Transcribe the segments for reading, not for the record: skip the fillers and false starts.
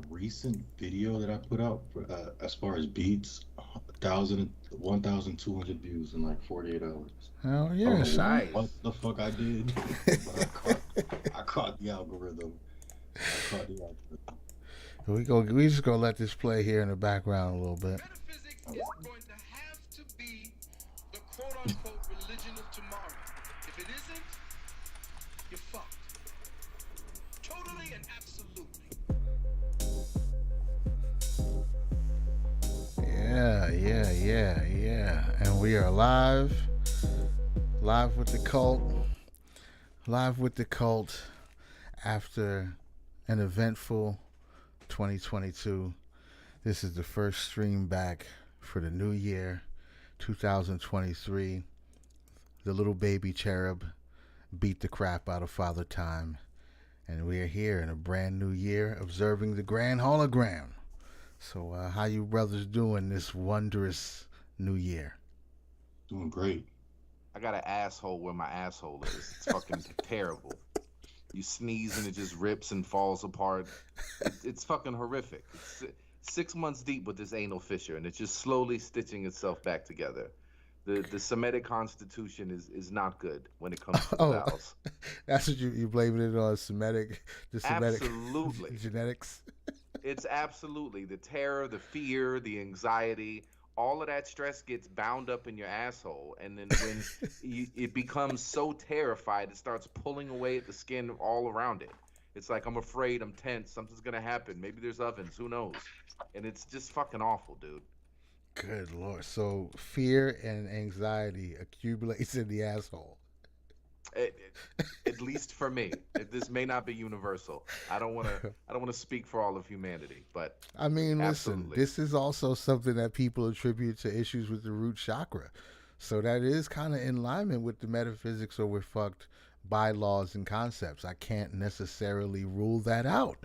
recent video that I put out for, as far as beats, 1,200 views in like 48 hours. Hell I don't yeah, know son. what Nice. the fuck I did, but I caught the algorithm. I caught the algorithm. We just gonna let this play here in the background a little bit. Metaphysics is going to have to be the quote unquote religion of tomorrow. If it isn't, you're fucked. Totally and absolutely. Yeah. And we are live with the cult, after an eventful 2022. This is the first stream back for the new year, 2023. The little baby cherub beat the crap out of Father Time, and we are here in a brand new year observing the grand hologram. So, how you brothers doing this wondrous new year? Doing great. I got an asshole where my asshole is. It's fucking terrible. You sneeze and it just rips and falls apart. It's fucking horrific. It's 6 months deep with this anal fissure, and it's just slowly stitching itself back together. The Semitic constitution is not good when it comes to the Oh, vowels. that's what you blaming it on the Semitic Absolutely. genetics. It's absolutely the terror, the fear, the anxiety. All of that stress gets bound up in your asshole, and then when it becomes so terrified, it starts pulling away at the skin all around it. It's like, I'm afraid, I'm tense, something's gonna happen. Maybe there's ovens, who knows? And it's just fucking awful, dude. Good lord. So fear and anxiety accumulates in the asshole. At least for me. This may not be universal. I don't want to speak for all of humanity, but I mean, listen, absolutely. this is also something that people attribute to issues with the root chakra. So that is kind of in alignment with the metaphysics or with fucked bylaws and concepts. I can't necessarily rule that out.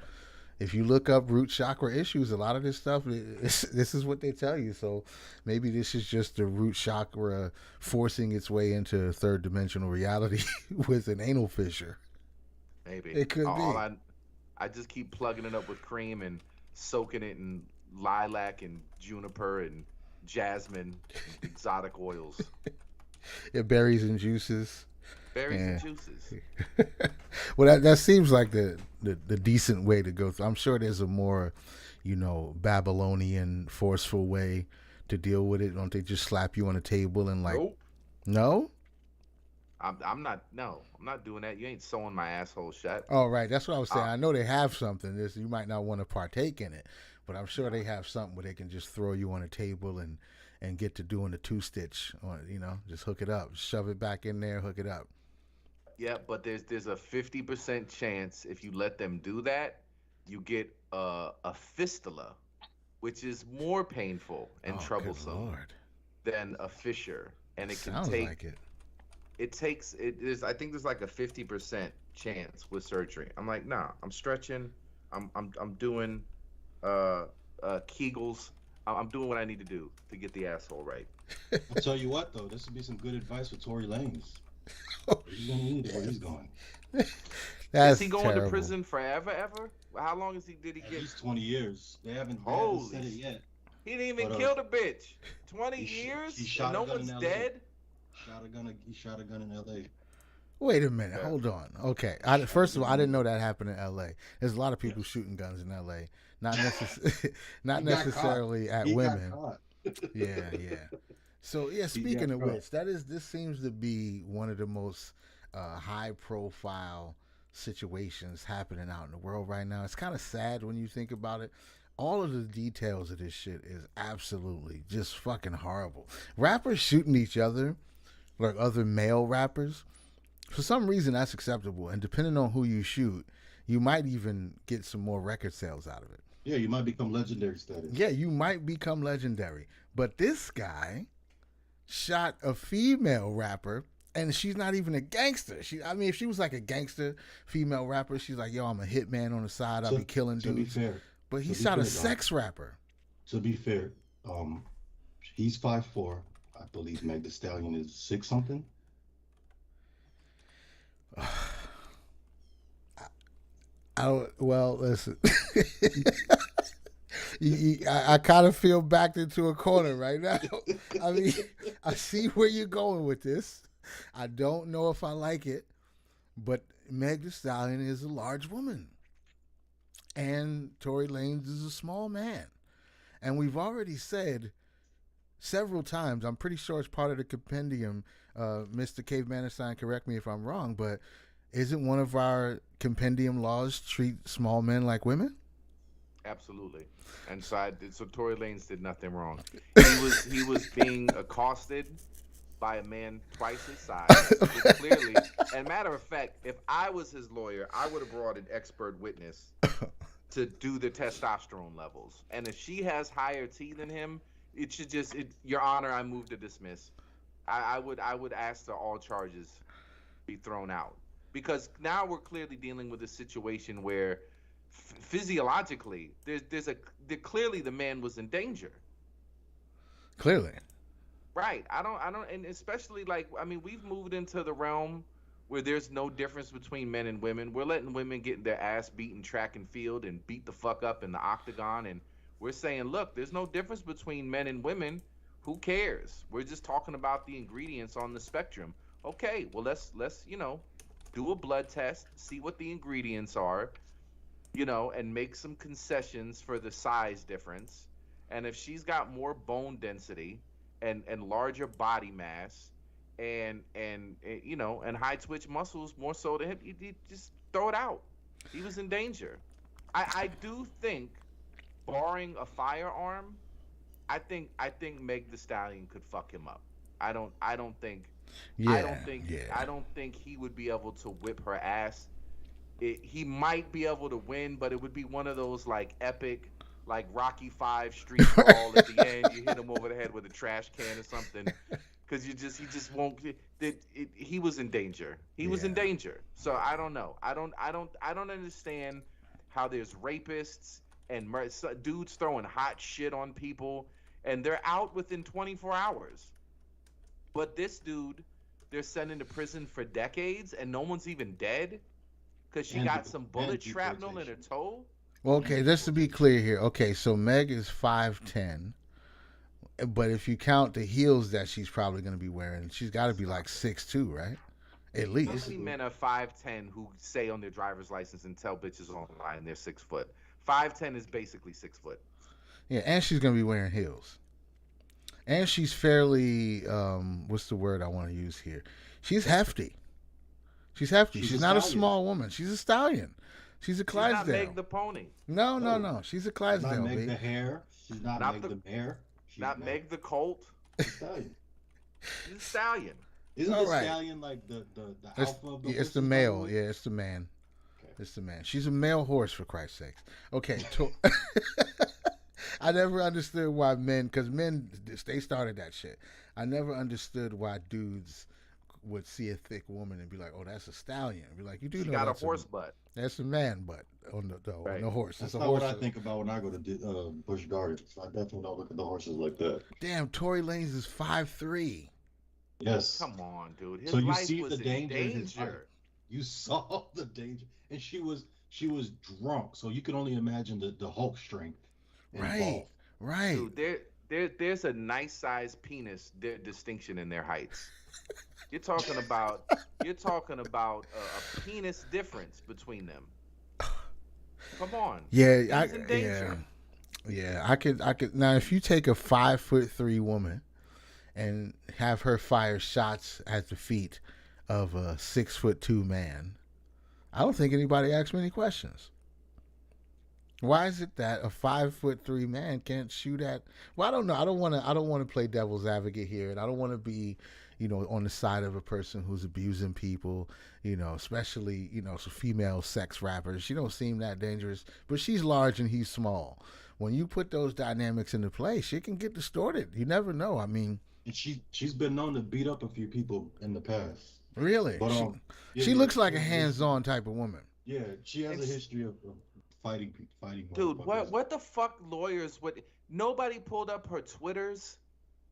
If you look up root chakra issues, a lot of this stuff, this is what they tell you. So maybe this is just the root chakra forcing its way into third dimensional reality with an anal fissure. Maybe. It could All be. I just keep plugging it up with cream and soaking it in lilac and juniper and jasmine and exotic oils. It berries and juices. Berries and Yeah. juices. Well, that seems like the decent way to go through. I'm sure there's a more, Babylonian forceful way to deal with it. Don't they just slap you on a table and like, Nope. no? I'm not no, I'm not doing that. You ain't sewing my asshole shut. Oh, right. That's what I was saying. Uh, I know they have something. This you might not want to partake in it, but I'm sure they have something where they can just throw you on a table and get to doing the two stitch on it. Just hook it up, shove it back in there, hook it up. yeah, but there's a 50% chance if you let them do that, you get a fistula, which is more painful and Oh, good troublesome lord. than a fissure, and it can Sounds take like it. it takes it is I think there's like a 50% chance with surgery. I'm like, nah, I'm stretching, I'm doing uh Kegels. I'm doing what I need to do to get the asshole right. I'll tell you what though, this would be some good advice for Tory Lanez. Oh He's gonna need it where he's going. Is That's he going to terrible. prison forever ever? How long did he At get? least 20 years. They haven't Holy said it yet. He didn't even But kill the bitch. 20 he years he and shot no a gun in one's L.A. dead? He shot a gun in L.A. Wait a minute. Yeah. Hold on. Okay. First of all, I didn't know that happened in L.A. There's a lot of people shooting guns in L.A. Not not He got caught. necessarily at He got women. caught. Yeah. So yeah. He Speaking got of caught. which, this seems to be one of the most high profile situations happening out in the world right now. It's kind of sad when you think about it. All of the details of this shit is absolutely just fucking horrible. Rappers shooting each other, like other male rappers, for some reason that's acceptable, and depending on who you shoot, you might even get some more record sales out of it. Yeah, you might become legendary status. Yeah, you might become legendary. But this guy shot a female rapper, and she's not even a gangster. I mean, if she was like a gangster female rapper, she's like, yo, I'm a hitman on the side, I'll To, be killing to be dudes. fair, But he to be shot a fair, Doc. sex rapper. To be fair, um, he's 5'4". I believe Meg The Stallion is 6 something. I don't, well, listen. I kind of feel backed into a corner right now. I mean, I see where you're going with this. I don't know if I like it, but Meg Thee Stallion is a large woman, and Tory Lanez is a small man. And we've already said several times, I'm pretty sure it's part of the compendium, Mr. Caveman Stein, correct me if I'm wrong, but isn't one of our compendium laws treat small men like women? Absolutely. And so Tory Lanez did nothing wrong. He was being accosted by a man twice his size. Clearly, and matter of fact, if I was his lawyer, I would have brought an expert witness to do the testosterone levels. And if she has higher T than him, it should just, Your Honor, I move to dismiss. I would ask that all charges be thrown out, because now we're clearly dealing with a situation where physiologically clearly the man was in danger. Clearly. Right. I don't, and especially we've moved into the realm where there's no difference between men and women. We're letting women get their ass beat in track and field and beat the fuck up in the octagon, and we're saying, look, there's no difference between men and women. Who cares? We're just talking about the ingredients on the spectrum. Okay, well let's do a blood test, see what the ingredients are, and make some concessions for the size difference. And if she's got more bone density and larger body mass and high twitch muscles more so to him, you just throw it out. He was in danger. I do think, barring a firearm, I think Meg Thee Stallion could fuck him up. I don't think he would be able to whip her ass. He might be able to win, but it would be one of those epic, Rocky V street brawl at the end. You hit him over the head with a trash can or something, because he just won't. He was in danger. He was in danger. So I don't know. I don't understand how there's rapists and dudes throwing hot shit on people, and they're out within 24 hours. But this dude, they're sending to prison for decades, and no one's even dead because she got some bullet shrapnel in her toe. Well, okay, just to be clear here. Okay, so Meg is 5'10", but if you count the heels that she's probably going to be wearing, she's got to be 6'2", right? At least. How many men are 5'10" who say on their driver's license and tell bitches online they're 6 foot? 5'10" is basically 6 foot. Yeah, and she's going to be wearing heels. And she's fairly, what's the word I want to use here? She's hefty. She's hefty. She's not a small woman. She's a stallion. She's a Clydesdale. She's not Meg the pony. No. She's a Clydesdale. She's not Meg the hare. She's not Meg the mare. She's not Meg the colt. Stallion. She's a stallion. Isn't the stallion the alpha of the it's the male. Yeah, it's the man. Okay. It's the man. She's a male horse, for Christ's sakes. Okay. I never understood why men, because men, they started that shit. I never understood why dudes would see a thick woman and be like, "Oh, that's a stallion." Be like, "You do she know got that's a horse butt. That's a man butt on the horse." That's it's a not horse. what I think about when I go to Busch Gardens. I definitely don't look at the horses like that. Damn, Tory Lanez is 5'3". Yes. Come on, dude. His so you life see was the danger. in In his heart. You saw the danger, and she was drunk, so you can only imagine the Hulk strength involved. Right. Dude, there's a nice sized penis distinction in their heights. You're talking about a penis difference between them. Come on. Yeah, I could. Now, if you take a 5'3" woman and have her fire shots at the feet of a 6'2" man, I don't think anybody asks me any questions. Why is it that a 5'3" man can't shoot at? Well, I don't know. I don't want to play devil's advocate here, and I don't want to be, on the side of a person who's abusing people. Especially some female sex rappers. She don't seem that dangerous, but she's large and he's small. When you put those dynamics into play, shit can get distorted. You never know. I mean, and she's been known to beat up a few people in the past. Really? But she looks like a hands-on type of woman. Yeah, she has a history of fighting. Dude, what the fuck lawyers would? Nobody pulled up her Twitters.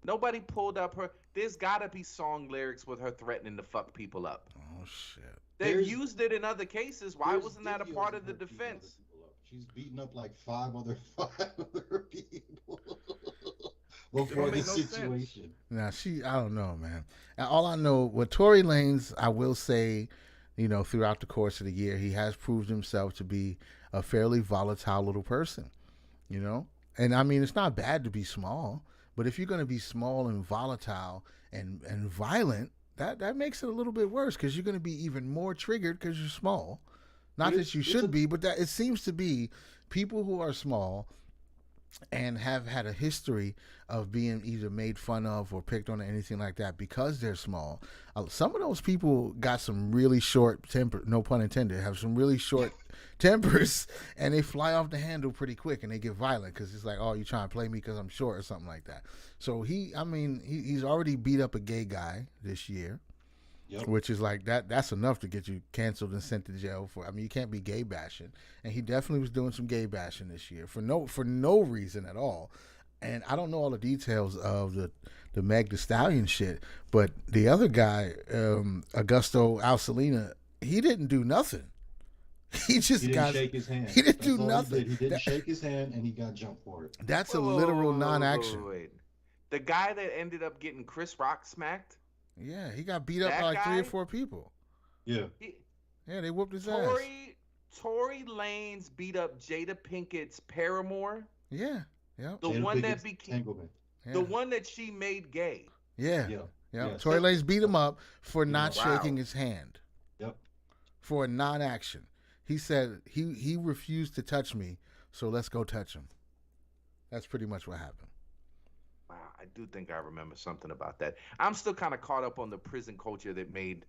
Nobody pulled up her. There's gotta be song lyrics with her threatening to fuck people up. Oh shit. They've used it in other cases. Why wasn't that a part of the defense? She's beating up like five other people It before don't this make no sense. situation. Now I don't know, man. And all I know with Tory Lanez, I will say, throughout the course of the year, he has proved himself to be a fairly volatile little person. And I mean, it's not bad to be small, but if you're going to be small and volatile and violent, that makes it a little bit worse because you're going to be even more triggered because you're small. Not that you should be, but that it seems to be people who are small and have had a history of being either made fun of or picked on or anything like that because they're small. Some of those people got some really short temper, no pun intended, have some really short tempers, and they fly off the handle pretty quick and they get violent because it's like, oh, you trying to play me because I'm short or something like that. So he's already beat up a gay guy this year. Yep. Which is like that's enough to get you canceled and sent to jail for. I mean, you can't be gay bashing, and he definitely was doing some gay bashing this year for no reason at all. And I don't know all the details of the Meg Thee Stallion shit, but the other guy, Augusto Alsina, he didn't do nothing. He didn't shake his hand. He didn't do nothing. He didn't shake his hand, and he got jumped for it. That's a literal non-action. Wait. The guy that ended up getting Chris Rock smacked. Yeah, he got beat up by like 3 or 4 people. Yeah. They whooped his ass. Tory Lanez beat up Jada Pinkett's paramour. Yeah. Yep. The one that became the one that she made gay. Yeah. Tory Lanez beat him up for not shaking his hand. Yep. For a non-action. He said he refused to touch me, so let's go touch him. That's pretty much what happened. Wow, I do think I remember something about that. I'm still kind of caught up on the prison culture that made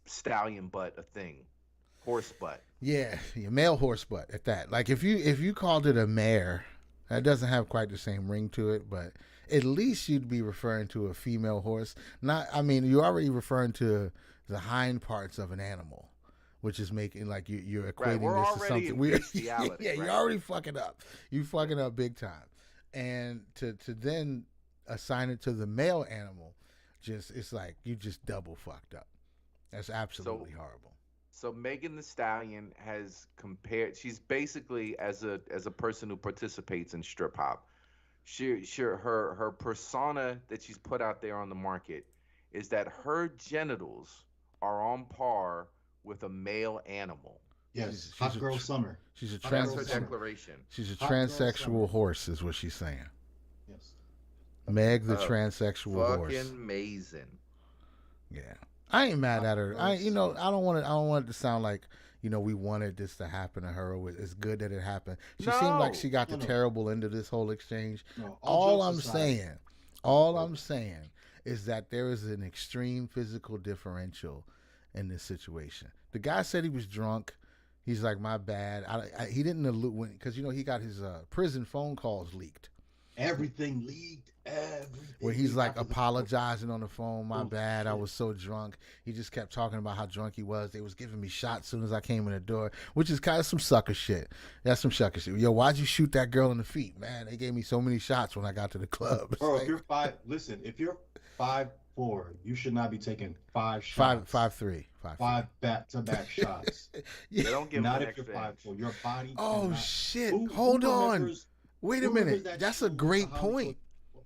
stallion butt a thing, horse butt. Yeah, male horse butt at that. Like if you called it a mare, that doesn't have quite the same ring to it, but at least you'd be referring to a female horse. You're already referring to the hind parts of an animal, which is making like you're equating this to something weird. You're already fucking up. You fucking up big time. And to then assign it to the male animal, it's like you just double fucked up. That's absolutely horrible. So Megan Thee Stallion has compared. She's basically as a person who participates in strip hop. Her persona that she's put out there on the market is that her genitals are on par with a male animal. Yes, hot girl summer. That's her declaration. She's a transsexual horse, is what she's saying. Yes. Meg, the transsexual horse. Fucking amazing. Yeah, I ain't mad at her. I don't want it to sound like we wanted this to happen to her. Or it's good that it happened. She seemed like she got the terrible end of this whole exchange. No, all I'm saying is that there is an extreme physical differential in this situation. The guy said he was drunk. He's like, my bad. He didn't allude because he got his prison phone calls leaked. Everything leaked. Everything. Where he's like apologizing on the phone. My bad. I was so drunk. He just kept talking about how drunk he was. They was giving me shots as soon as I came in the door, which is kind of some sucker shit. That's some sucker shit. Yo, why'd you shoot that girl in the feet, man? They gave me so many shots when I got to the club. Bro, if you're 5'4", you should not be taking 5 shots. 5'3". 5 back-to-back shots. They don't give not an if you're extra 5'4". Your body. Oh shit! Hold on. Wait a minute. That's a great point.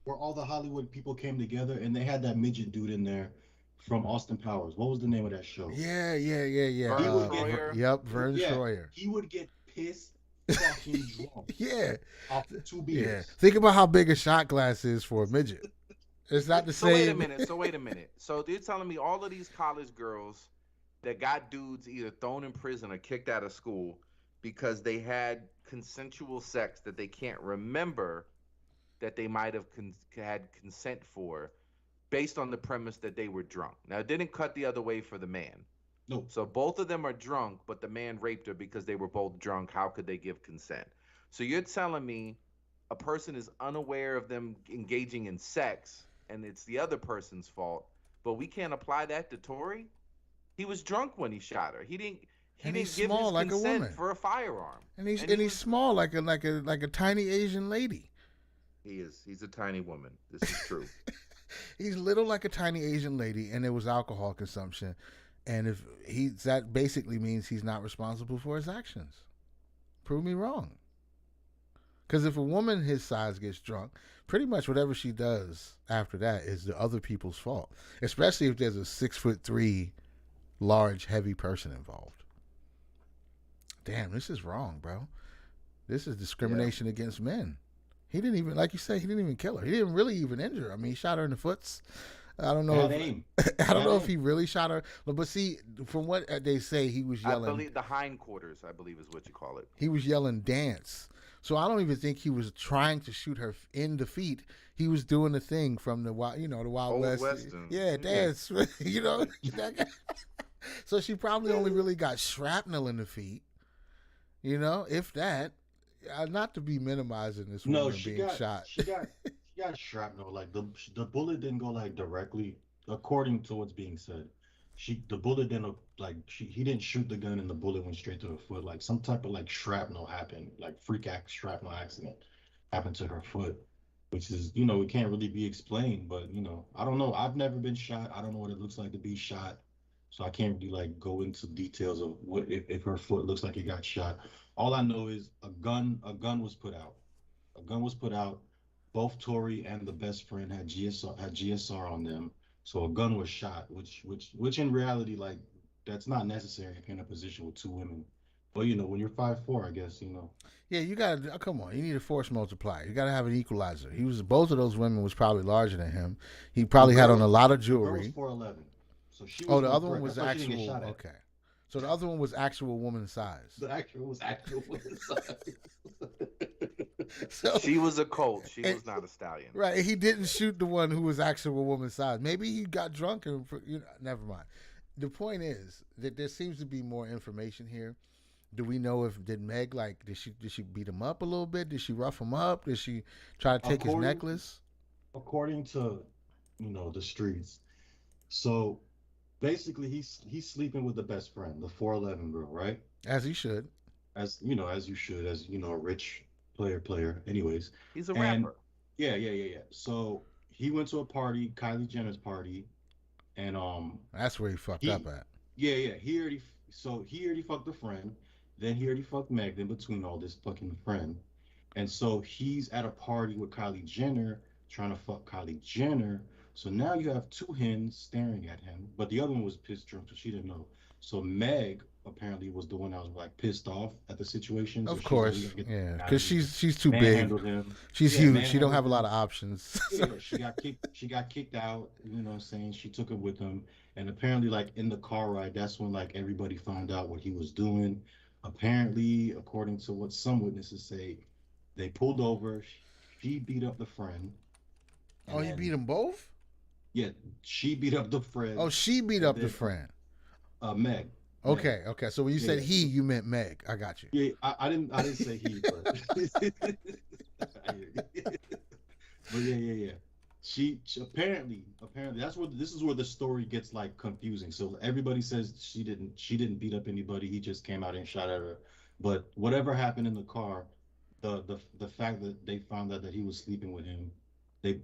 Where all the Hollywood people came together and they had that midget dude in there from Austin Powers. What was the name of that show? Yeah. Vern Troyer. Vern Troyer. He would get pissed fucking drunk. Yeah. Off 2 beers. Yeah. Think about how big a shot glass is for a midget. It's not the same. So wait a minute. So you're telling me all of these college girls that got dudes either thrown in prison or kicked out of school because they had consensual sex that they can't remember that they might have had consent for, based on the premise that they were drunk. Now, it didn't cut the other way for the man. No. So both of them are drunk, but the man raped her because they were both drunk. How could they give consent? So you're telling me a person is unaware of them engaging in sex, and it's the other person's fault, but we can't apply that to Tory? He was drunk when he shot her. He didn't give his consent for a firearm. And he's small like a tiny Asian lady. He's a tiny woman. This is true. He's little like a tiny Asian lady, and it was alcohol consumption. And that basically means he's not responsible for his actions. Prove me wrong. Because if a woman his size gets drunk, pretty much whatever she does after that is the other people's fault. Especially if there's a 6'3" large, heavy person involved. Damn, this is wrong, bro. This is discrimination against men. He didn't even, like you say, he didn't even kill her. He didn't really even injure her. I mean, he shot her in the foots. I don't know. I don't know if he really shot her. But see, from what they say, he was yelling. I believe the hindquarters, I believe, is what you call it. He was yelling dance. So I don't even think he was trying to shoot her in the feet. He was doing the thing from the Wild Old West. Western. Yeah, dance. So she probably only really got shrapnel in the feet. If that. Not to be minimizing this woman being shot. She got shrapnel. Like the bullet didn't go like directly, according to what's being said. The bullet didn't he didn't shoot the gun and the bullet went straight to her foot. Like some type of like shrapnel happened, like shrapnel accident happened to her foot, which is it can't really be explained. But I don't know. I've never been shot. I don't know what it looks like to be shot, so I can't really like go into details of what if her foot looks like it got shot. All I know is a gun was put out. A gun was put out. Both Tory and the best friend had GSR on them. So a gun was shot, which in reality, like, that's not necessary if you're in a position with two women. But when you're 5'4", I guess, Yeah, you gotta come on. You need a force multiplier. You gotta have an equalizer. Both of those women was probably larger than him. He probably had on a lot of jewelry. The girl was 4'11". So she was the other one was actual. Okay. So the other one was actual woman size. The actual was actual woman size. So, she was a colt. She was not a stallion. Right. He didn't shoot the one who was actual woman size. Maybe he got drunk and never mind. The point is that there seems to be more information here. Do we know did Meg did she beat him up a little bit? Did she rough him up? Did she try to take his necklace? According to the streets. So basically, he's sleeping with the best friend, the 4'11" girl, right? As he should. As you should, as a rich player. Anyways, he's a rapper. Yeah. So he went to a party, Kylie Jenner's party, and that's where he fucked up at. Yeah. He already fucked the friend. Then he already fucked Meg in between all this fucking friend, and so he's at a party with Kylie Jenner trying to fuck Kylie Jenner. So now you have two hens staring at him, but the other one was pissed drunk, so she didn't know. So Meg apparently was the one that was pissed off at the situation. Of so course, yeah, because she's too big. She's huge. She don't have a lot of options. Yeah, she got kicked out. You know what I'm saying? She took it with him, and apparently, in the car ride, that's when everybody found out what he was doing. Apparently, according to what some witnesses say, they pulled over. She beat up the friend. Oh, he beat them both? Yeah, she beat up the friend. Oh, she beat up the friend. Meg. Okay. So when you said he, you meant Meg. I got you. Yeah, I didn't say he, but but yeah. She apparently this is where the story gets confusing. So everybody says she didn't beat up anybody. He just came out and shot at her. But whatever happened in the car, the fact that they found out that he was sleeping with him,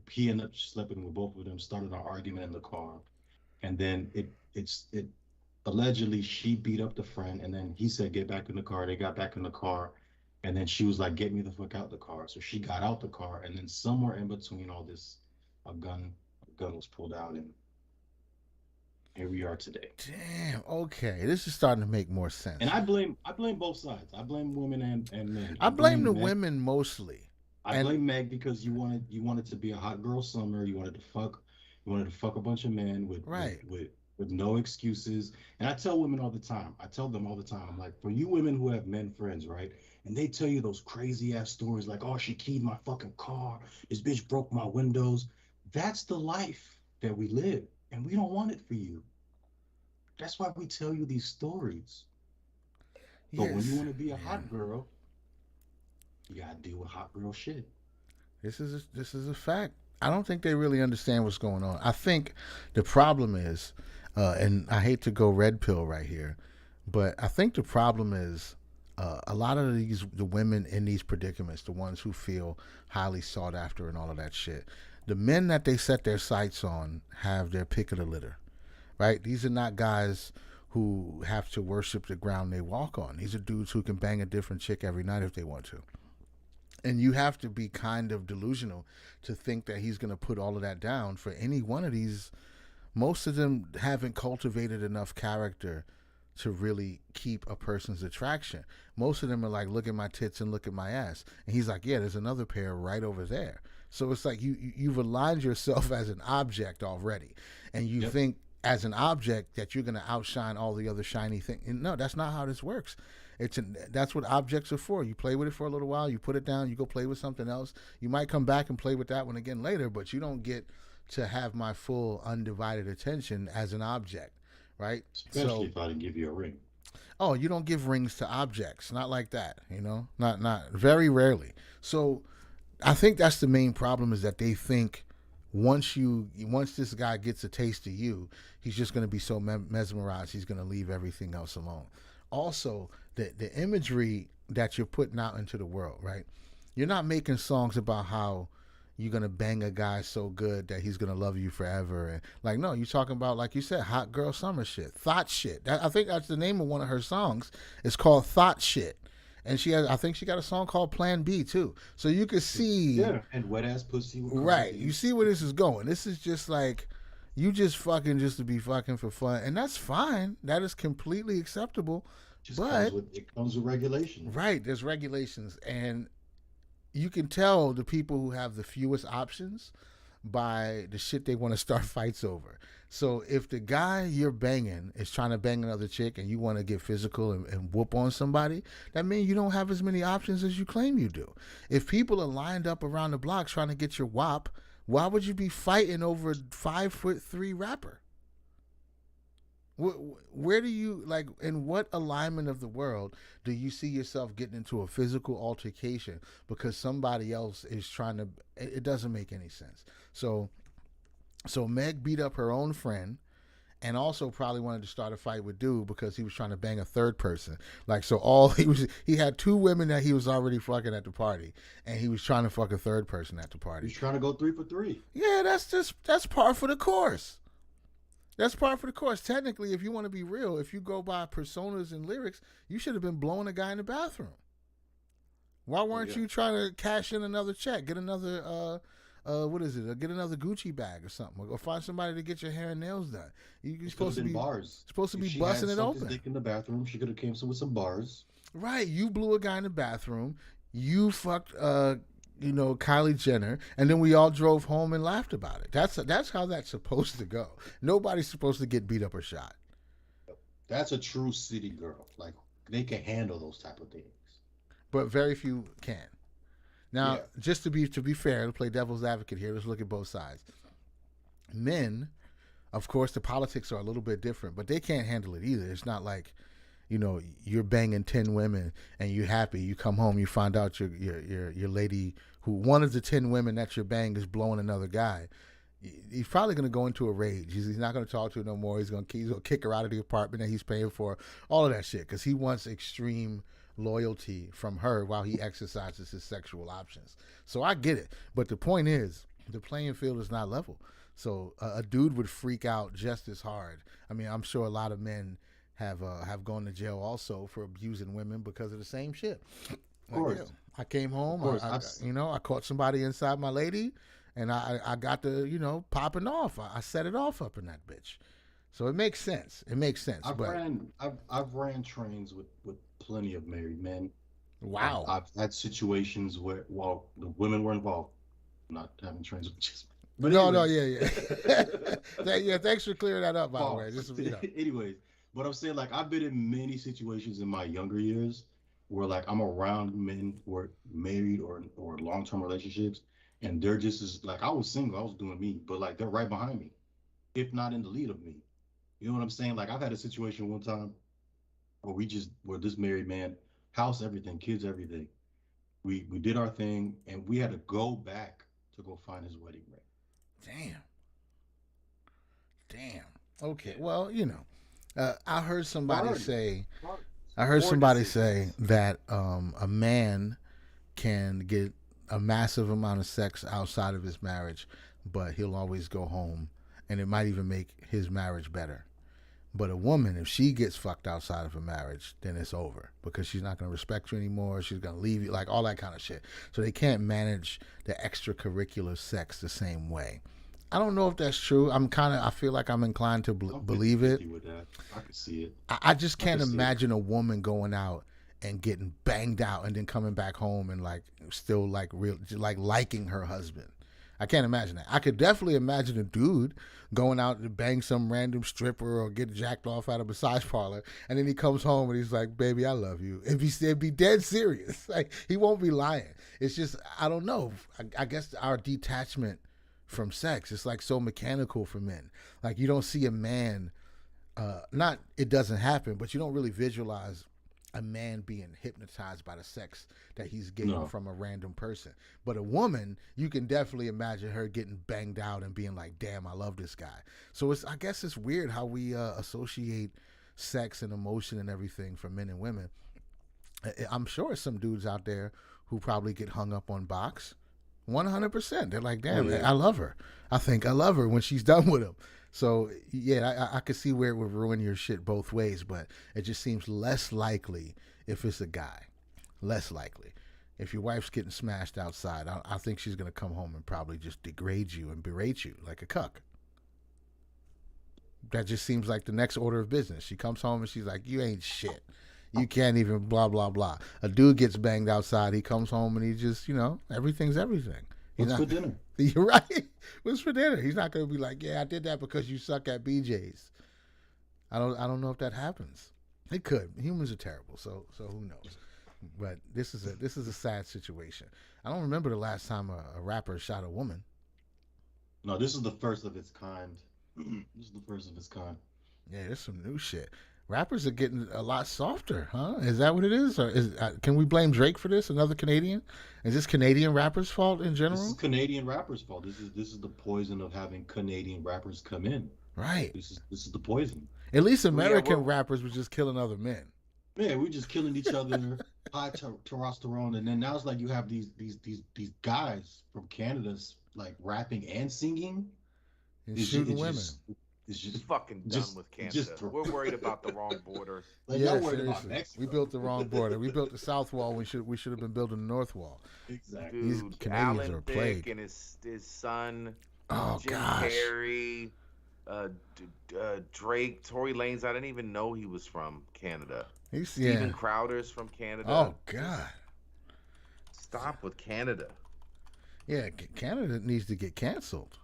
he ended up sleeping with both of them, started an argument in the car, and then it allegedly she beat up the friend, and then he said get back in the car. They got back in the car, and then she was like, get me the fuck out the car. So she got out the car, and then somewhere in between all this, a gun was pulled out, and here we are today. Damn. Okay, this is starting to make more sense. And I blame both sides. I blame women and men. I blame the women mostly. I blame Meg because you wanted to be a hot girl summer. You wanted to fuck a bunch of men with no excuses. And I tell women all the time. I'm like, for you women who have men friends, right? And they tell you those crazy ass stories like, oh, she keyed my fucking car. This bitch broke my windows. That's the life that we live, and we don't want it for you. That's why we tell you these stories. But when you want to be a hot girl, you gotta deal with hot girl shit. This is a fact. I don't think they really understand what's going on. I think the problem is, and I hate to go red pill right here, but I think the problem is a lot of the women in these predicaments, the ones who feel highly sought after and all of that shit, the men that they set their sights on have their pick of the litter, right? These are not guys who have to worship the ground they walk on. These are dudes who can bang a different chick every night if they want to. And you have to be kind of delusional to think that he's going to put all of that down for any one of these. Most of them haven't cultivated enough character to really keep a person's attraction. Most of them are like, look at my tits and look at my ass. And he's like, yeah, there's another pair right over there. So it's like you've aligned yourself as an object already. And you think as an object that you're going to outshine all the other shiny things. No, that's not how this works. That's what objects are for. You play with it for a little while, you put it down, you go play with something else. You might come back and play with that one again later, but you don't get to have my full undivided attention as an object, right? Especially if I didn't give you a ring. Oh, you don't give rings to objects. Not like that, Not very rarely. So I think that's the main problem, is that they think once this guy gets a taste of you, he's just going to be so mesmerized, he's going to leave everything else alone. Also, the imagery that you're putting out into the world, right? You're not making songs about how you're going to bang a guy so good that he's going to love you forever. And like, no, you're talking about, like you said, hot girl summer shit, thought shit. I think that's the name of one of her songs. It's called Thought Shit. And I think she got a song called Plan B too. So you can see. Yeah, and wet ass pussy. Right. You see where this is going. This is just like, you just fucking just to be fucking for fun. And that's fine. That is completely acceptable. It comes with regulations. Right. There's regulations. And you can tell the people who have the fewest options by the shit they want to start fights over. So if the guy you're banging is trying to bang another chick and you want to get physical and whoop on somebody, that means you don't have as many options as you claim you do. If people are lined up around the block trying to get your wop, why would you be fighting over a 5'3" rapper? Where do you, like, in what alignment of the world do you see yourself getting into a physical altercation because somebody else is trying to? It doesn't make any sense. So Meg beat up her own friend, and also probably wanted to start a fight with dude because he was trying to bang a third person. Like, so he had two women that he was already fucking at the party, and he was trying to fuck a third person at the party. He's trying to go 3 for 3. Yeah, that's par for the course. That's par for the course. Technically, if you want to be real, if you go by personas and lyrics, you should have been blowing a guy in the bathroom. Why weren't you trying to cash in another check, get another what is it? Get another Gucci bag or something, or find somebody to get your hair and nails done. You're supposed to be bars. Supposed to be busting it open. Dick in the bathroom. She could have came with some bars. Right. You blew a guy in the bathroom. You fucked Kylie Jenner, and then we all drove home and laughed about it. That's how that's supposed to go. Nobody's supposed to get beat up or shot. That's a true city girl. Like, they can handle those type of things. But very few can. Now, just to be fair, to play devil's advocate here, let's look at both sides. Men, of course, the politics are a little bit different, but they can't handle it either. It's not like, you're banging 10 women and you're happy. You come home, you find out your lady, who one of the 10 women that you're banging is blowing another guy. He's probably going to go into a rage. He's not going to talk to her no more. He's going to kick her out of the apartment that he's paying for, all of that shit, because he wants extreme loyalty from her while he exercises his sexual options. So I get it. But the point is, the playing field is not level. So a dude would freak out just as hard. I mean, I'm sure a lot of men have gone to jail also for abusing women because of the same shit. Of course. I came home, I caught somebody inside my lady, and I got to, popping off. I set it off up in that bitch. So it makes sense. I've ran trains with plenty of married men. Wow. I've had situations where, while the women were involved, not having trains with just. But yeah. Thanks for clearing that up, by the way. Just, Anyways, but I'm saying, like, I've been in many situations in my younger years where, like, I'm around men who are married or long-term relationships, and they're just as, like, I was single, I was doing me, but, like, they're right behind me, if not in the lead of me. You know what I'm saying? Like, I've had a situation one time where this married man, house, everything, kids, everything. We did our thing, and we had to go back to go find his wedding ring. Damn. Okay. Well, I heard somebody say that a man can get a massive amount of sex outside of his marriage, but he'll always go home, and it might even make his marriage better. But a woman, if she gets fucked outside of a marriage, then it's over because she's not going to respect you anymore. She's going to leave you, like all that kind of shit. So they can't manage the extracurricular sex the same way. I don't know if that's true. I feel like I'm inclined to believe it. With that. I can see it. I just can't imagine a woman going out and getting banged out and then coming back home and like still like liking her husband. I can't imagine that. I could definitely imagine a dude going out to bang some random stripper or get jacked off at a massage parlor, and then he comes home and he's like, "Baby, I love you." It'd be dead serious. Like he won't be lying. It's just I don't know. I guess our detachment from sex is like so mechanical for men. Like you don't see a man. Not it doesn't happen, but you don't really visualize a man being hypnotized by the sex that he's getting from a random person. But a woman, you can definitely imagine her getting banged out and being like, damn, I love this guy. So I guess it's weird how we associate sex and emotion and everything for men and women. I'm sure some dudes out there who probably get hung up on box. 100%. They're like, damn, I love her. I think I love her when she's done with him. So, yeah, I could see where it would ruin your shit both ways, but it just seems less likely if it's a guy. Less likely. If your wife's getting smashed outside, I think she's going to come home and probably just degrade you and berate you like a cuck. That just seems like the next order of business. She comes home and she's like, you ain't shit. You can't even blah, blah, blah. A dude gets banged outside. He comes home and he just, everything's everything. What's for dinner? You're right. What's for dinner? He's not going to be like, yeah, I did that because you suck at BJ's. I don't know if that happens. It could. Humans are terrible, so who knows? But this is a sad situation. I don't remember the last time a rapper shot a woman. No, this is the first of its kind. This is the first of its kind. Yeah, there's some new shit. Rappers are getting a lot softer, huh? Is that what it is? Or can we blame Drake for this? Another Canadian? Is this Canadian rappers' fault in general? This is Canadian rappers' fault. This is the poison of having Canadian rappers come in. Right. This is the poison. At least American rappers were just killing other men. Yeah, we're just killing each other, high testosterone, and then now it's like you have these guys from Canada like rapping and singing and shooting women. It's just fucking done with Canada. We're worried about the wrong border. Like, yeah, seriously. We built the wrong border. We built the south wall. We should have been building the north wall. Exactly. These Canadians Alan are plagued. Thicke and his son, oh, Jim gosh. Carrey, Drake, Tory Lanez. I didn't even know he was from Canada. Steven Crowder's from Canada. Oh God! Stop with Canada. Yeah, Canada needs to get canceled.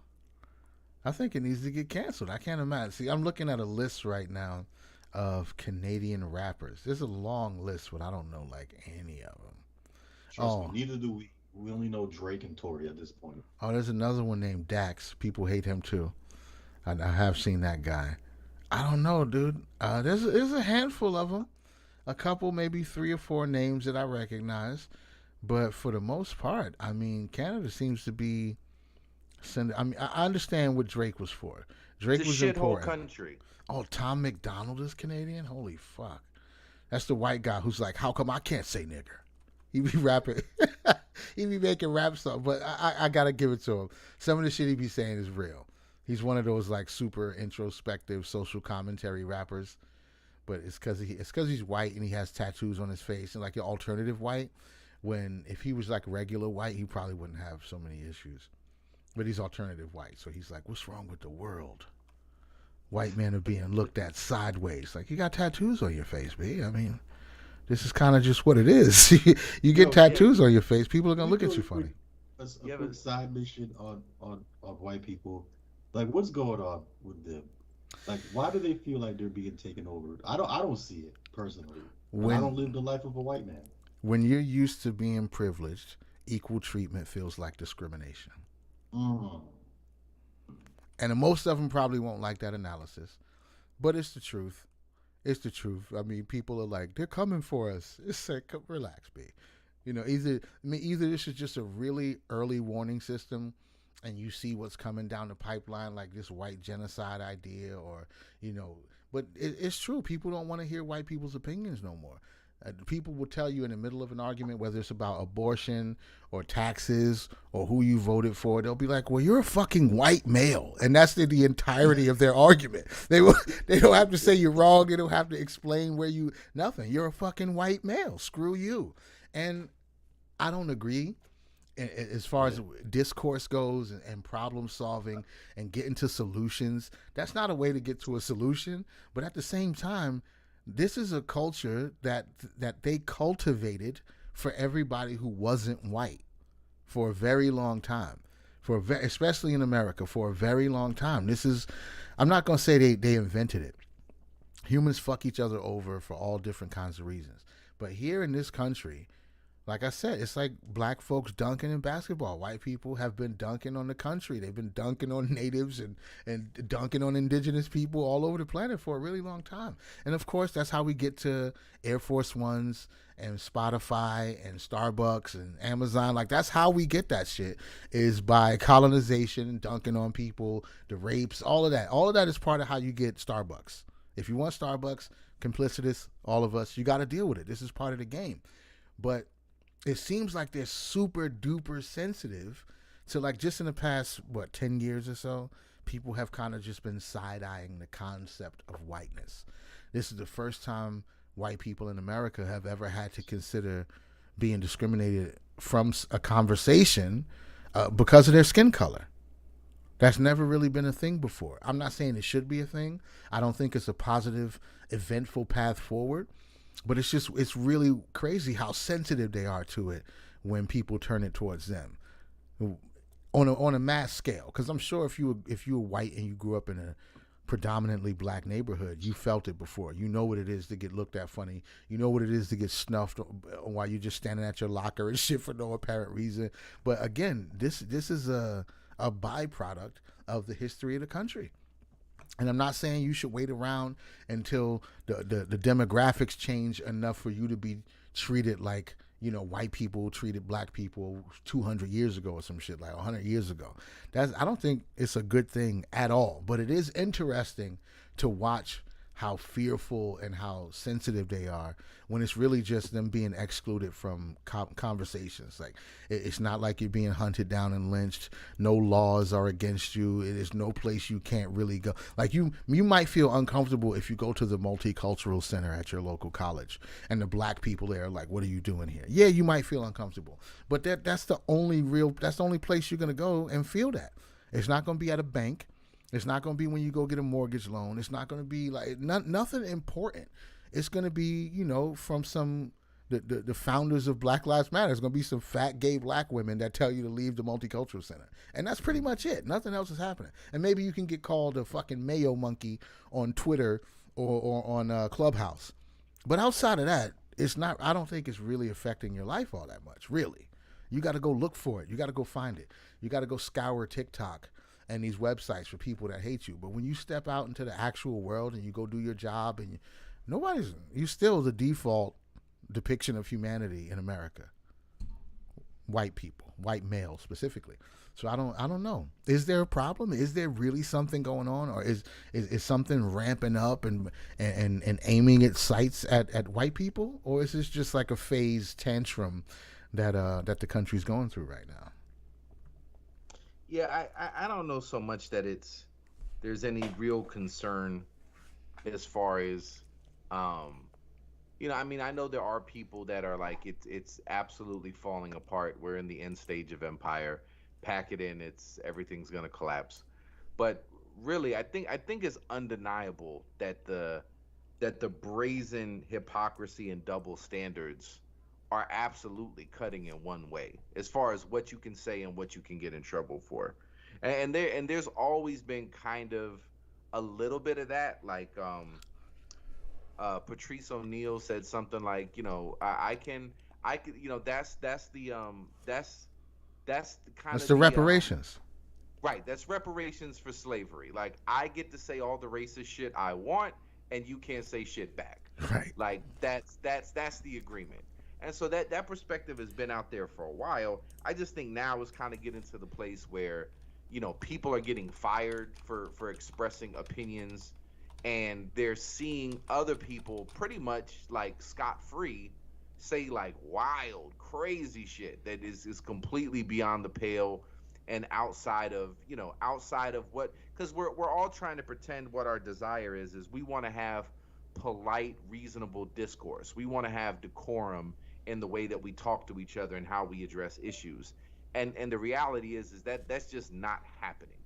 I think it needs to get canceled. I can't imagine. See, I'm looking at a list right now of Canadian rappers. There's a long list, but I don't know like any of them. Trust me, neither do we. We only know Drake and Tory at this point. Oh, there's another one named Dax. People hate him too. I have seen that guy. I don't know, dude. There's a handful of them. A couple, maybe 3 or 4 names that I recognize. But for the most part, I mean, Canada seems to be... I understand what Drake was for. Drake was important. It's a shithole country. Oh, Tom McDonald is Canadian? Holy fuck. That's the white guy who's like, how come I can't say nigger? He be rapping. He be making rap stuff, but I gotta give it to him. Some of the shit he be saying is real. He's one of those like super introspective social commentary rappers. But it's because he's white and he has tattoos on his face and like an alternative white. If he was like regular white, he probably wouldn't have so many issues. But he's alternative white, so he's like, what's wrong with the world? White men are being looked at sideways. Like, you got tattoos on your face, B. I mean, this is kind of just what it is. You get tattoos on your face, people are going to look at you funny. A quick side mission on white people. Like, what's going on with them? Like, why do they feel like they're being taken over? I don't see it, personally. I don't live the life of a white man. When you're used to being privileged, equal treatment feels like discrimination. Mm. And most of them probably won't like that analysis, but it's the truth. It's the truth. I mean, people are like, they're coming for us. It's like, relax, B. Either this is just a really early warning system, and you see what's coming down the pipeline, like this white genocide idea, or but it's true. People don't want to hear white people's opinions no more. People will tell you in the middle of an argument, whether it's about abortion or taxes or who you voted for, they'll be like, well, you're a fucking white male. And that's the entirety of their argument. They don't have to say you're wrong. They don't have to explain where you, nothing. You're a fucking white male. Screw you. And I don't agree as far as discourse goes and problem solving and getting to solutions. That's not a way to get to a solution. But at the same time, this is a culture that they cultivated for everybody who wasn't white for a very long time, especially in America, for a very long time. This is, I'm not going to say they invented it. Humans fuck each other over for all different kinds of reasons. But here in this country, like I said, it's like black folks dunking in basketball. White people have been dunking on the country. They've been dunking on natives and dunking on indigenous people all over the planet for a really long time. And of course, that's how we get to Air Force Ones and Spotify and Starbucks and Amazon. Like, that's how we get that shit, is by colonization and dunking on people, the rapes, all of that. All of that is part of how you get Starbucks. If you want Starbucks, complicitous, all of us, you got to deal with it. This is part of the game. But it seems like they're super duper sensitive to, like, just in the past, 10 years or so, people have kind of just been side-eyeing the concept of whiteness. This is the first time white people in America have ever had to consider being discriminated from a conversation because of their skin color. That's never really been a thing before. I'm not saying it should be a thing. I don't think it's a positive, eventful path forward. But it's really crazy how sensitive they are to it when people turn it towards them on a mass scale. Because I'm sure if you were white and you grew up in a predominantly black neighborhood, you felt it before. You know what it is to get looked at funny. You know what it is to get snuffed while you're just standing at your locker and shit for no apparent reason. But again, this is a byproduct of the history of the country. And I'm not saying you should wait around until the demographics change enough for you to be treated like, white people treated black people 200 years ago or some shit, like 100 years ago. I don't think it's a good thing at all. But it is interesting to watch how fearful and how sensitive they are when it's really just them being excluded from conversations. Like, it's not like you're being hunted down and lynched. No laws are against you. It is no place you can't really go. Like, you might feel uncomfortable if you go to the multicultural center at your local college and the black people there are like, what are you doing here? Yeah, you might feel uncomfortable, but that's the only place you're going to go and feel that. It's not going to be at a bank. It's not going to be when you go get a mortgage loan. It's not going to be like nothing important. It's going to be, from the founders of Black Lives Matter. It's going to be some fat gay black women that tell you to leave the multicultural center. And that's pretty much it. Nothing else is happening. And maybe you can get called a fucking mayo monkey on Twitter or on Clubhouse. But outside of that, it's not. I don't think it's really affecting your life all that much, really. You got to go look for it. You got to go find it. You got to go scour TikTok and these websites for people that hate you. But when you step out into the actual world and you go do your job, and you're still the default depiction of humanity in America. White people, white males specifically. So I don't know. Is there a problem? Is there really something going on, or is something ramping up and aiming its sights at white people, or is this just like a phased tantrum that the country's going through right now? Yeah, I don't know so much that there's any real concern as far as, I know there are people that are like, it's absolutely falling apart. We're in the end stage of empire. Pack it in. Everything's gonna collapse. But really, I think it's undeniable that the brazen hypocrisy and double standards are absolutely cutting in one way as far as what you can say and what you can get in trouble for. And there's always been kind of a little bit of that. Like Patrice O'Neal said something like, I can, that's the kind of the reparations. Right, that's reparations for slavery. Like, I get to say all the racist shit I want, and you can't say shit back. Right. Like, that's the agreement. And so that perspective has been out there for a while. I just think now is kind of getting to the place where, people are getting fired for expressing opinions and they're seeing other people pretty much like scot-free say like wild, crazy shit that is completely beyond the pale and outside of, outside of what, because we're all trying to pretend what our desire is we want to have polite, reasonable discourse. We want to have decorum in the way that we talk to each other and how we address issues. And the reality is that that's just not happening.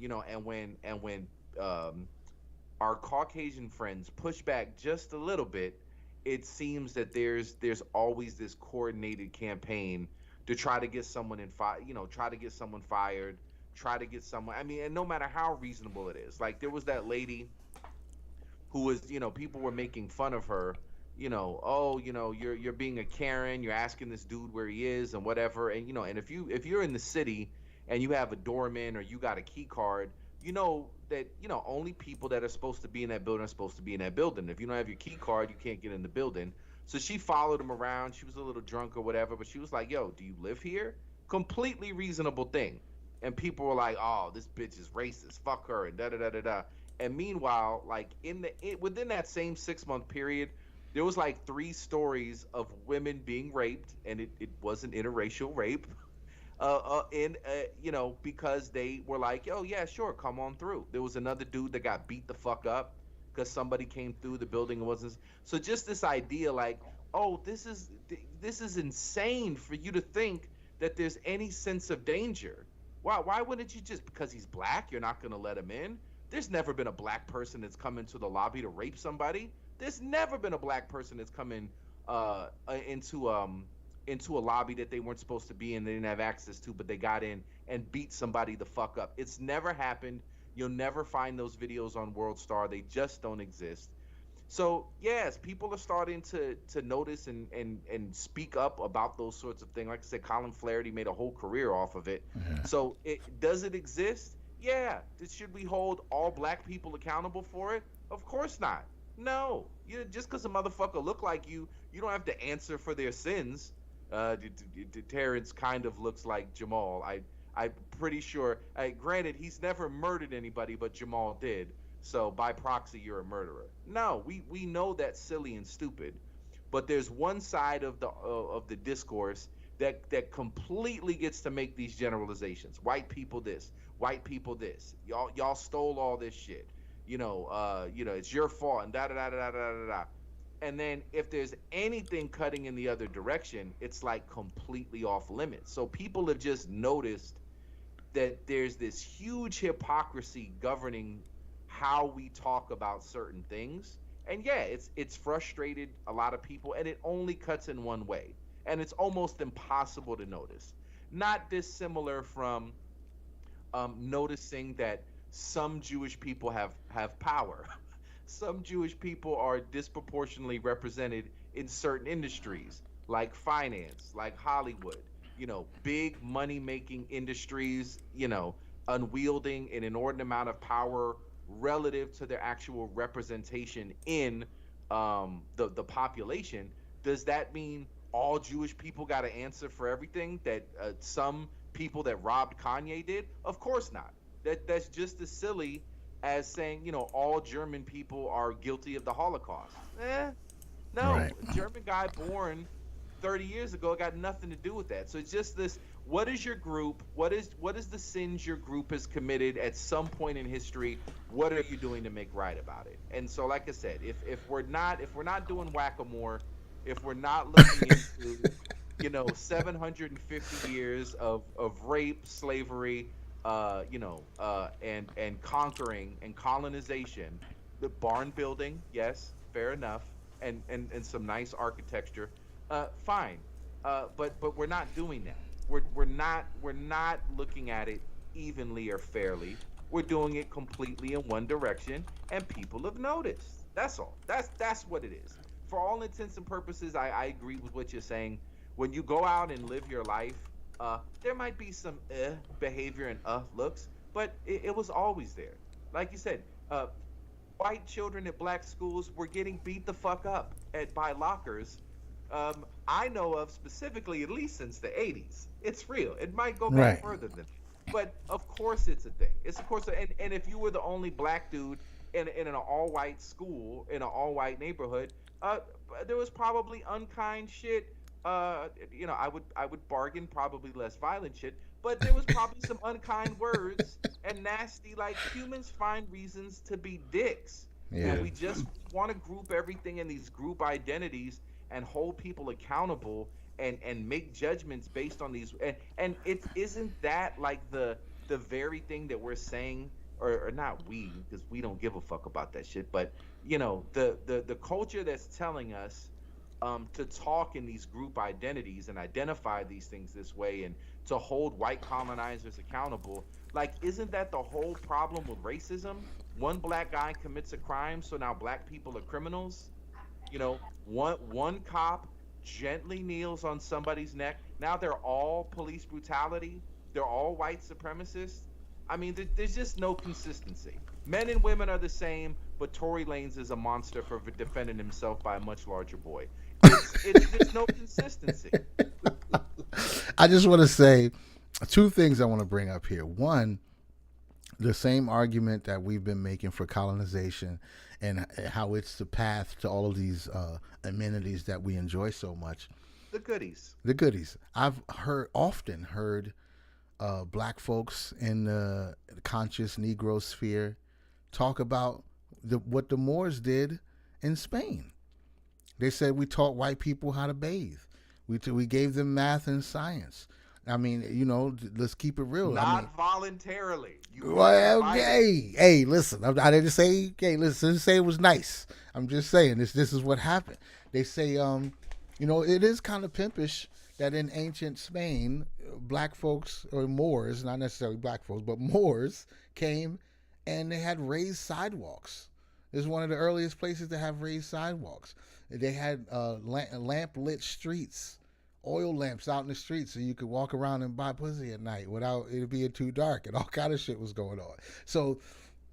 And when our Caucasian friends push back just a little bit, it seems that there's always this coordinated campaign to try to get someone try to get someone fired, try to get someone. I mean, and no matter how reasonable it is, like there was that lady who was, people were making fun of her, oh, you're being a Karen, you're asking this dude where he is and whatever, and if you're in the city and you have a doorman or you got a key card, you know that only people that are supposed to be in that building are supposed to be in that building. If you don't have your key card, you can't get in the building. So she followed him around. She was a little drunk or whatever, but she was like, "Yo, do you live here?" Completely reasonable thing. And people were like, "Oh, this bitch is racist. Fuck her," and da da da da da. And meanwhile, like within that same 6-month period, there was like 3 stories of women being raped, and it wasn't interracial rape. Because they were like, "Oh yeah, sure, come on through." There was another dude that got beat the fuck up because somebody came through the building and wasn't. So just this idea, like, oh, this is insane for you to think that there's any sense of danger. Why wouldn't you just, because he's black, you're not gonna let him in? There's never been a black person that's come into the lobby to rape somebody. There's never been a black person that's come in into a lobby that they weren't supposed to be in, they didn't have access to, but they got in and beat somebody the fuck up. It's never happened. You'll never find those videos on World Star. They just don't exist. So yes, people are starting to notice and speak up about those sorts of things. Like I said, Colin Flaherty made a whole career off of it. Yeah. So does it exist? Yeah. Should we hold all black people accountable for it? Of course not. No. Just because a motherfucker look like you don't have to answer for their sins. Terrence kind of looks like Jamal. I'm pretty sure. Granted, he's never murdered anybody, but Jamal did. So by proxy, you're a murderer. No, we know that's silly and stupid. But there's one side of the discourse that completely gets to make these generalizations. White people this, white people this. Y'all stole all this shit. It's your fault and da da da da da da da. And then if there's anything cutting in the other direction, it's like completely off limits. So people have just noticed that there's this huge hypocrisy governing how we talk about certain things. And yeah, it's frustrated a lot of people, and it only cuts in one way. And it's almost impossible to notice. Not dissimilar from noticing that some Jewish people have power. Some Jewish people are disproportionately represented in certain industries, like finance, like Hollywood, big money-making industries, unwielding an inordinate amount of power relative to their actual representation in the population. Does that mean all Jewish people got to answer for everything that some people that robbed Kanye did? Of course not. That's just as silly as saying, all German people are guilty of the Holocaust. No, Right. a German guy born 30 years ago got nothing to do with that. So it's just this, what is your group? What is the sins your group has committed at some point in history? What are you doing to make right about it? And so, like I said, if we're not doing whack-a-more, if we're not looking into 750 years of rape, slavery, and conquering and colonization, the barn building, yes, fair enough, and some nice architecture, fine, but we're not doing that. We're not looking at it evenly or fairly. We're doing it completely in one direction, and people have noticed. That's all. That's what it is. For all intents and purposes, I agree with what you're saying. When you go out and live your life, there might be some behavior and looks, but it was always there. Like you said, white children at black schools were getting beat the fuck up by lockers. I know of specifically, at least since the 80s. It's real. It might go back Right. further than that. But of course it's a thing. It's of course, and if you were the only black dude in an all-white school, in an all-white neighborhood, there was probably unkind shit. I would bargain probably less violent shit, but there was probably some unkind words and nasty. Like, humans find reasons to be dicks, Yeah. and we just want to group everything in these group identities and hold people accountable and make judgments based on these. And it isn't that like the very thing that we're saying, or not we, because we don't give a fuck about that shit, but the culture that's telling us to talk in these group identities and identify these things this way, and to hold white colonizers accountable. Like, isn't that the whole problem with racism? One black guy commits a crime, so now black people are criminals. One cop gently kneels on somebody's neck. Now they're all police brutality. They're all white supremacists. I mean, there's just no consistency. Men and women are the same, but Tory Lanez is a monster for defending himself by a much larger boy. There's no consistency. I just want to say two things I want to bring up here. One, the same argument that we've been making for colonization and how it's the path to all of these amenities that we enjoy so much. The goodies. The goodies. I've often heard black folks in the conscious Negro sphere talk about what the Moors did in Spain. They said we taught white people how to bathe. We gave them math and science. I mean, let's keep it real. Not voluntarily. Well, hey, listen. I didn't say. Hey, listen. I didn't say it was nice. I'm just saying this is what happened. They say, it is kind of pimpish that in ancient Spain, black folks or Moors, not necessarily black folks, but Moors came and they had raised sidewalks. This is one of the earliest places to have raised sidewalks. They had lamp-lit streets, oil lamps out in the streets, so you could walk around and buy pussy at night without it being too dark, and all kind of shit was going on. So,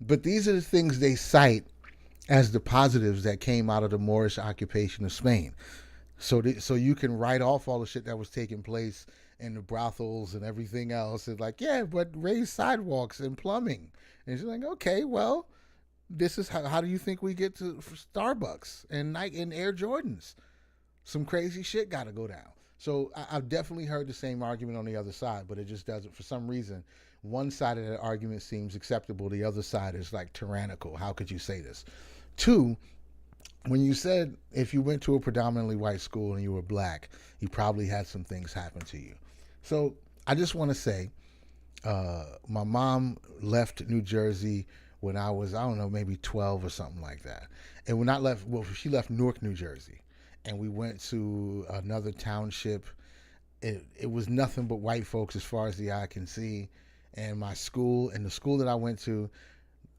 but these are the things they cite as the positives that came out of the Moorish occupation of Spain. So you can write off all the shit that was taking place in the brothels and everything else. It's like, yeah, but raised sidewalks and plumbing. And it's like, okay, well, this is how do you think we get to Starbucks and Nike and Air Jordans? Some crazy shit got to go down. So I've definitely heard the same argument on the other side, but it just doesn't. For some reason, one side of that argument seems acceptable. The other side is like tyrannical. How could you say this? Two, when you said if you went to a predominantly white school and you were black, you probably had some things happen to you. So I just want to say, my mom left New Jersey when I was, I don't know, maybe 12 or something like that. And when I left, well, she left Newark, New Jersey. And we went to another township. It was nothing but white folks as far as the eye can see. And my school, and the school that I went to,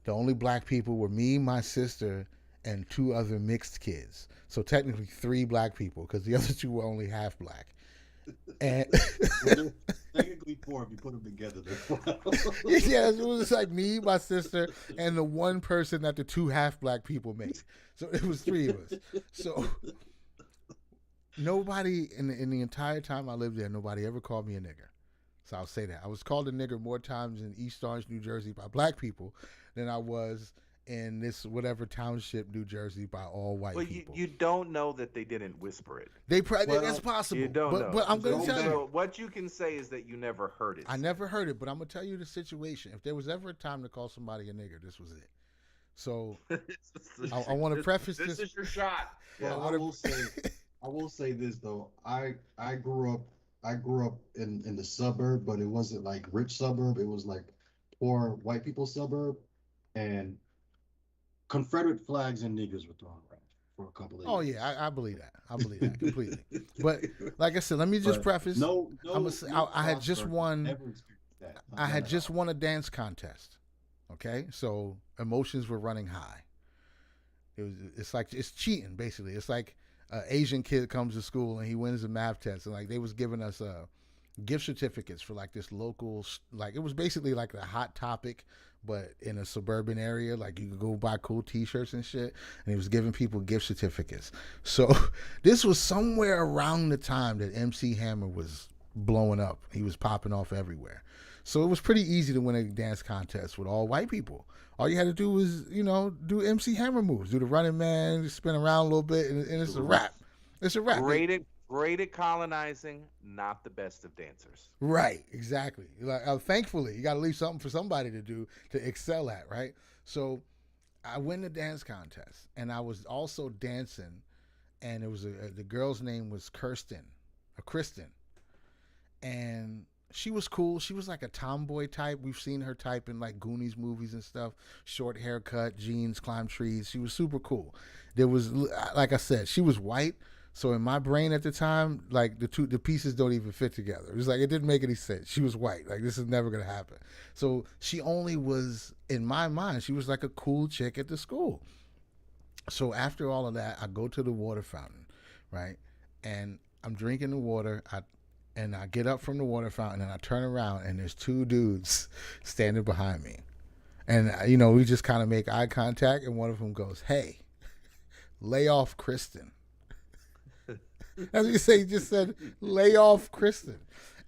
the only black people were me, my sister, and two other mixed kids. So technically 3 black people, because the other 2 were only half black. And technically 4 if you put them together. Yeah, it was like me, my sister, and the one person that the 2 half black people made. So it was 3 of us. So nobody in the entire time I lived there, nobody ever called me a nigger. So I'll say that. I was called a nigger more times in East Orange, New Jersey by black people than I was in this whatever township, New Jersey, by all white people. You don't know that they didn't whisper it. That's possible. You don't know. But I'm going to tell you. So what you can say is that you never heard it. I never heard it, but I'm going to tell you the situation. If there was ever a time to call somebody a nigger, this was it. So I want to preface this. This is your shot. Well, I will say this though. I grew up in the suburb, but it wasn't like rich suburb. It was like poor white people suburb, and Confederate flags and niggers were thrown around for a couple of years. Oh yeah, I believe that. I believe that completely. But like I said, let me just preface. I had just won. I had just won a dance contest. Okay, so emotions were running high. It's cheating basically. It's like an Asian kid comes to school and he wins a math test, and like they was giving us gift certificates for like this local, like it was basically like a Hot Topic, but in a suburban area. Like you could go buy cool T-shirts and shit, and he was giving people gift certificates. So this was somewhere around the time that MC Hammer was blowing up. He was popping off everywhere. So it was pretty easy to win a dance contest with all white people. All you had to do was, do MC Hammer moves, do the running man, spin around a little bit, and it's a wrap. It's a wrap. Great at colonizing, not the best of dancers. Right, exactly. Like, thankfully, you got to leave something for somebody to do to excel at, right? So I win the dance contest, and I was also dancing, and it was the girl's name was Kristen, and she was cool. She was like a tomboy type. We've seen her type in like Goonies movies and stuff. Short haircut, jeans, climb trees. She was super cool. There was, like I said, she was white. So in my brain at the time, like the pieces don't even fit together. It was like it didn't make any sense. She was white. Like this is never gonna happen. So she only was, in my mind, she was like a cool chick at the school. So after all of that, I go to the water fountain, right? And I'm drinking the water. I get up from the water fountain and I turn around and there's two dudes standing behind me. And we just kind of make eye contact and one of them goes, "Hey, lay off Kristen." As you say, he just said, "Lay off Kristen."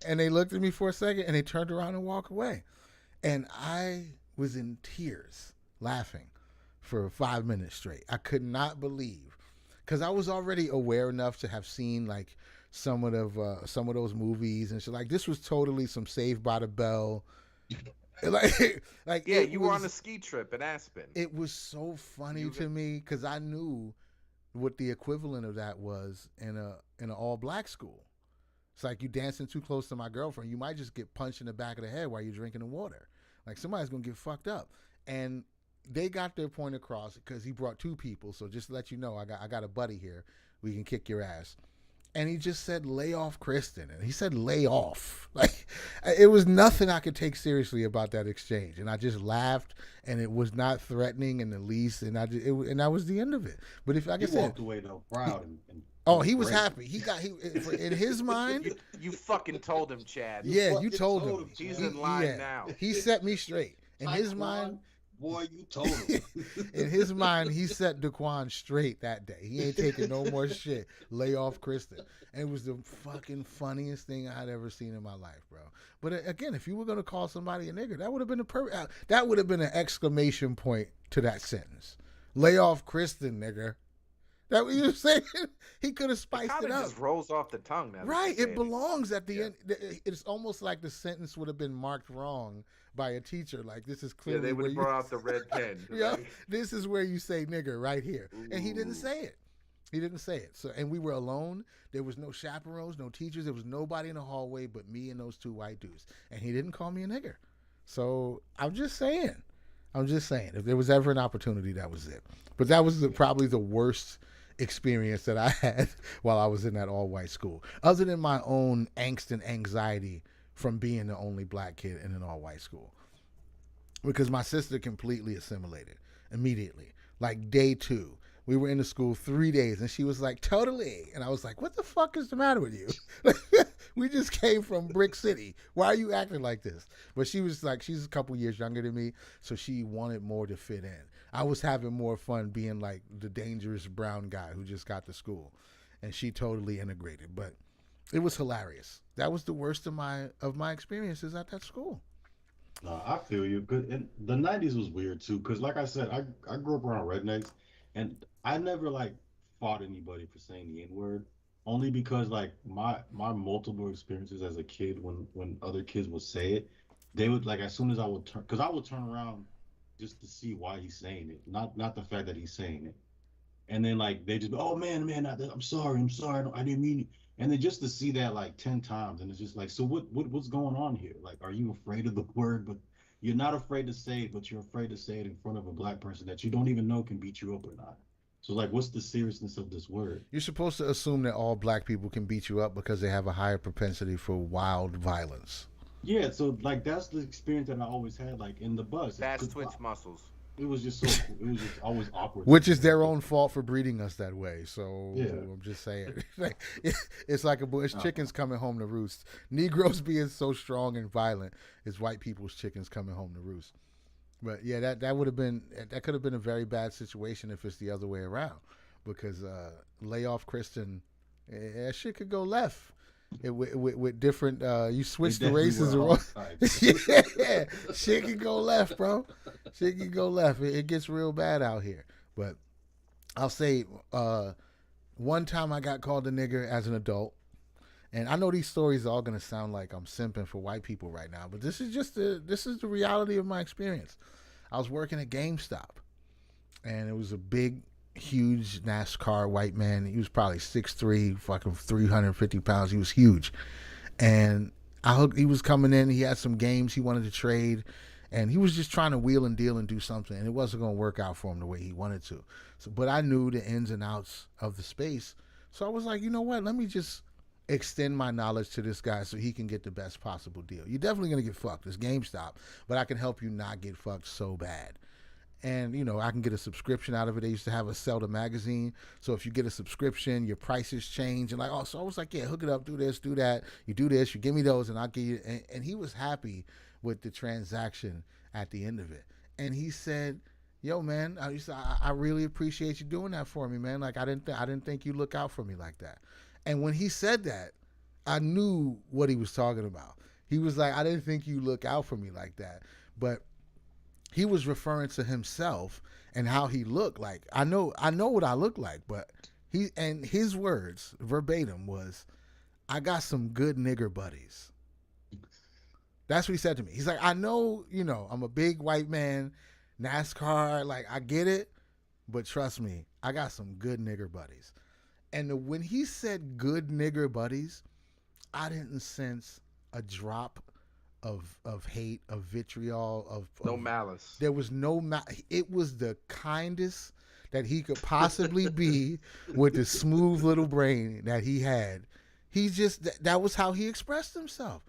And they looked at me for a second and they turned around and walked away. And I was in tears laughing for 5 minutes straight. I could not believe, because I was already aware enough to have seen like some of those movies and shit. Like this was totally some Saved by the Bell. You were on a ski trip in Aspen. It was so funny to me because I knew what the equivalent of that was in an all black school. It's like you dancing too close to my girlfriend, you might just get punched in the back of the head while you're drinking the water. Like somebody's gonna get fucked up. And they got their point across because he brought two people. So just to let you know, I got a buddy here. We can kick your ass. And he just said, "Lay off Kristen." And he said, "Lay off." Like, it was nothing I could take seriously about that exchange. And I just laughed, and it was not threatening in the least. And and that was the end of it. But if, like I said, walked away though, proud he was happy. He in his mind. You fucking told him, Chad. Yeah, you told him. He's in line now. He set me straight. In his mind. Boy, you told him. In his mind, he set Daquan straight that day. He ain't taking no more shit. Lay off Kristen. And it was the fucking funniest thing I had ever seen in my life, bro. But again, if you were going to call somebody a nigger, that would have been that would have been an exclamation point to that sentence. Lay off Kristen, nigger. That what you saying? He could have spiced it up. It just rolls off the tongue now. Right. It belongs at the end. It's almost like the sentence would have been marked wrong by a teacher. Like, this is clearly they would have brought out the red pen. Yeah, this is where you say nigger right here. Ooh. And he didn't say it. He didn't say it. So, and we were alone. There was no chaperones, no teachers. There was nobody in the hallway but me and those two white dudes. And he didn't call me a nigger. So I'm just saying. If there was ever an opportunity, that was it. But that was probably the worst experience that I had while I was in that all-white school, other than my own angst and anxiety from being the only black kid in an all-white school, because my sister completely assimilated immediately. Like day 2, we were in the school 3 days, and she was like, "Totally," and I was like, "What the fuck is the matter with you? We just came from Brick City. Why are you acting like this?" But she was like, she's a couple years younger than me, so she wanted more to fit in. I was having more fun being like the dangerous brown guy who just got to school, and she totally integrated. But it was hilarious. That was the worst of my experiences at that school. No, I feel you. And the 90s was weird too, because like I said, I grew up around rednecks, and I never like fought anybody for saying the N-word, only because like my multiple experiences as a kid, when other kids would say it, they would, like, as soon as I would turn, because I would turn around just to see why he's saying it, not the fact that he's saying it, and then like they just, "Oh man, I'm sorry, I didn't mean it." And then just to see that like 10 times, and it's just like, so what's going on here? Like, are you afraid of the word, but you're not afraid to say it, but you're afraid to say it in front of a black person that you don't even know can beat you up or not? So like, what's the seriousness of this word? You're supposed to assume that all black people can beat you up because they have a higher propensity for wild violence. Yeah, so like that's the experience that I always had, like in the bus. Fast twitch muscles. It was just so cool. It was just always awkward. Which is their own fault for breeding us that way. So yeah. I'm just saying. It's like it's chickens coming home to roost. Negroes being so strong and violent is white people's chickens coming home to roost. But yeah, that could have been a very bad situation if it's the other way around. Because lay off Kristen, that shit could go left. with different. You They switch the definitely races were around. archetypes. Yeah, shit can go left, bro. Shit can go left. It gets real bad out here. But I'll say, one time I got called a nigger as an adult. And I know these stories are all gonna sound like I'm simping for white people right now, but this is the reality of my experience. I was working at GameStop, and it was a big, huge NASCAR white man. He was probably 6'3", fucking 350 pounds. He was huge, and he was coming in. He had some games he wanted to trade, and he was just trying to wheel and deal and do something, and it wasn't going to work out for him the way he wanted to. So, but I knew the ins and outs of the space, so I was like, you know what? Let me just extend my knowledge to this guy so he can get the best possible deal. You're definitely gonna get fucked. It's GameStop, but I can help you not get fucked so bad. And I can get a subscription out of it. They used to have a sell to magazine, so if you get a subscription, your prices change. And like, oh, so I was like, yeah, hook it up, do this, do that. You do this, you give me those, and I'll give you. And he was happy with the transaction at the end of it. And he said, "Yo, man, I really appreciate you doing that for me, man. Like, I didn't think you look out for me like that." And when he said that, I knew what he was talking about. He was like, "I didn't think you look out for me like that," but he was referring to himself and how he looked. Like, I know what I look like, but his words verbatim was, "I got some good nigger buddies." That's what he said to me. He's like, "I know, I'm a big white man, NASCAR, like I get it, but trust me, I got some good nigger buddies." And when he said good nigger buddies, I didn't sense a drop of hate, of vitriol, No malice. there was no it was the kindest that he could possibly be with the smooth little brain that he had. He just that was how he expressed himself.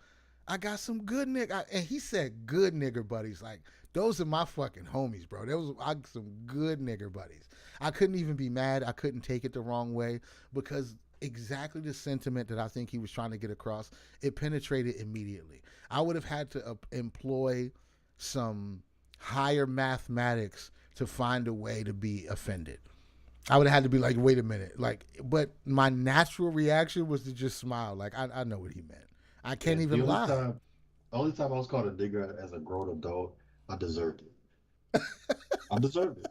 I got some good nigga, and he said good nigger buddies. Like, those are my fucking homies, bro. I got some good nigger buddies. I couldn't even be mad. I couldn't take it the wrong way, because exactly the sentiment that I think he was trying to get across, it penetrated immediately. I would have had to employ some higher mathematics to find a way to be offended. I would have had to be like, wait a minute. Like, but my natural reaction was to just smile. Like, I know what he meant. I can't even lie. The only time I was called a nigger as a grown adult, I deserved it. I deserved it.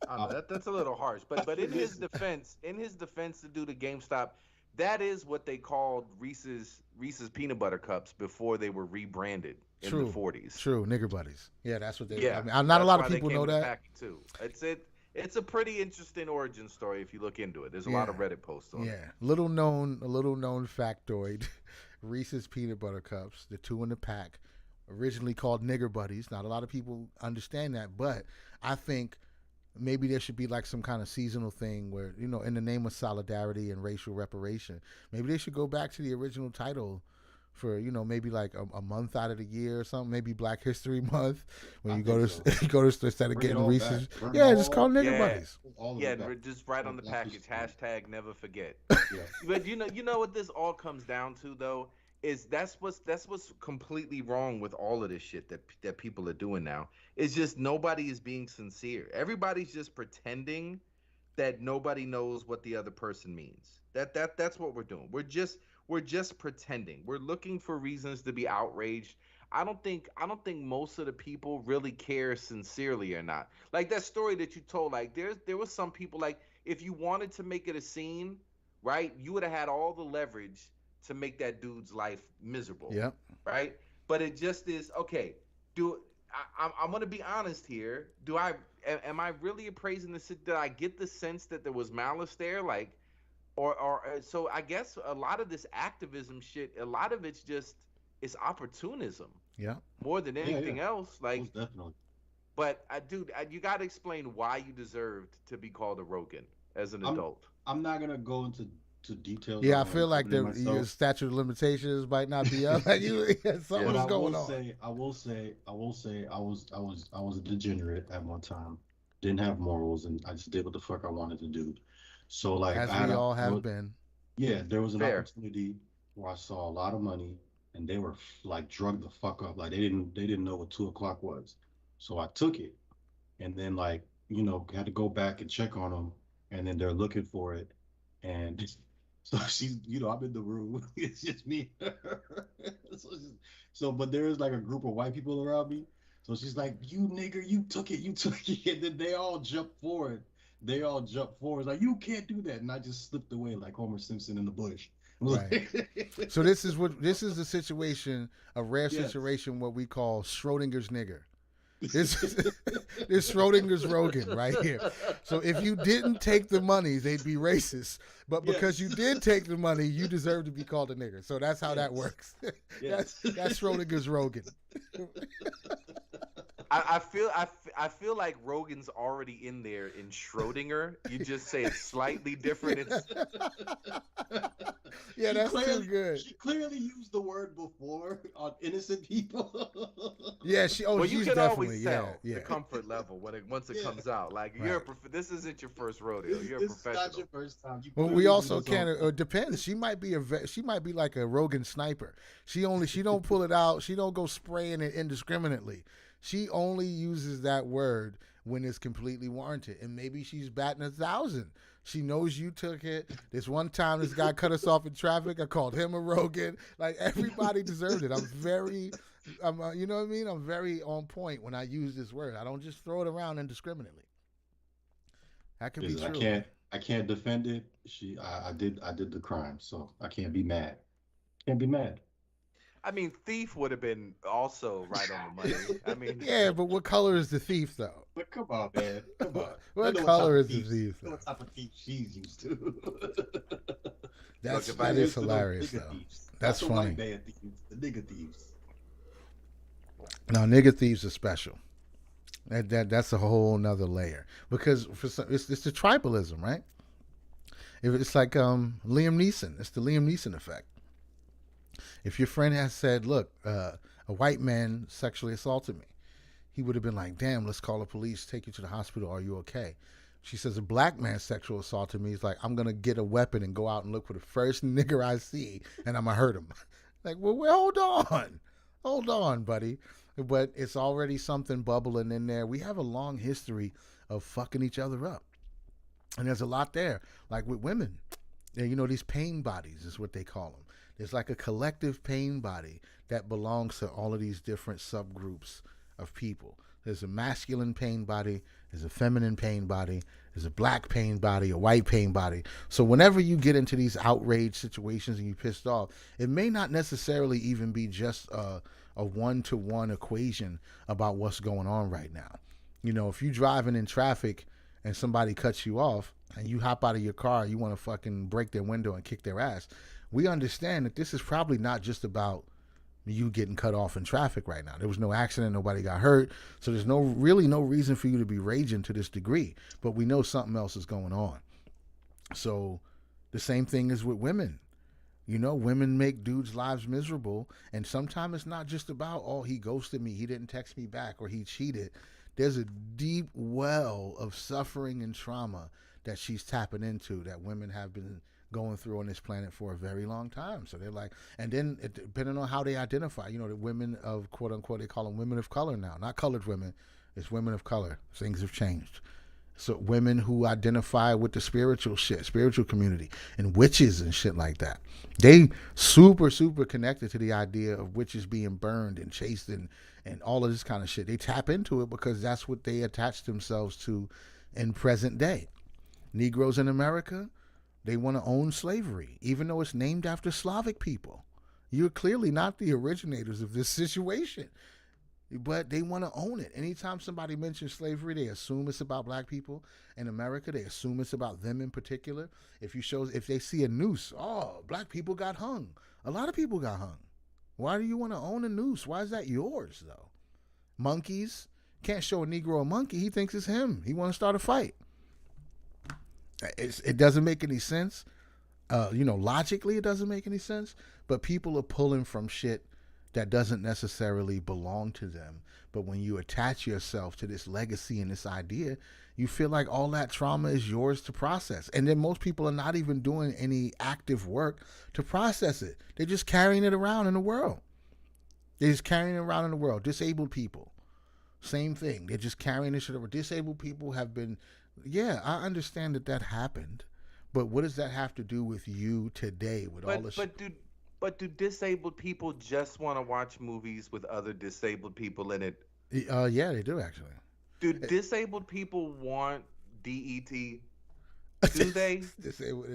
I don't know, that's a little harsh, but in his defense, to do the GameStop, that is what they called Reese's peanut butter cups before they were rebranded in the 40s. True, nigger buddies. Yeah, that's what they. Yeah, I mean, not a lot of people know that. Too. It's a pretty interesting origin story if you look into it. There's a lot of Reddit posts on it. Yeah, little known factoid: Reese's peanut butter cups, the 2 in the pack, originally called nigger buddies. Not a lot of people understand that, but I think maybe there should be like some kind of seasonal thing where, in the name of solidarity and racial reparation, maybe they should go back to the original title for, maybe like a month out of the year or something. Maybe Black History Month, when you go to instead of getting Reese's, just call nigger buddies. Just write on the package # never forget. But you know what this all comes down to, though, is that's what's completely wrong with all of this shit that people are doing now. It's just nobody is being sincere. Everybody's just pretending that nobody knows what the other person means. That's what we're doing. We're just pretending. We're looking for reasons to be outraged. I don't think most of the people really care sincerely or not. Like that story that you told, like there was some people, like, if you wanted to make it a scene, right, you would have had all the leverage to make that dude's life miserable. Yeah. Right? But it just is, okay, I'm going to be honest here. Am I really appraising this? Did I get the sense that there was malice there? Like, or so I guess a lot of this activism shit, a lot of it's opportunism. Yeah. More than anything else. Like, most definitely. But dude, you got to explain why you deserved to be called a Rogan as an adult. I'm not going to go into details. Yeah, I feel like your statute of limitations might not be up. Like something's going on. I will say, I was a degenerate at one time. Didn't have morals, and I just did what the fuck I wanted to do. So like, as we all have been. Yeah, there was an opportunity where I saw a lot of money, and they were like drugged the fuck up. Like they didn't know what 2 o'clock was. So I took it, and then like had to go back and check on them, and then they're looking for it, and So she's, I'm in the room. It's just me. so, but there is like a group of white people around me. So she's like, "You nigger, you took it, you took it." And then they all jump forward. They all jump forward. Like, you can't do that. And I just slipped away like Homer Simpson in the bush. Right. So this is the situation, a rare Yes. situation, what we call Schrodinger's nigger. This this Schrodinger's Rogan right here. So if you didn't take the money, they'd be racist. But because you did take the money, you deserve to be called a nigger. So that's how that works. Yes. That's Schrodinger's Rogan. I feel like Rogan's already in there in Schrodinger. You just say it's slightly different. It's Yeah, that's too good. She clearly used the word before on innocent people. Yeah, well, you she's can definitely always tell yeah. the comfort level once it comes out. Like Right. this isn't your first rodeo. You're a This is professional. not your first time. You Well, we clearly also do this can't. all- It depends. She might be like a Rogan sniper. She don't pull it out. She don't go spraying it indiscriminately. She only uses that word when it's completely warranted. And maybe she's batting 1,000. She knows you took it. This one time, this guy cut us off in traffic. I called him a Rogan. Like, everybody deserved it. You know what I mean? I'm very on point when I use this word. I don't just throw it around indiscriminately. That could be Listen, true. I can't defend it. I did the crime, so I can't be mad. Can't be mad. I mean, thief would have been also right on the money. I mean, Yeah, but what color is the thief, though? But come on, man. Come on. What I know color type is of the thieves- thief, I know though? what type of thief she's used to. That if I is Used to those hilarious, nigga though. thieves. That's Not the funny. white man thieves, the nigga thieves. Now, nigga thieves are special. That's a whole nother layer because it's the tribalism, right? It's like Liam Neeson. It's the Liam Neeson effect. If your friend has said, "Look, a white man sexually assaulted me," he would have been like, "Damn, let's call the police, take you to the hospital. Are you okay?" She says, "A black man sexual assaulted me." He's like, "I'm gonna get a weapon and go out and look for the first nigger I see, and I'm gonna hurt him." Like, well, hold on, buddy. But it's already something bubbling in there. We have a long history of fucking each other up, and there's a lot there. Like with women, these pain bodies is what they call them. There's like a collective pain body that belongs to all of these different subgroups of people. There's a masculine pain body, there's a feminine pain body, there's a black pain body, a white pain body. So whenever you get into these outrage situations and you're pissed off, it may not necessarily even be just a one-to-one equation about what's going on right now. If you're driving in traffic and somebody cuts you off and you hop out of your car, you want to fucking break their window and kick their ass. We understand that this is probably not just about you getting cut off in traffic right now. There was no accident, nobody got hurt, so there's really no reason for you to be raging to this degree. But we know something else is going on. So the same thing is with women. Women make dudes' lives miserable, and sometimes it's not just about, oh, he ghosted me, he didn't text me back, or he cheated. There's a deep well of suffering and trauma that she's tapping into that women have been going through on this planet for a very long time. So they're like, and then depending on how they identify, the women of quote unquote, they call them women of color now, not colored women. It's women of color. Things have changed. So women who identify with the spiritual community and witches and shit like that. They super, super connected to the idea of witches being burned and chased and all of this kind of shit. They tap into it because that's what they attach themselves to in present day. Negroes in America, they want to own slavery, even though it's named after Slavic people. You're clearly not the originators of this situation, but they want to own it. Anytime somebody mentions slavery, they assume it's about black people. In America, they assume it's about them in particular. If they see a noose, oh, black people got hung. A lot of people got hung. Why do you want to own a noose? Why is that yours, though? Monkeys, can't show a Negro a monkey. He thinks it's him. He want to start a fight. It doesn't make any sense. Logically, it doesn't make any sense. But people are pulling from shit that doesn't necessarily belong to them. But when you attach yourself to this legacy and this idea, you feel like all that trauma is yours to process. And then most people are not even doing any active work to process it. They're just carrying it around in the world. Disabled people, same thing. They're just carrying this shit over. Disabled people have been, I understand that happened. But what does that have to do with you today? With all this, But do disabled people just want to watch movies with other disabled people in it? yeah, they do actually. Do disabled people want DET? Do they?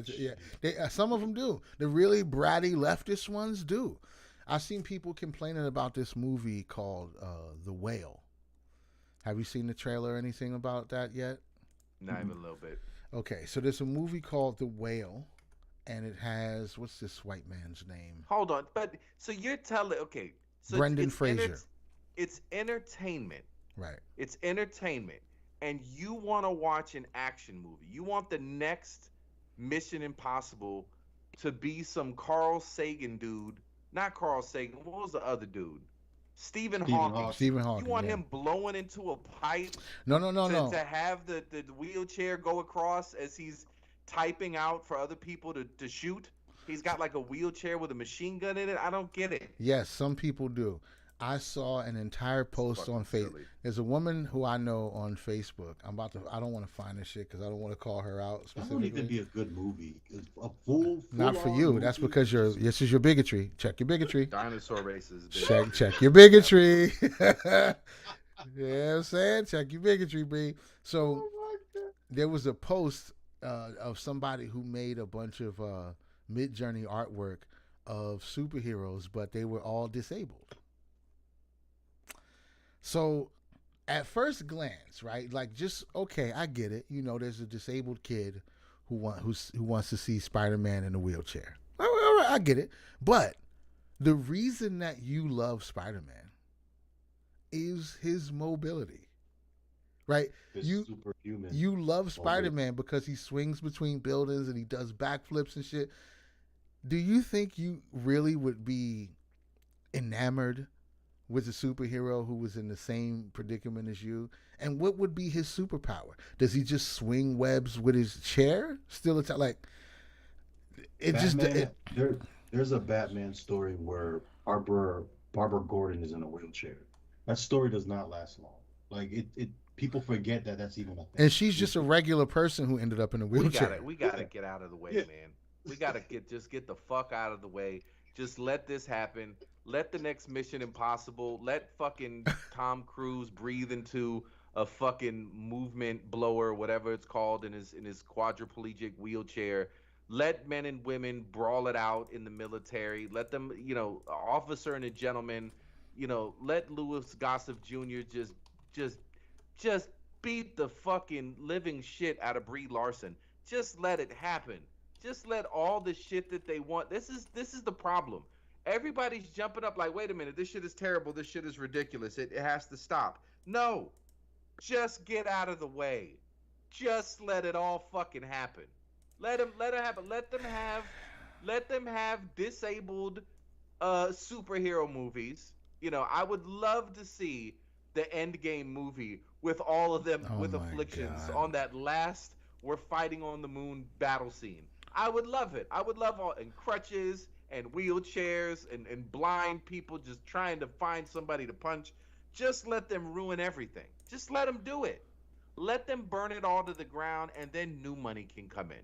Yeah, they, some of them do. The really bratty leftist ones do. I've seen people complaining about this movie called The Whale. Have you seen the trailer or anything about that yet? Not even a little bit. Okay, so there's a movie called The Whale, and it has, what's this white man's name? Hold on, but so you're telling, okay, so Brendan Fraser. It's entertainment. Right. It's entertainment, and you want to watch an action movie. You want the next Mission Impossible to be some Carl Sagan dude. Not Carl Sagan. What was the other dude? Stephen Hawking. Stephen Hawking. You want him blowing into a pipe? No. To have the wheelchair go across as he's typing out for other people to shoot? He's got like a wheelchair with a machine gun in it? I don't get it. Yes, some people do. I saw an entire post on Facebook. There's a woman who I know on Facebook. I don't want to find this shit because I don't want to call her out specifically. That wouldn't even be a good movie. A full Not for you. That's because this is your bigotry. Check your bigotry. Dinosaur races. Check your bigotry. Yeah, I'm saying? Check your bigotry, B. So there was a post of somebody who made a bunch of Mid-Journey artwork of superheroes, but they were all disabled. So at first glance, right, like just, okay, I get it. You know, there's a disabled kid who wants to see Spider-Man in a wheelchair. All right, I get it. But the reason that you love Spider-Man is his mobility, right? Superhuman. You love Spider-Man because he swings between buildings and he does backflips and shit. Do you think you really would be enamored with a superhero who was in the same predicament as you? And what would be his superpower? Does he just swing webs with his chair? Still, like it Batman, there's a Batman story where Barbara Gordon is in a wheelchair. That story does not last long. Like it people forget that that's even a thing. And she's just a regular person who ended up in a wheelchair. We gotta get out of the way, man. We gotta get the fuck out of the way. Just let this happen. Let the next Mission Impossible. Let fucking Tom Cruise breathe into a fucking movement blower, whatever it's called, in his quadriplegic wheelchair. Let men and women brawl it out in the military. Let them, officer and a gentleman. Let Louis Gossett Jr. just beat the fucking living shit out of Brie Larson. Just let it happen. Just let all the shit that they want. This is the problem. Everybody's jumping up like, wait a minute, this shit is terrible. This shit is ridiculous. It has to stop. No. Just get out of the way. Just let it all fucking happen. Let it happen. Let them have disabled superhero movies. I would love to see the Endgame movie with all of them with afflictions on that last we're fighting on the moon battle scene. I would love it. I would love all, and crutches and wheelchairs and blind people just trying to find somebody to punch. Just let them ruin everything. Just let them do it. Let them burn it all to the ground, and then new money can come in.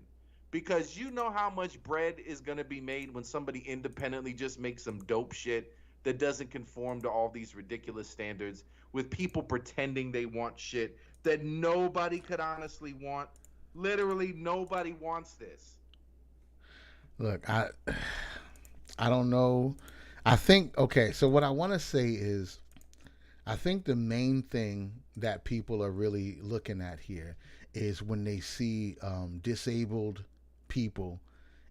Because you know how much bread is going to be made when somebody independently just makes some dope shit that doesn't conform to all these ridiculous standards, with people pretending they want shit that nobody could honestly want. Literally nobody wants this. Look, I don't know. I think, okay, so what I want to say is, I think the main thing that people are really looking at here is when they see disabled people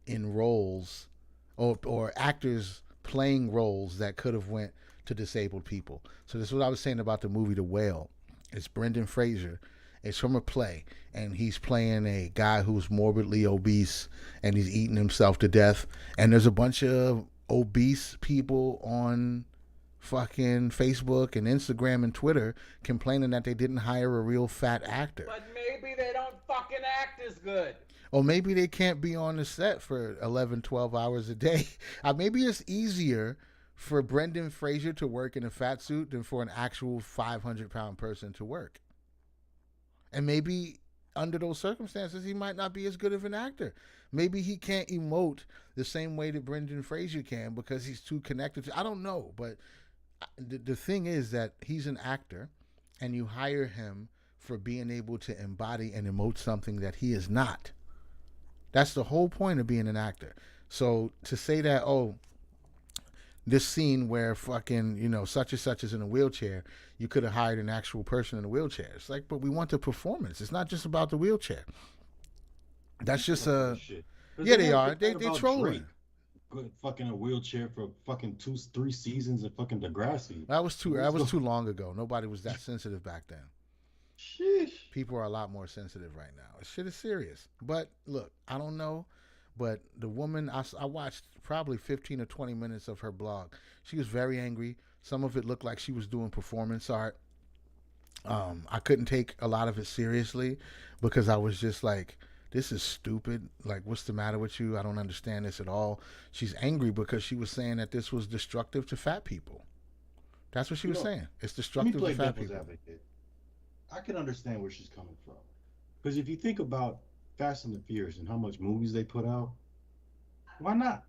in roles or actors playing roles that could have went to disabled people. So this is what I was saying about the movie The Whale. It's Brendan Fraser. It's from a play, and he's playing a guy who's morbidly obese, and he's eating himself to death. And there's a bunch of obese people on fucking Facebook and Instagram and Twitter complaining that they didn't hire a real fat actor. But maybe they don't fucking act as good. Or maybe they can't be on the set for 11, 12 hours a day. Maybe it's easier for Brendan Fraser to work in a fat suit than for an actual 500-pound person to work. And maybe under those circumstances, he might not be as good of an actor. Maybe he can't emote the same way that Brendan Fraser can because he's too connected to. I don't know, but the thing is that he's an actor, and you hire him for being able to embody and emote something that he is not. That's the whole point of being an actor. So to say that, oh, this scene where fucking, such and such is in a wheelchair, you could have hired an actual person in a wheelchair. It's like, but we want the performance. It's not just about the wheelchair. That's just yeah, they are. They trolling. Fucking a wheelchair for fucking 2-3 seasons of fucking Degrassi. That was too long ago. Nobody was that sensitive back then. Sheesh. People are a lot more sensitive right now. Shit is serious. But look, I don't know. But the woman, I watched probably 15 or 20 minutes of her blog. She was very angry. Some of it looked like she was doing performance art. I couldn't take a lot of it seriously because I was just like, this is stupid. Like, what's the matter with you? I don't understand this at all. She's angry because she was saying that this was destructive to fat people. That's what she was saying. It's destructive to fat people. Advocate. I can understand where she's coming from. Because if you think about Fast and the Furious and how much movies they put out, why not?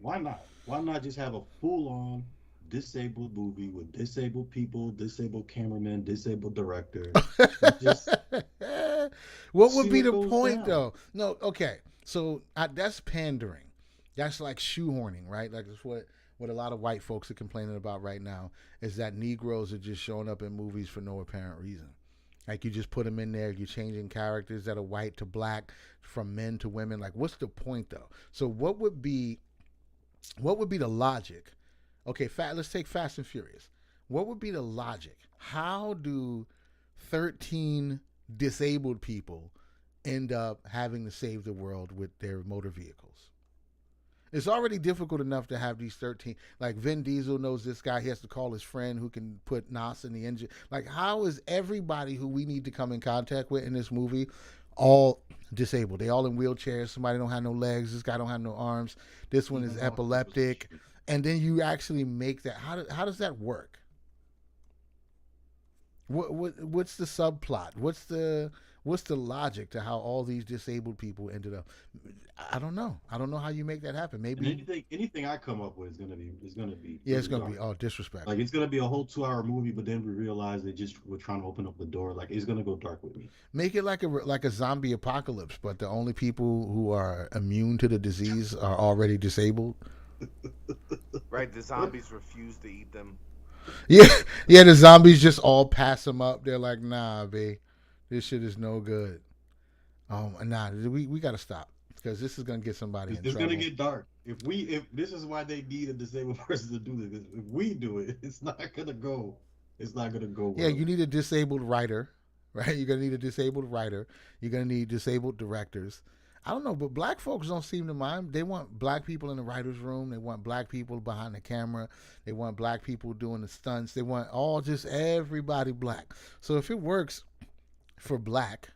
Why not? Why not just have a full-on disabled movie with disabled people, disabled cameramen, disabled director? What would be the point, though? No, okay. So that's pandering. That's like shoehorning, right? Like that's what a lot of white folks are complaining about right now is that Negroes are just showing up in movies for no apparent reason. Like you just put them in there, you're changing characters that are white to black, from men to women. Like, what's the point, though? So what would be the logic? Okay, let's take Fast and Furious. What would be the logic? How do 13 disabled people end up having to save the world with their motor vehicles? It's already difficult enough to have these 13. Like Vin Diesel knows this guy. He has to call his friend who can put NOS in the engine. Like, how is everybody who we need to come in contact with in this movie all disabled? They all in wheelchairs. Somebody don't have no legs. This guy don't have no arms. This one is epileptic. And then you actually make that. How does that work? What's the subplot? What's the logic to how all these disabled people ended up? I don't know. I don't know how you make that happen. Maybe anything I come up with is gonna be yeah, it's gonna be all disrespectful. Like it's gonna be a whole 2-hour movie, but then we realize they just were trying to open up the door. Like it's gonna go dark with me. Make it like a zombie apocalypse, but the only people who are immune to the disease are already disabled. Right, the zombies refuse to eat them. Yeah, the zombies just all pass them up. They're like, nah, babe, this shit is no good. Nah, we gotta stop because this is gonna get somebody in trouble. It's gonna get dark. If this is why they need a disabled person to do this. If we do it, it's not gonna go well. Yeah, you need a disabled writer, right? You're gonna need a disabled writer. You're gonna need disabled directors. I don't know, but black folks don't seem to mind. They want black people in the writer's room. They want black people behind the camera. They want black people doing the stunts. They want just everybody black. So if it works for black,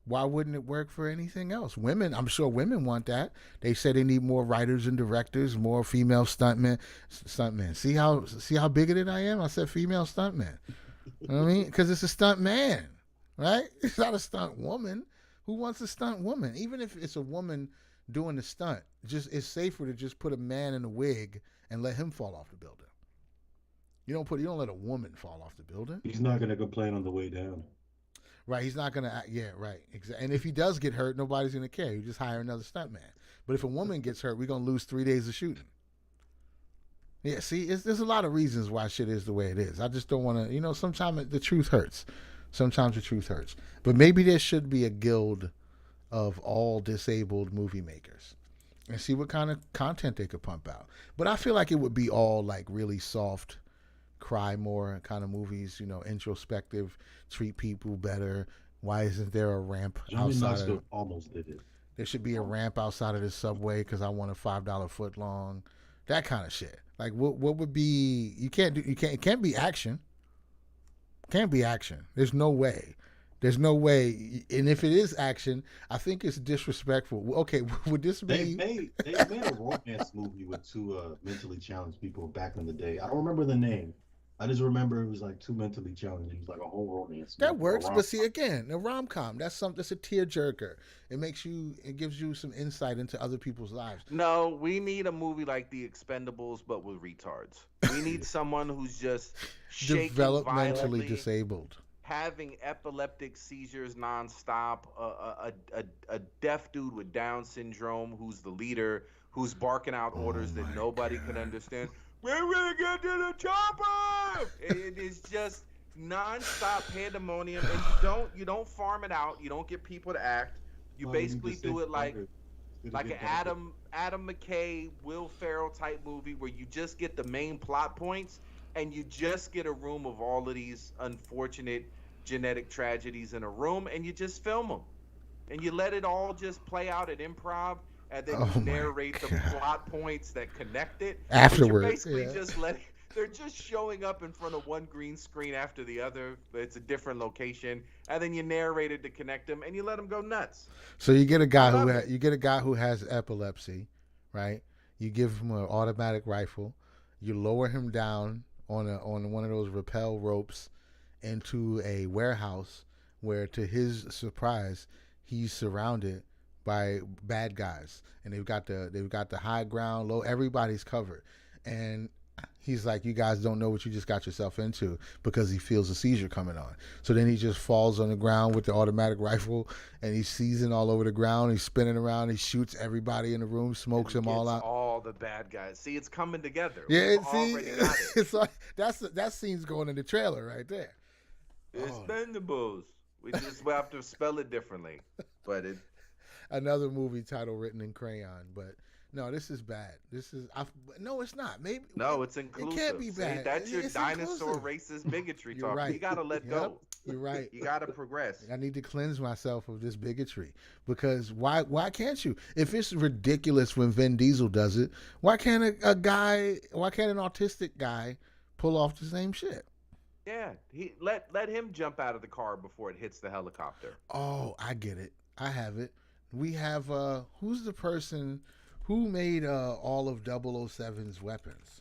why wouldn't it work for anything else? Women, I'm sure women want that. They say they need more writers and directors, more female stuntmen. See how bigoted I am? I said female stuntmen. You know what I mean? Because it's a stunt man, right? It's not a stunt woman. Who wants a stunt woman? Even if it's a woman doing the stunt, it's safer to just put a man in a wig and let him fall off the building. You don't let a woman fall off the building. He's not gonna complain on the way down. Right, he's not gonna. Yeah, right. Exactly. And if he does get hurt, nobody's gonna care. You just hire another stunt man. But if a woman gets hurt, we're gonna lose 3 days of shooting. Yeah, see, there's a lot of reasons why shit is the way it is. I just don't want to. Sometimes the truth hurts. Sometimes the truth hurts. But maybe there should be a guild of all disabled movie makers and see what kind of content they could pump out. But I feel like it would be all like really soft, cry more kind of movies, introspective, treat people better. Why isn't there a ramp outside of almost did it. There should be a ramp outside of the subway because I want a $5 foot long. That kind of shit. Like what would be it can't be action. Can't be action. There's no way. And if it is action, I think it's disrespectful. Okay, would this be? They made a romance movie with two mentally challenged people back in the day. I don't remember the name, I just remember it was like too mentally challenging. It was like a whole romance, That like a works, rom. but see again, a rom com. That's a tearjerker. It gives you some insight into other people's lives. No, we need a movie like The Expendables, but with retards. We need someone who's just shaking Developmentally violently, disabled. having epileptic seizures nonstop, a deaf dude with Down syndrome who's the leader, who's barking out Oh orders that my nobody can God. understand. We're gonna get to the chopper. It is just nonstop pandemonium, and you don't farm it out. You don't get people to act. You Well, we need to basically stay do it like darker. It's gonna like an get darker. Adam McKay, Will Ferrell type movie where you just get the main plot points and you just get a room of all of these unfortunate genetic tragedies in a room and you just film them and you let it all just play out at improv and then Oh you my narrate the God. plot points that connect it. But you're Afterward, basically yeah. just letting they're just showing up in front of one green screen after the other. It's a different location, and then you narrate it to connect them, and you let them go nuts. So you get a I guy love it. you get a guy who has epilepsy, right? You give him an automatic rifle. You lower him down on one of those rappel ropes into a warehouse where, to his surprise, he's surrounded by bad guys, and they've got the high ground, low. Everybody's covered, and he's like, "You guys don't know what you just got yourself into," because he feels a seizure coming on. So then he just falls on the ground with the automatic rifle, and he's seizing all over the ground. He's spinning around. He shoots everybody in the room, And smokes he them all gets out. all the bad guys. See, it's coming together. Yeah, We've see, already got it. it's like that scene's going in the trailer right there. Oh, Expendables. We have to spell it differently, but it. another movie title written in crayon, but no, this is bad. No, it's not. Maybe No, it's it inclusive. can't be See, bad. that's your It's dinosaur inclusive. racist bigotry You're talk. right. You gotta let Yep, go. you're right. You gotta progress. I need to cleanse myself of this bigotry, because why can't you? If it's ridiculous when Vin Diesel does it, why can't why can't an autistic guy pull off the same shit? Yeah, he let him jump out of the car before it hits the helicopter. Oh, I get it. I have it. We have who's the person who made all of 007's weapons?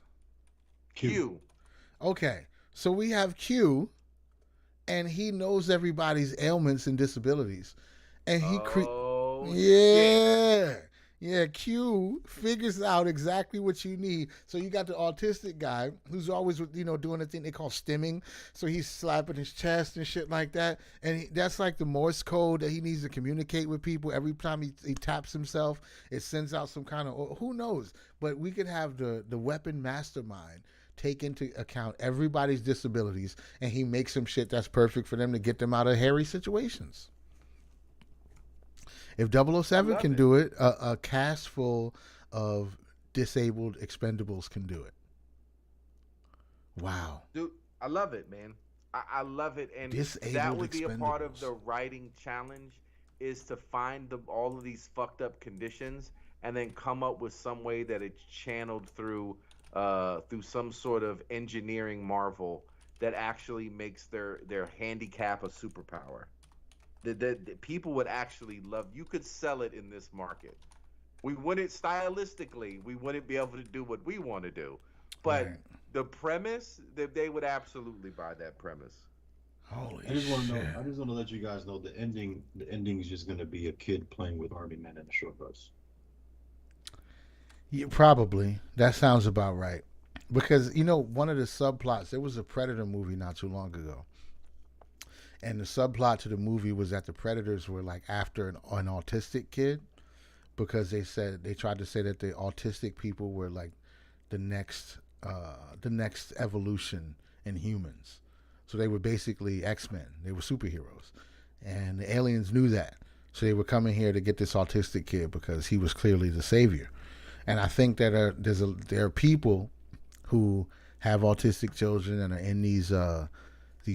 Q. Okay. So we have Q, and he knows everybody's ailments and disabilities. And Oh shit. yeah. Yeah, Q figures out exactly what you need. So you got the autistic guy who's always, doing a thing they call stimming. So he's slapping his chest and shit like that. And that's like the Morse code that he needs to communicate with people. Every time he taps himself, it sends out some kind of, who knows? But we could have the weapon mastermind take into account everybody's disabilities, and he makes some shit that's perfect for them to get them out of hairy situations. If I 007 love can it. do it, a cast full of disabled expendables can do it. Wow. Dude, I love it, man. I love it, and that Disabled would be a part of expendables. the writing challenge is to find all of these fucked up conditions and then come up with some way that it's channeled through some sort of engineering marvel that actually makes their handicap a superpower. The people would actually love. You could sell it in this market. We wouldn't stylistically, we wouldn't be able to do what we want to do, but Right. the premise that they would absolutely buy that premise. Holy I just want to shit. know. I just want to let you guys know the ending. The ending is just gonna be a kid playing with army men in a short bus. Yeah, probably. That sounds about right. Because, one of the subplots, there was a Predator movie not too long ago. And the subplot to the movie was that the Predators were like after an autistic kid, because they tried to say that the autistic people were like the next evolution in humans. So they were basically X-Men. They were superheroes. And the aliens knew that. So they were coming here to get this autistic kid because he was clearly the savior. And I think that there are people who have autistic children and are in these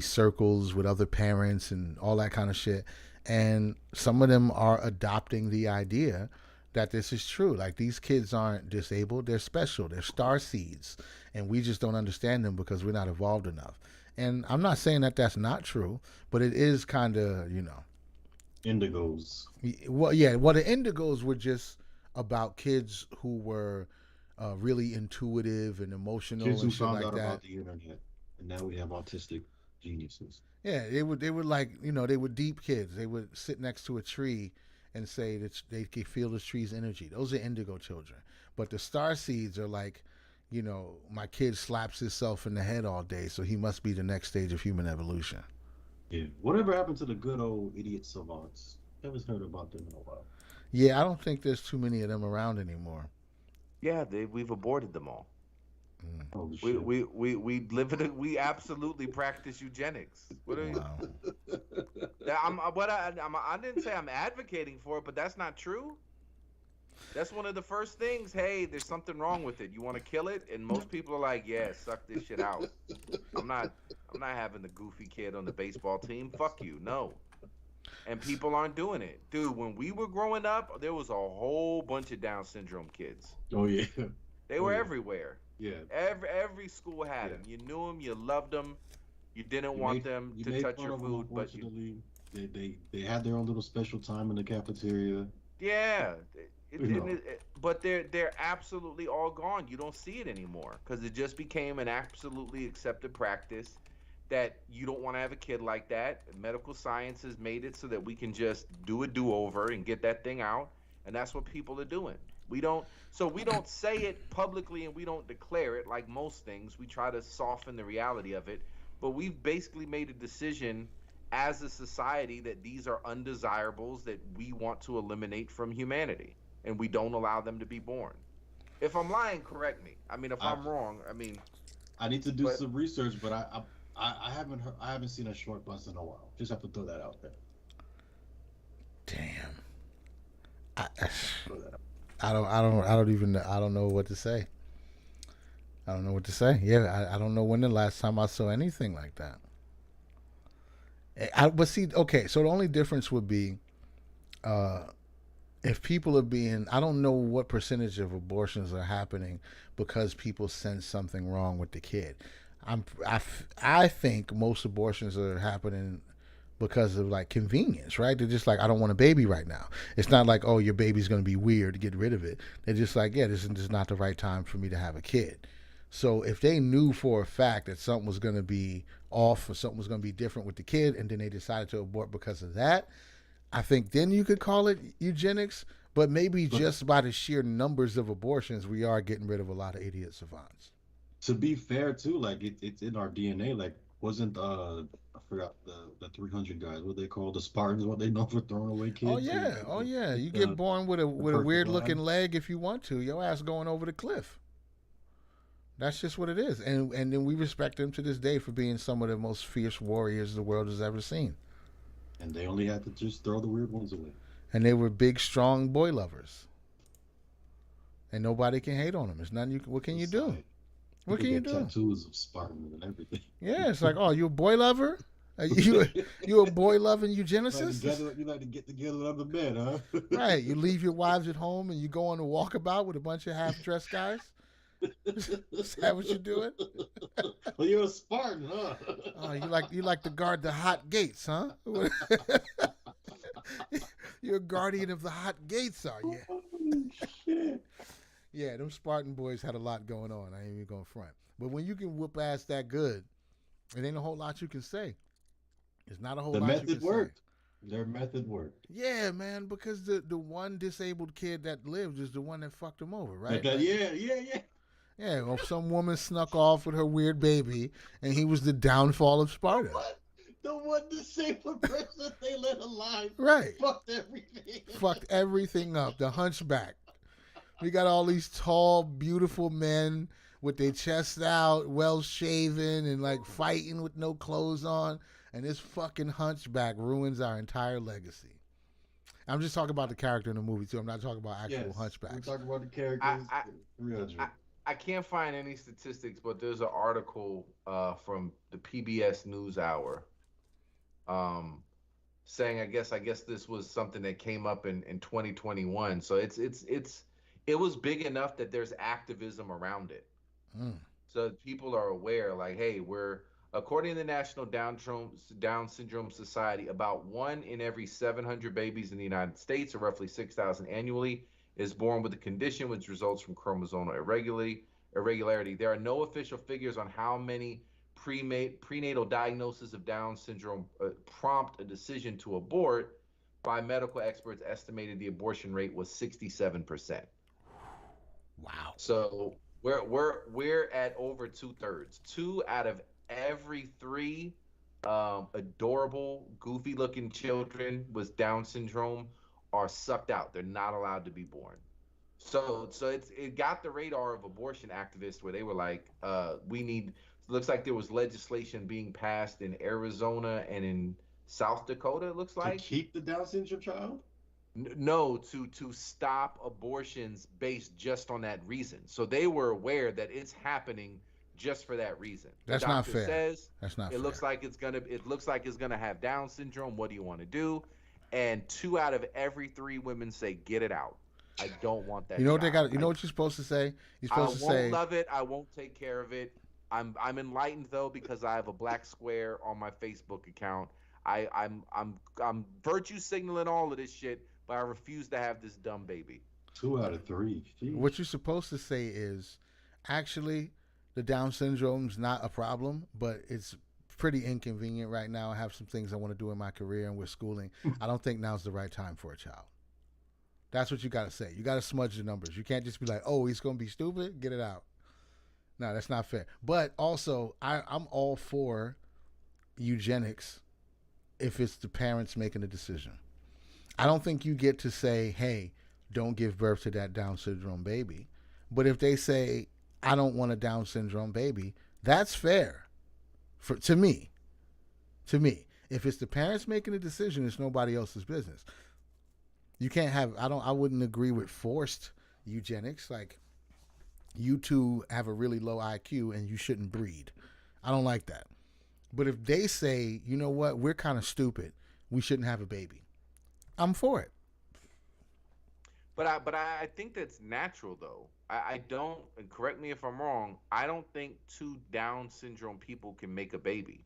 circles with other parents and all that kind of shit. And some of them are adopting the idea that this is true. Like, these kids aren't disabled, they're special, they're star seeds, and we just don't understand them because we're not evolved enough. And I'm not saying that that's not true, but it is kind of, Indigos. well, yeah. Well, the Indigos were just about kids who were really intuitive and emotional Kids who and shit found like out that. about the internet and now we have autistic geniuses. Yeah, they would like they were deep kids. They would sit next to a tree and say that they could feel the tree's energy. Those are indigo children. But the star seeds are like, my kid slaps himself in the head all day, so he must be the next stage of human evolution. Yeah. Whatever happened to the good old idiot savants? Haven't heard about them in a while. Yeah, I don't think there's too many of them around anymore. Yeah, we've aborted them all. Mm. Oh We shit. we we we live in we absolutely practice eugenics. What are you? Wow. I didn't say I'm advocating for it, but that's not true. That's one of the first things. Hey, there's something wrong with it. You want to kill it? And most people are like, yeah, suck this shit out. I'm not having the goofy kid on the baseball team. Fuck you. No. And people aren't doing it. Dude, when we were growing up, there was a whole bunch of Down syndrome kids. Oh yeah. They Oh were yeah. everywhere. Yeah. Every school had Yeah. them. You knew them, you loved them. You didn't You want made them you to made touch fun your of them. food, but you Unfortunately, they had their own little special time in the cafeteria. yeah. You know. But they're absolutely all gone. You don't see it anymore because it just became an absolutely accepted practice that you don't want to have a kid like that. Medical science has made it so that we can just do a do-over and get that thing out, and that's what people are doing. We don't say it publicly and we don't declare it like most things. We try to soften the reality of it, but we've basically made a decision as a society that these are undesirables that we want to eliminate from humanity, and we don't allow them to be born. If I'm lying, correct me. I mean, if I I'm wrong, I mean, I need to do but some research, but I haven't heard, I haven't seen a short bus in a while. Just have to throw that out there. Damn. I, Throw that out. I don't know what to say. I don't know what to say. Yeah, I don't know when the last time I saw anything like that. But see, okay, so the only difference would be uh, if people are being, I don't know what percentage of abortions are happening because people sense something wrong with the kid. I think most abortions are happening because of like convenience, right? They're just like, I don't want a baby right now. It's not like, oh, your baby's going to be weird, get rid of it. They're just like, yeah, this is just not the right time for me to have a kid. So if they knew for a fact that something was going to be off or something was going to be different with the kid, and then they decided to abort because of that, I think then you could call it eugenics. But maybe But just by the sheer numbers of abortions, we are getting rid of a lot of idiot savants. to be fair too, like it's in our DNA. Like wasn't I forgot the 300 guys, what they call the Spartans, what they know for throwing away Oh kids, yeah, oh yeah. You get the born with the a perfect weird looking line. leg if you want to. Your ass going over the cliff. That's just what it is. And then we respect them to this day for being some of the most fierce warriors the world has ever seen. And they only had to just throw the weird ones away. And they were big, strong boy lovers. And nobody can hate on them. It's nothing you. What can you do? Inside. What People can you get do? tattoos of Spartan and everything. Yeah, it's like, oh, you a boy lover? You a boy loving eugenicist? You like to get together under bed, huh? Right. You leave your wives at home and you go on a walkabout with a bunch of half dressed guys. Is that what you're doing? Well, you're a Spartan, huh? Oh, you like to guard the hot gates, huh? You're a guardian of the hot gates, are you? Holy shit. Yeah, them Spartan boys had a lot going on. I ain't even gonna front. But when you can whoop ass that good, it ain't a whole lot you can say. There's not a whole The lot you method can say. worked. Their method worked. Yeah, man, because the one disabled kid that lived is the one that fucked him over, right? Yeah. Yeah, well, some woman snuck off with her weird baby, and he was the downfall of Sparta. What? The one disabled person they let alive. Right. Fucked everything. Fucked everything up. The hunchback. We got all these tall, beautiful men with their chests out, well shaven, and like fighting with no clothes on. And this fucking hunchback ruins our entire legacy. I'm just talking about the character in the movie too. I'm not talking about actual Yes. hunchbacks. We're talking about the characters. I, 300. I can't find any statistics, but there's an article from the PBS NewsHour saying I guess this was something that came up in 2021. So it was big enough that there's activism around it. Mm. So people are aware, like, hey, we're according to the National Down Syndrome Society, about 1 in every 700 babies in the United States, or roughly 6,000 annually, is born with a condition which results from chromosomal irregularity. There are no official figures on how many prenatal diagnosis of Down syndrome prompt a decision to abort, by medical experts estimated the abortion rate was 67%. Wow. So we're at over 2/3. 2 out of every 3 adorable, goofy looking children with Down syndrome are sucked out. They're not allowed to be born. So it got the radar of abortion activists where they were like, we need. Looks like there was legislation being passed in Arizona and in South Dakota. It looks To like keep the Down syndrome child? no, to stop abortions based just on that reason. So they were aware that it's happening just for that reason. The That's not doctor fair. says That's not it fair. looks like it's gonna have Down syndrome. What do you want to do? And 2 out of every 3 women say, "Get it out. I don't want that." You know what they child. got? You know what you're supposed to say? You're I supposed to won't say, love it. I won't take care of it. I'm enlightened though because I have a black square on my Facebook account. I'm virtue signaling all of this shit, but I refuse to have this dumb baby. 2 out of 3. Jeez. what you're supposed to say is, actually, the Down syndrome's not a problem, but it's pretty inconvenient right now. I have some things I want to do in my career and with schooling. I don't think now's the right time for a child. That's what you got to say. You got to smudge the numbers. You can't just be like, oh, he's going to be stupid. Get it out. No, that's not fair. But also, I'm all for eugenics if it's the parents making the decision. I don't think you get to say, hey, don't give birth to that Down syndrome baby. But if they say, I don't want a Down syndrome baby, that's fair. To me. If it's the parents making the decision, it's nobody else's business. You can't have, I wouldn't agree with forced eugenics. Like, you two have a really low IQ and you shouldn't breed. I don't like that. But if they say, you know what, we're kind of stupid, we shouldn't have a baby, I'm for it. But I think that's natural though. I don't, and correct me if I'm wrong, I don't think 2 Down syndrome people can make a baby.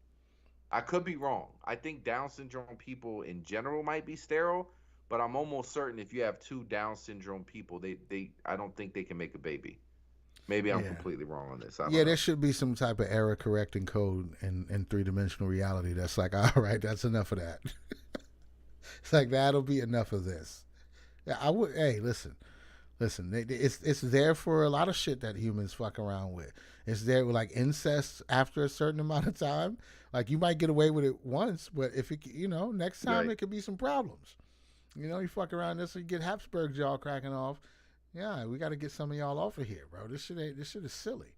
I could be wrong. I think Down syndrome people in general might be sterile, but I'm almost certain if you have 2 Down syndrome people, I don't think they can make a baby. Maybe I'm completely wrong on this. There should be some type of error correcting code in 3-dimensional reality. That's like, all right, that's enough of that. It's like, that'll be enough of this. Yeah, I would. Hey, listen. It's there for a lot of shit that humans fuck around with. It's there with like incest after a certain amount of time. Like, you might get away with it once, but if it, next time it could be some problems. You fuck around this, you get Habsburg jaw cracking off. Yeah, we got to get some of y'all off of here, bro. This shit is silly.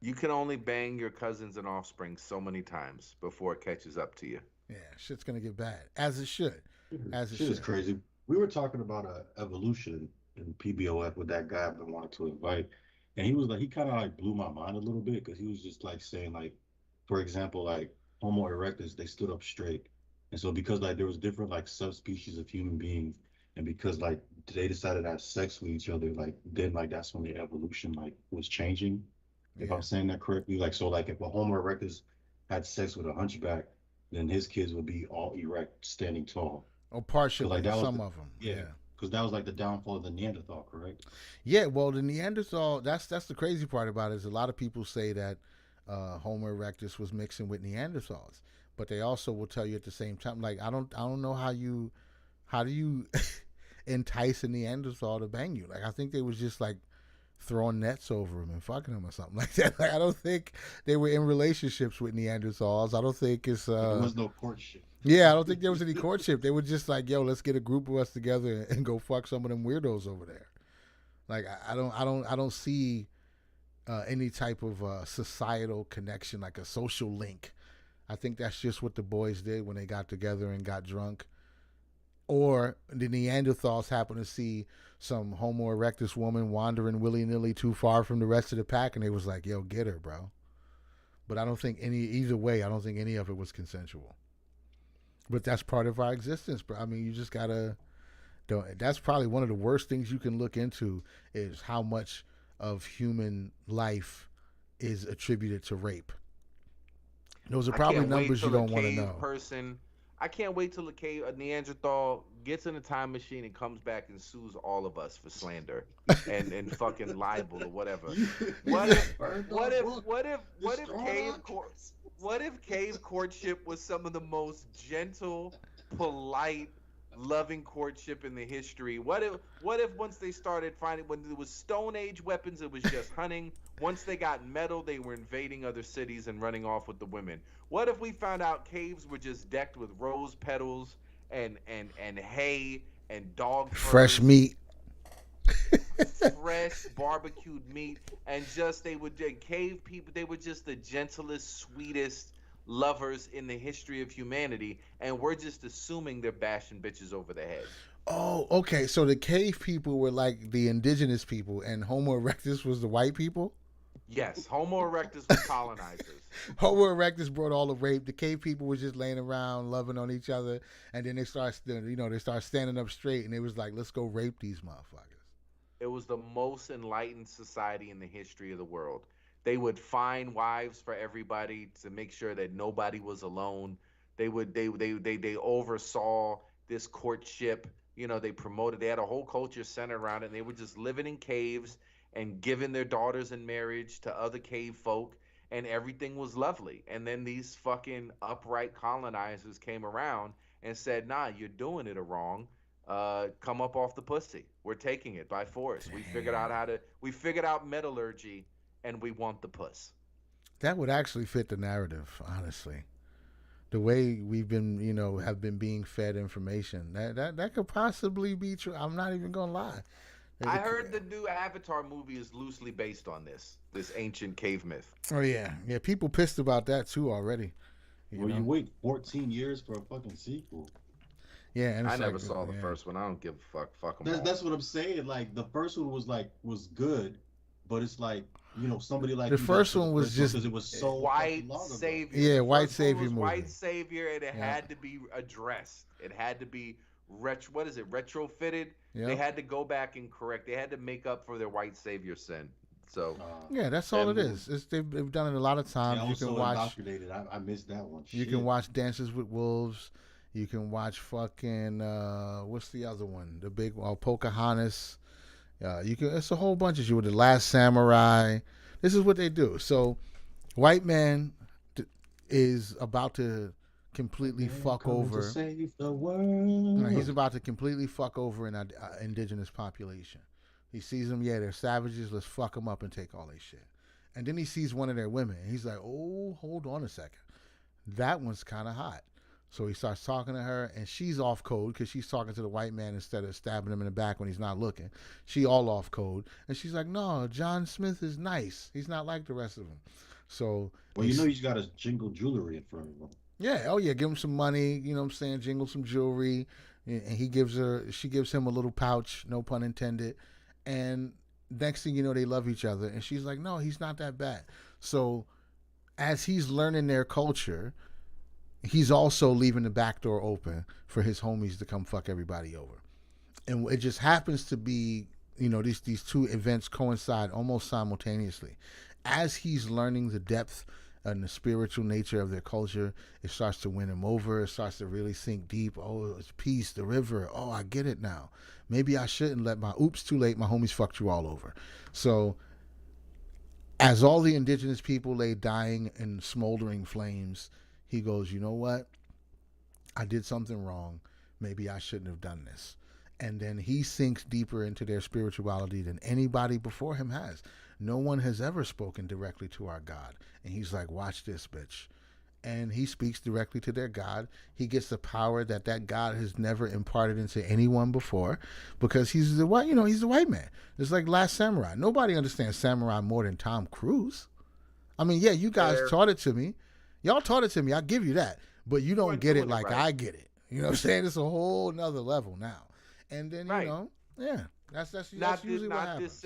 You can only bang your cousins and offspring so many times before it catches up to you. Yeah, shit's gonna get bad, as it should. As it Shit should. is crazy. We were talking about evolution in PBOF with that guy I've been wanting to invite, and he was like, he kind of like blew my mind a little bit because he was just like saying like, for example, like Homo erectus, they stood up straight, and so because like there was different like subspecies of human beings, and because like they decided to have sex with each other, like then like that's when the evolution like was changing. If I'm saying that correctly, like so like if a Homo erectus had sex with a hunchback, then his kids would be all erect, standing tall. Or partially, like some of them. Yeah. Because that was like the downfall of the Neanderthal, correct? Yeah, well, the Neanderthal, that's the crazy part about it, is a lot of people say that Homo erectus was mixing with Neanderthals, but they also will tell you at the same time, like, I don't know how do you entice a Neanderthal to bang you. Like, I think they was just like throwing nets over him and fucking him or something like that. Like, I don't think they were in relationships with Neanderthals. I don't think it's there was no courtship. Yeah, I don't think there was any courtship. They were just like, yo, let's get a group of us together and go fuck some of them weirdos over there. Like, I don't see any type of societal connection, like a social link. I think that's just what the boys did when they got together and got drunk. Or the Neanderthals happened to see some Homo erectus woman wandering willy-nilly too far from the rest of the pack, and they was like, yo, get her, bro. But I don't think either way, I don't think any of it was consensual. But that's part of our existence, bro. I mean, you just gotta. That's probably one of the worst things you can look into, is how much of human life is attributed to rape. Those are probably numbers you don't want to know. I can't wait till a Neanderthal gets in a time machine and comes back and sues all of us for slander and fucking libel or whatever. What if what if cave courtship was some of the most gentle, polite, loving courtship in the history? What if once they started finding, when there was Stone Age weapons, it was just hunting. Once they got metal, they were invading other cities and running off with the women. What if we found out caves were just decked with rose petals and hay and dog furs, fresh meat, fresh barbecued meat, and just cave people, they were just the gentlest, sweetest lovers in the history of humanity, and we're just assuming they're bashing bitches over the head. Oh, okay. So the cave people were like the indigenous people, and Homo erectus was the white people? Yes, Homo erectus were colonizers. Homo erectus brought all the rape. The cave people was just laying around loving on each other, and then they start standing up straight, and it was like, let's go rape these motherfuckers. It was the most enlightened society in the history of the world. They would find wives for everybody to make sure that nobody was alone. They oversaw this courtship. They promoted. They had a whole culture centered around it. And they were just living in caves and giving their daughters in marriage to other cave folk, and everything was lovely. And then these fucking upright colonizers came around and said, nah, you're doing it wrong. Come up off the pussy. We're taking it by force. Damn. We figured out metallurgy, and we want the puss. That would actually fit the narrative, honestly. The way we've been, have been being fed information. That could possibly be true. I'm not even gonna lie. I heard the new Avatar movie is loosely based on this ancient cave myth. Oh yeah. People pissed about that too already. You wait 14 years for a fucking sequel. Yeah, and I never saw the first one. I don't give a fuck. Fuck them. That's what I'm saying. Like the first one was good, but it's like somebody like the first one was just because it was so white savior. Yeah, white savior movie. White savior, and it had to be addressed. It had to be retrofitted. Yep. They had to go back and correct. They had to make up for their white savior sin. So yeah, that's all it is. They've done it a lot of times. Yeah, you can watch. Indoctrinated. I missed that one. You can watch Dances with Wolves. You can watch fucking what's the other one? The big Pocahontas. It's a whole bunch of you with The Last Samurai. This is what they do. So, white man is about to completely fuck over. To save the world. He's about to completely fuck over an indigenous population. He sees them, they're savages. Let's fuck them up and take all their shit. And then he sees one of their women. And he's like, oh, hold on a second. That one's kind of hot. So he starts talking to her, and she's off code because she's talking to the white man instead of stabbing him in the back when he's not looking. She all off code. And she's like, no, John Smith is nice. He's not like the rest of them. So, well, he's got his jingle jewelry in front of him. Yeah, give him some money, jingle some jewelry, and she gives him a little pouch, no pun intended, and next thing you know, they love each other, and she's like, no, he's not that bad. So, as he's learning their culture, he's also leaving the back door open for his homies to come fuck everybody over. And it just happens to be, these two events coincide almost simultaneously. As he's learning the depth and the spiritual nature of their culture, it starts to win him over. It starts to really sink deep. Oh, it's peace, the river. Oh, I get it now. Maybe I shouldn't too late, my homies fucked you all over. So as all the indigenous people lay dying in smoldering flames, he goes, you know what? I did something wrong. Maybe I shouldn't have done this. And then he sinks deeper into their spirituality than anybody before him has. No one has ever spoken directly to our God. And he's like, watch this, bitch. And he speaks directly to their God. He gets the power that God has never imparted into anyone before, because he's the white man. It's like Last Samurai. Nobody understands samurai more than Tom Cruise. I mean, you guys taught it to me. Y'all taught it to me. I'll give you that. But you don't get it like I get it. You know what I'm saying? It's a whole nother level now. And then, that's usually what happens.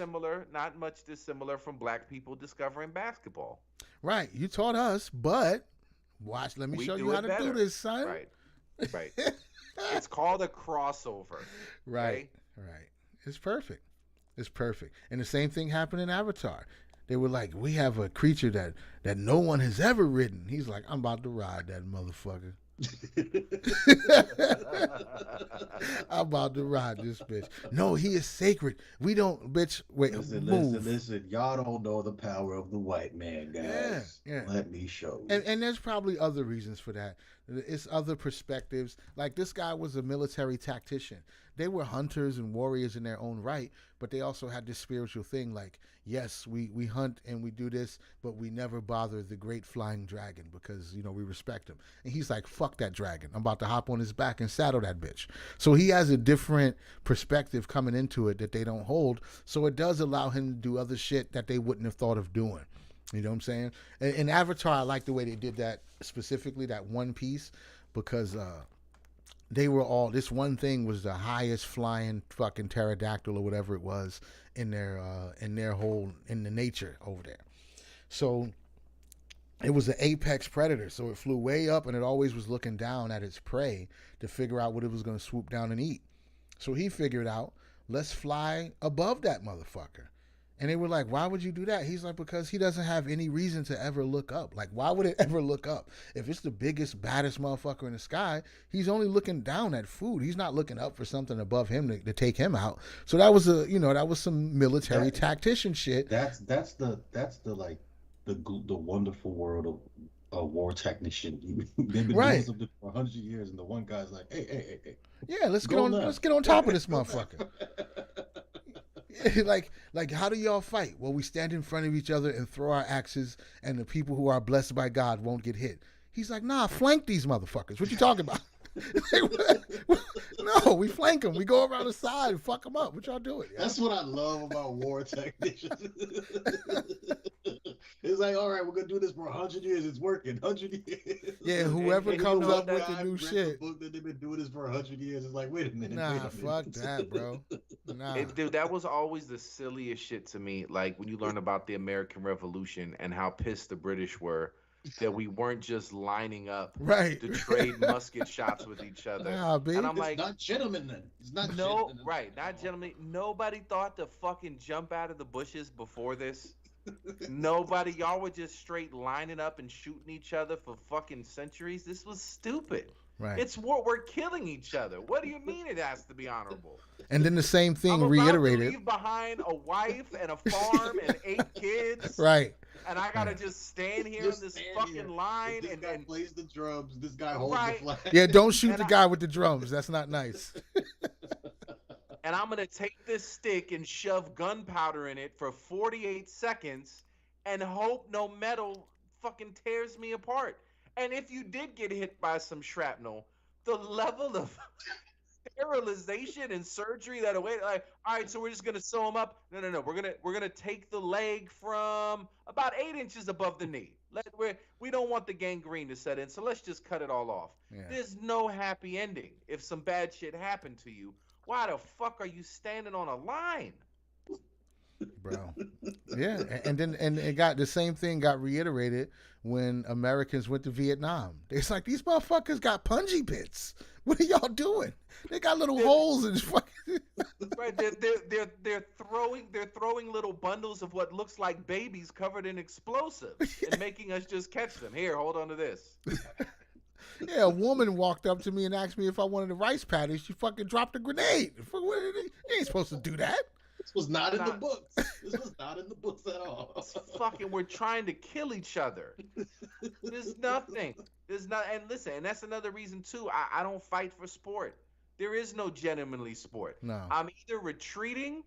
Not much dissimilar from black people discovering basketball. Right. You taught us, but let me show you how to do this, son. Right. It's called a crossover. Right. It's perfect. And the same thing happened in Avatar. They were like, we have a creature that no one has ever ridden. He's like, I'm about to ride that motherfucker. I'm about to ride this bitch. No, he is sacred. We don't, bitch. Wait, move. Listen. Y'all don't know the power of the white man, Yeah, guys. yeah. Let me show you. And there's probably other reasons for that. It's other perspectives. Like this guy was a military tactician. They were hunters and warriors in their own right, but they also had this spiritual thing like, yes, we hunt and we do this, but we never bother the great flying dragon because, you know, we respect him. And he's like, fuck that dragon. I'm about to hop on his back and saddle that bitch. So he has a different perspective coming into it that they don't hold. So it does allow him to do other shit that they wouldn't have thought of doing. You know what I'm saying? In Avatar, I like the way they did that, specifically that one piece, because they were all, this one thing was the highest flying fucking pterodactyl or whatever it was in their whole, in the nature over there. So it was an apex predator. So it flew way up and it always was looking down at its prey to figure out what it was going to swoop down and eat. So he figured out, let's fly above that motherfucker. And they were like, why would you do that? He's like, because he doesn't have any reason to ever look up. Like, why would it ever look up? If it's the biggest, baddest motherfucker in the sky, he's only looking down at food. He's not looking up for something above him to take him out. So that was that was some military tactician shit. That's the like the wonderful world of a war technician. They've been doing something for 100 years, and the one guy's like, hey. Yeah, let's get on top of this motherfucker. like how do y'all fight? Well, we stand in front of each other and throw our axes, and the people who are blessed by God won't get hit. He's like, nah, flank these motherfuckers. What you talking about? No, we flank them. We go around the side and fuck them up. What y'all doing? Yo? That's what I love about war technicians. It's like, all right, we're gonna do this for 100 years. It's working. 100 years. Yeah, whoever comes up with the new shit. The book that they've been doing this for 100 years. It's like, wait a minute. Nah, fuck that, bro. Nah, dude, that was always the silliest shit to me. Like when you learn about the American Revolution and how pissed the British were that we weren't just lining up to trade musket shots with each other. Nah, and I'm like, it's not gentlemen then. It's not gentlemen. Right, not gentlemen. Nobody thought to fucking jump out of the bushes before this. Nobody. Y'all were just straight lining up and shooting each other for fucking centuries. This was stupid. Right. It's war. We're killing each other. What do you mean it has to be honorable? And then the same thing I'm reiterated. About to leave behind a wife and a farm and 8 kids. Right. And I gotta just stand here in this fucking line. This guy plays the drums. This guy holds the flag. Yeah, don't shoot the guy with the drums. That's not nice. And I'm gonna take this stick and shove gunpowder in it for 48 seconds and hope no metal fucking tears me apart. And if you did get hit by some shrapnel, the level of sterilization and surgery that await, like, all right, so we're just gonna sew him up. No. We're gonna take the leg from about 8 inches above the knee. We don't want the gangrene to set in, so let's just cut it all off. Yeah. There's no happy ending. If some bad shit happened to you, why the fuck are you standing on a line? Bro. Yeah, and it got the same thing got reiterated when Americans went to Vietnam. It's like, these motherfuckers got punji pits. What are y'all doing? They got little holes in fucking. Right, they're throwing little bundles of what looks like babies covered in explosives and making us just catch them. Here, hold on to this. Yeah, a woman walked up to me and asked me if I wanted a rice patty. She fucking dropped a grenade. You ain't supposed to do that. This was not in the books. This was not in the books at all. Fucking, we're trying to kill each other. There's nothing. There's not. And listen, and that's another reason too. I don't fight for sport. There is no gentlemanly sport. No. I'm either retreating,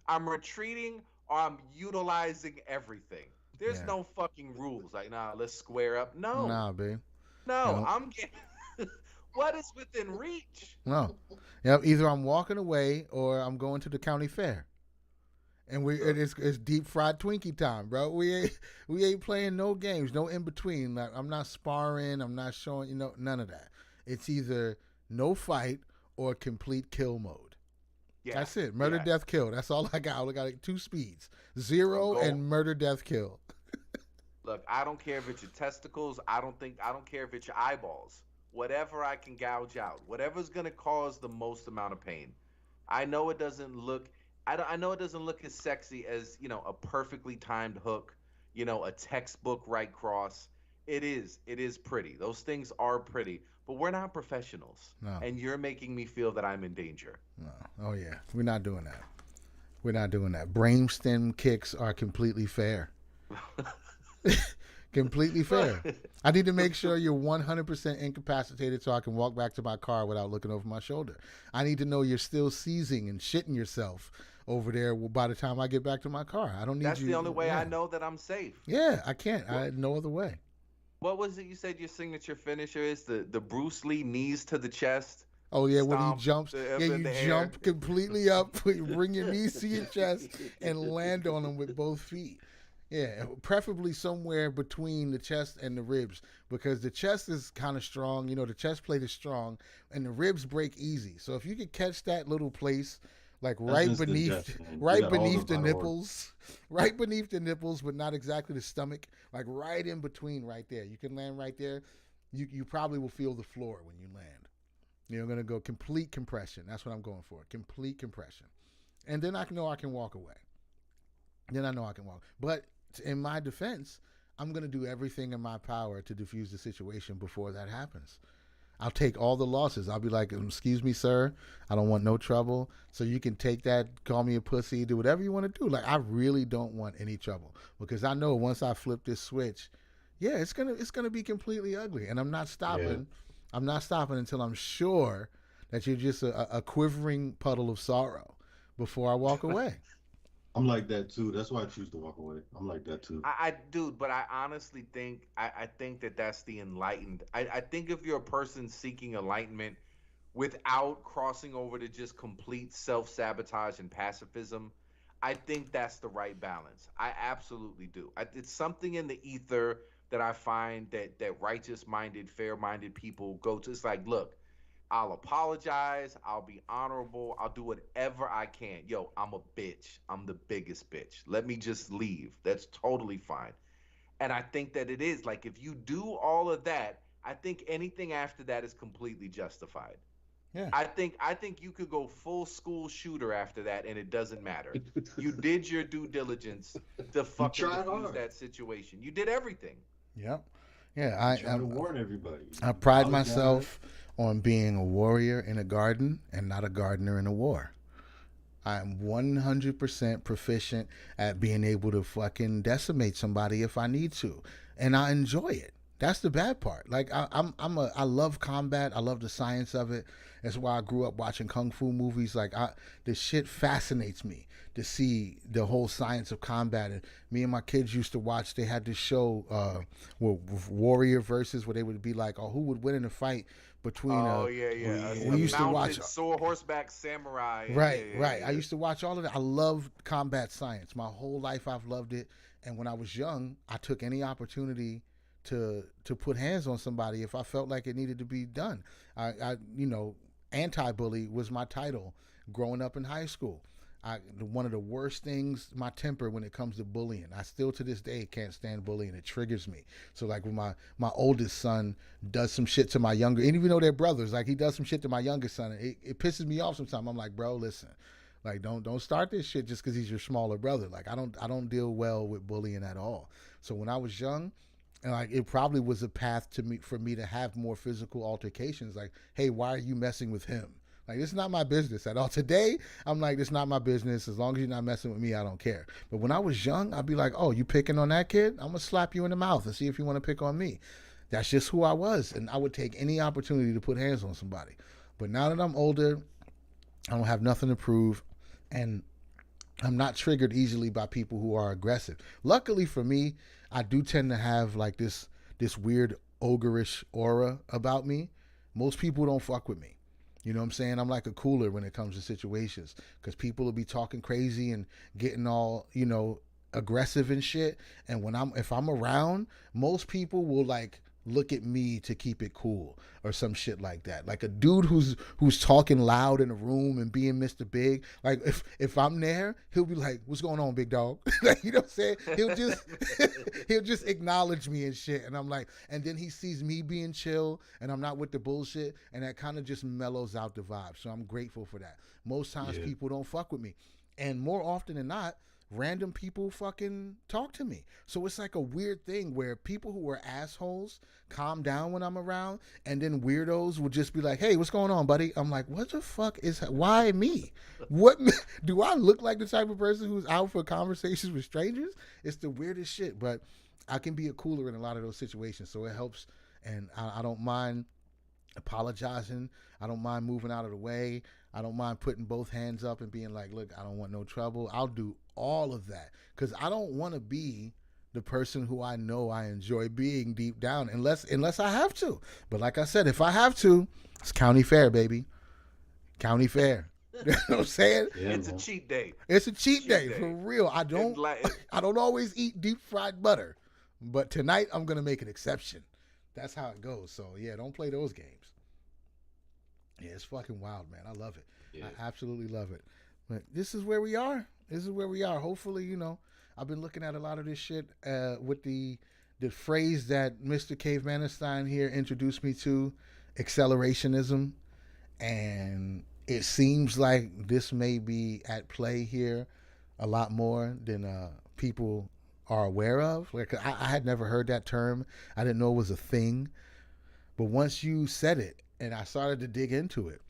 or I'm utilizing everything. There's no fucking rules. Like, nah, let's square up. No. Nah, babe. No, I'm getting. What is within reach? No. Yep. Either I'm walking away or I'm going to the county fair. And it's deep fried Twinkie time, bro. We ain't playing no games, no in between. Like, I'm not sparring, I'm not showing, none of that. It's either no fight or complete kill mode. Yeah. That's it. Murder, death, kill. That's all I got. I only got 2 speeds. 0 and murder, death, kill. Look, I don't care if it's your testicles. I don't care if it's your eyeballs. Whatever I can gouge out. Whatever's gonna cause the most amount of pain. I know it doesn't look. I know it doesn't look as sexy as a perfectly timed hook. A textbook right cross. It is. It is pretty. Those things are pretty, but we're not professionals. No, And you're making me feel that I'm in danger. no. Oh yeah, we're not doing that. We're not doing that. Brainstem kicks are completely fair. Completely fair. I need to make sure you're 100% incapacitated so I can walk back to my car without looking over my shoulder. I need to know you're still seizing and shitting yourself over there by the time I get back to my car. I don't need That's you. the only way yeah. I know that I'm safe. Yeah, I can't. I had no other way. What was it you said your signature finisher is? The Bruce Lee knees to the chest. Oh yeah, when he Stomp jumps, up yeah, in you the jump air. completely up, you bring your knees to your chest, and land on them with both feet. Yeah, preferably somewhere between the chest and the ribs, because the chest is kind of strong. You know, the chest plate is strong, and the ribs break easy. So if you could catch that little place, like That's instant death, man. You right got all beneath the vital organs. nipples, right beneath the nipples, but not exactly the stomach, like right in between, right there. You can land right there. You probably will feel the floor when you land. You're gonna go complete compression. That's what I'm going for. Complete compression, and then I know I can walk away. Then I know I can walk. But in my defense, I'm going to do everything in my power to defuse the situation before that happens. I'll take all the losses. I'll be like, excuse me, sir. I don't want no trouble. So you can take that, call me a pussy, do whatever you want to do. Like, I really don't want any trouble, because I know once I flip this switch, yeah, it's gonna be completely ugly. And I'm not stopping. Yeah. I'm not stopping until I'm sure that you're just a quivering puddle of sorrow before I walk away. I'm like that too. That's why I choose to walk away. I'm like that too. Dude, but I honestly think I think that that's the enlightened. I think if you're a person seeking enlightenment without crossing over to just complete self-sabotage and pacifism, I think that's the right balance. I absolutely do. It's something in the ether that I find that righteous-minded, fair-minded people go to. It's like, look, I'll apologize. I'll be honorable. I'll do whatever I can. Yo, I'm a bitch. I'm the biggest bitch. Let me just leave. That's totally fine. And I think that it is. Like, if you do all of that, I think anything after that is completely justified. Yeah. I think you could go full school shooter after that, and it doesn't matter. You did your due diligence to fucking tried defuse hard. that situation. You did everything. Yep. Yeah. Try to warn everybody. I pride Apologize. myself on being a warrior in a garden and not a gardener in a war. I'm 100% proficient at being able to fucking decimate somebody if I need to, and I enjoy it. That's the bad part. Like I love combat. I love the science of it. That's why I grew up watching kung fu movies. Like the shit fascinates me to see the whole science of combat. And me and my kids used to watch. They had this show, Warrior Versus, where they would be like, oh, who would win in a fight between? Oh yeah. We used to watch. Mounted sword, horseback samurai. Right, Yeah, right. yeah. I used to watch all of that. I love combat science. My whole life I've loved it. And when I was young, I took any opportunity to put hands on somebody if I felt like it needed to be done. I anti-bully was my title growing up in high school. One of the worst things, my temper when it comes to bullying. I still to this day can't stand bullying. It triggers me. So like when my oldest son does some shit to my younger, and even though they're brothers, like he does some shit to my youngest son, it pisses me off sometimes. I'm like, bro, listen, like don't start this shit just because he's your smaller brother. Like I don't deal well with bullying at all. So when I was young, and like it probably was a path for me to have more physical altercations. Like, hey, why are you messing with him? Like, it's not my business at all. Today, I'm like, it's not my business. As long as you're not messing with me, I don't care. But when I was young, I'd be like, oh, you picking on that kid? I'm gonna slap you in the mouth and see if you want to pick on me. That's just who I was, and I would take any opportunity to put hands on somebody. But now that I'm older, I don't have nothing to prove, and I'm not triggered easily by people who are aggressive. Luckily for me, I do tend to have like this weird ogreish aura about me. Most people don't fuck with me. You know what I'm saying? I'm like a cooler when it comes to situations, because people will be talking crazy and getting all, aggressive and shit. And if I'm around, most people will like look at me to keep it cool or some shit like that. Like a dude who's talking loud in a room and being Mr. Big, like if I'm there, he'll be like, what's going on, big dog? Like, you know what I'm saying? He'll just acknowledge me and shit. And I'm like, and then he sees me being chill and I'm not with the bullshit, and that kind of just mellows out the vibe. So I'm grateful for that. Most times people don't fuck with me. And more often than not, random people fucking talk to me. So it's like a weird thing where people who are assholes calm down when I'm around, and then weirdos will just be like, "Hey, what's going on, buddy?" I'm like, "What the fuck is? Why me? What do I look like the type of person who's out for conversations with strangers?" It's the weirdest shit, but I can be a cooler in a lot of those situations, so it helps, and I don't mind apologizing. I don't mind moving out of the way. I don't mind putting both hands up and being like, "Look, I don't want no trouble." I'll do all of that because I don't want to be the person who I know I enjoy being deep down, unless I have to. But like I said, if I have to, it's county fair, baby. County fair. You know what I'm saying? Yeah, It's a man. cheat day. It's a cheat day for real. I It's don't like, I don't always eat deep fried butter, but tonight I'm gonna make an exception. That's how it goes. So yeah, don't play those games. Yeah, it's fucking wild, man. I love it. Yeah. I absolutely love it. But this is where we are. This is where we are. Hopefully, you know, I've been looking at a lot of this shit with the phrase that Mr. Cavemanstein here introduced me to, accelerationism, and it seems like this may be at play here a lot more than people are aware of. Like I had never heard that term. I didn't know it was a thing. But once you said it and I started to dig into it,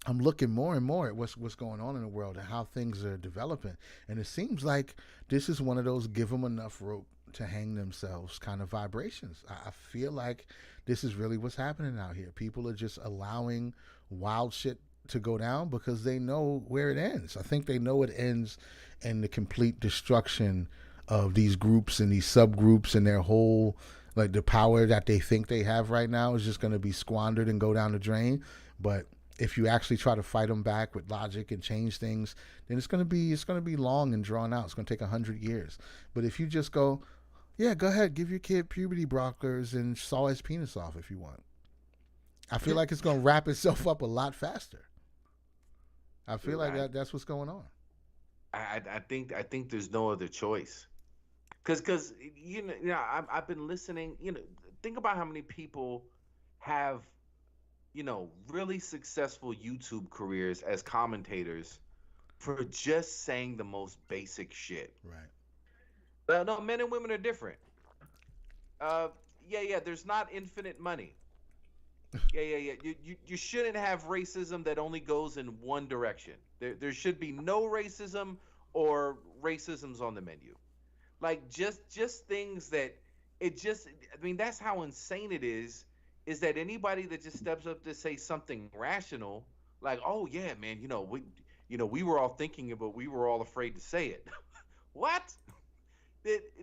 I'm looking more and more at what's going on in the world and how things are developing. And it seems like this is one of those give them enough rope to hang themselves kind of vibrations. I feel like this is really what's happening out here. People are just allowing wild shit to go down because they know where it ends. I think they know it ends in the complete destruction of these groups and these subgroups, and their whole, like, the power that they think they have right now is just going to be squandered and go down the drain. But if you actually try to fight them back with logic and change things, then it's going to be long and drawn out. It's going to take 100 years. But if you just go, yeah, go ahead, give your kid puberty blockers and saw his penis off if you want, I feel like it's going to wrap itself up a lot faster. I feel like that's what's going on. I think there's no other choice. Because I've been listening. Think about how many people have, really successful YouTube careers as commentators for just saying the most basic shit. Right. No, men and women are different. There's not infinite money. Yeah. You shouldn't have racism that only goes in one direction. There should be no racism or racism's on the menu. Like just things that that's how insane it is that anybody that just steps up to say something rational, like, "Oh yeah, man, we were all thinking it, but we were all afraid to say it." What?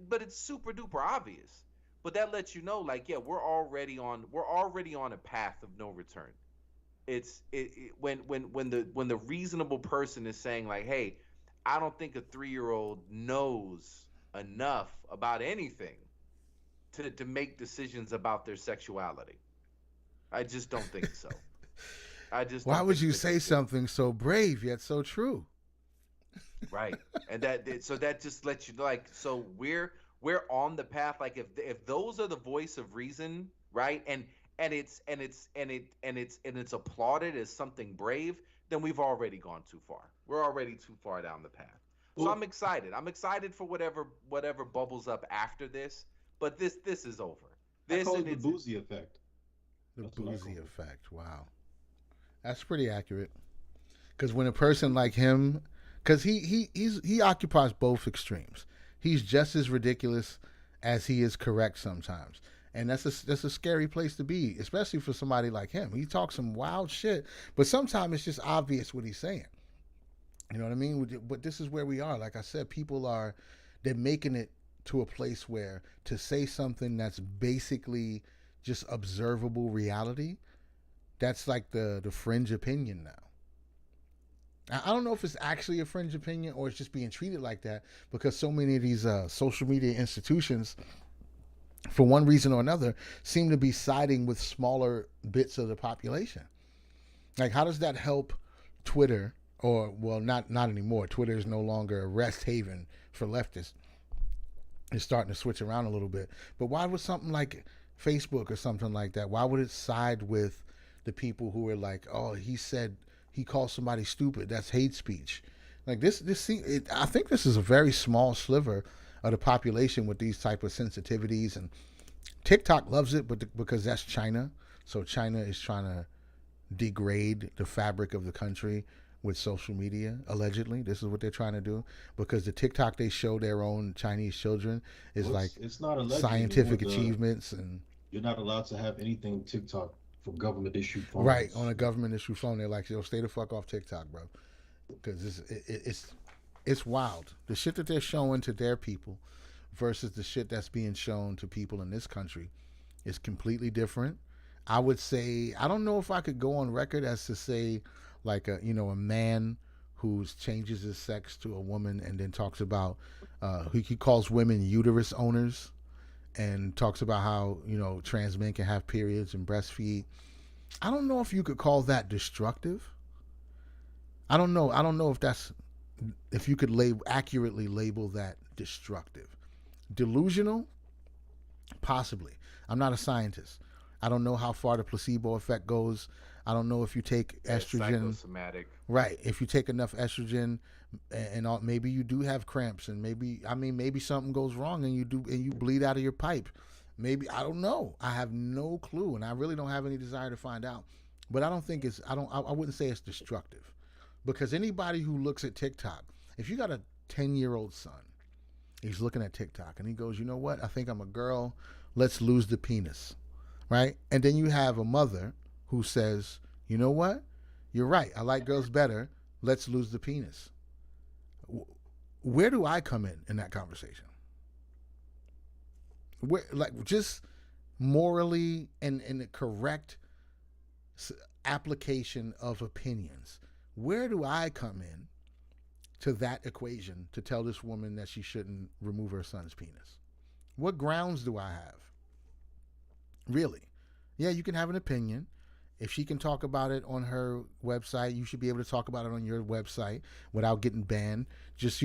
But it's super duper obvious. But that lets you know, like, yeah, we're already on a path of no return. When the reasonable person is saying, like, "Hey, I don't think a 3-year-old knows enough about anything to make decisions about their sexuality." I just don't think so. Why would you say something so brave yet so true? Right. And that just lets you know, like, so we're on the path. Like, if those are the voice of reason, right? And it's applauded as something brave, then we've already gone too far. We're already too far down the path. So I'm excited. I'm excited for whatever bubbles up after this. But this is over. I call it the boozy effect. The boozy effect. Wow, that's pretty accurate. Because when a person like him, because he occupies both extremes. He's just as ridiculous as he is correct sometimes, and that's a scary place to be, especially for somebody like him. He talks some wild shit, but sometimes it's just obvious what he's saying. You know what I mean? But this is where we are. Like I said, they're making it to a place where to say something that's basically just observable reality, that's like the fringe opinion now. I don't know if it's actually a fringe opinion or it's just being treated like that because so many of these social media institutions, for one reason or another, seem to be siding with smaller bits of the population. Like, how does that help Twitter? Or, well, not anymore. Twitter is no longer a rest haven for leftists. It's starting to switch around a little bit. But why would something like Facebook or something like that, why would it side with the people who are like, "Oh, he called somebody stupid. That's hate speech. Like I think this is a very small sliver of the population with these type of sensitivities, and TikTok loves it, but because that's China, so China is trying to degrade the fabric of the country with social media. Allegedly, this is what they're trying to do because the TikTok they show their own Chinese children is Well, like it's not allegedly. scientific achievements and You're not allowed to have anything TikTok from government issued right on phones. a government issue phone. They're like, yo, stay the fuck off TikTok, bro, because it's wild. The shit that they're showing to their people versus the shit that's being shown to people in this country is completely different. I would say I don't know if I could go on record as to say like a man who changes his sex to a woman and then talks about he calls women uterus owners and talks about how trans men can have periods and breastfeed. I don't know if you could call that destructive. I don't know. I don't know if you could accurately label that destructive. Delusional, possibly. I'm not a scientist. I don't know how far the placebo effect goes. I don't know if you take estrogen. Psychosomatic. Right. If you take enough estrogen, and maybe you do have cramps, and maybe something goes wrong, and you bleed out of your pipe. Maybe I don't know. I have no clue, and I really don't have any desire to find out. But I don't think it's. I wouldn't say it's destructive, because anybody who looks at TikTok, if you got a 10-year-old son, he's looking at TikTok and he goes, you know what? I think I'm a girl. Let's lose the penis, right? And then you have a mother who says, you know what? You're right. I like girls better. Let's lose the penis. Where do I come in that conversation? Where, like, just morally and the correct application of opinions. Where do I come in to that equation to tell this woman that she shouldn't remove her son's penis? What grounds do I have? Really? Yeah, you can have an opinion. If she can talk about it on her website, you should be able to talk about it on your website without getting banned. Just,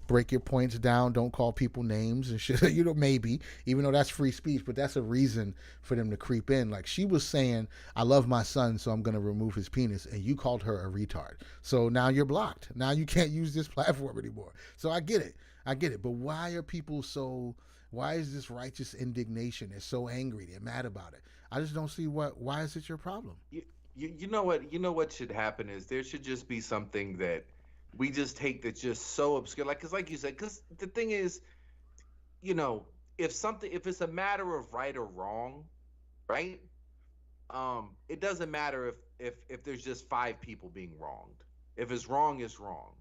break your points down. Don't call people names and shit. Maybe, even though that's free speech, but that's a reason for them to creep in. Like she was saying, I love my son, so I'm going to remove his penis. And you called her a retard. So now you're blocked. Now you can't use this platform anymore. So I get it. But why are people why is this righteous indignation? They're so angry. They're mad about it. I just don't see why is it your problem? You know what? You know what should happen is there should just be something that we just take that's just so obscure. Because like you said, because the thing is, if it's a matter of right or wrong, right? It doesn't matter if there's just 5 people being wronged. If it's wrong, it's wrong.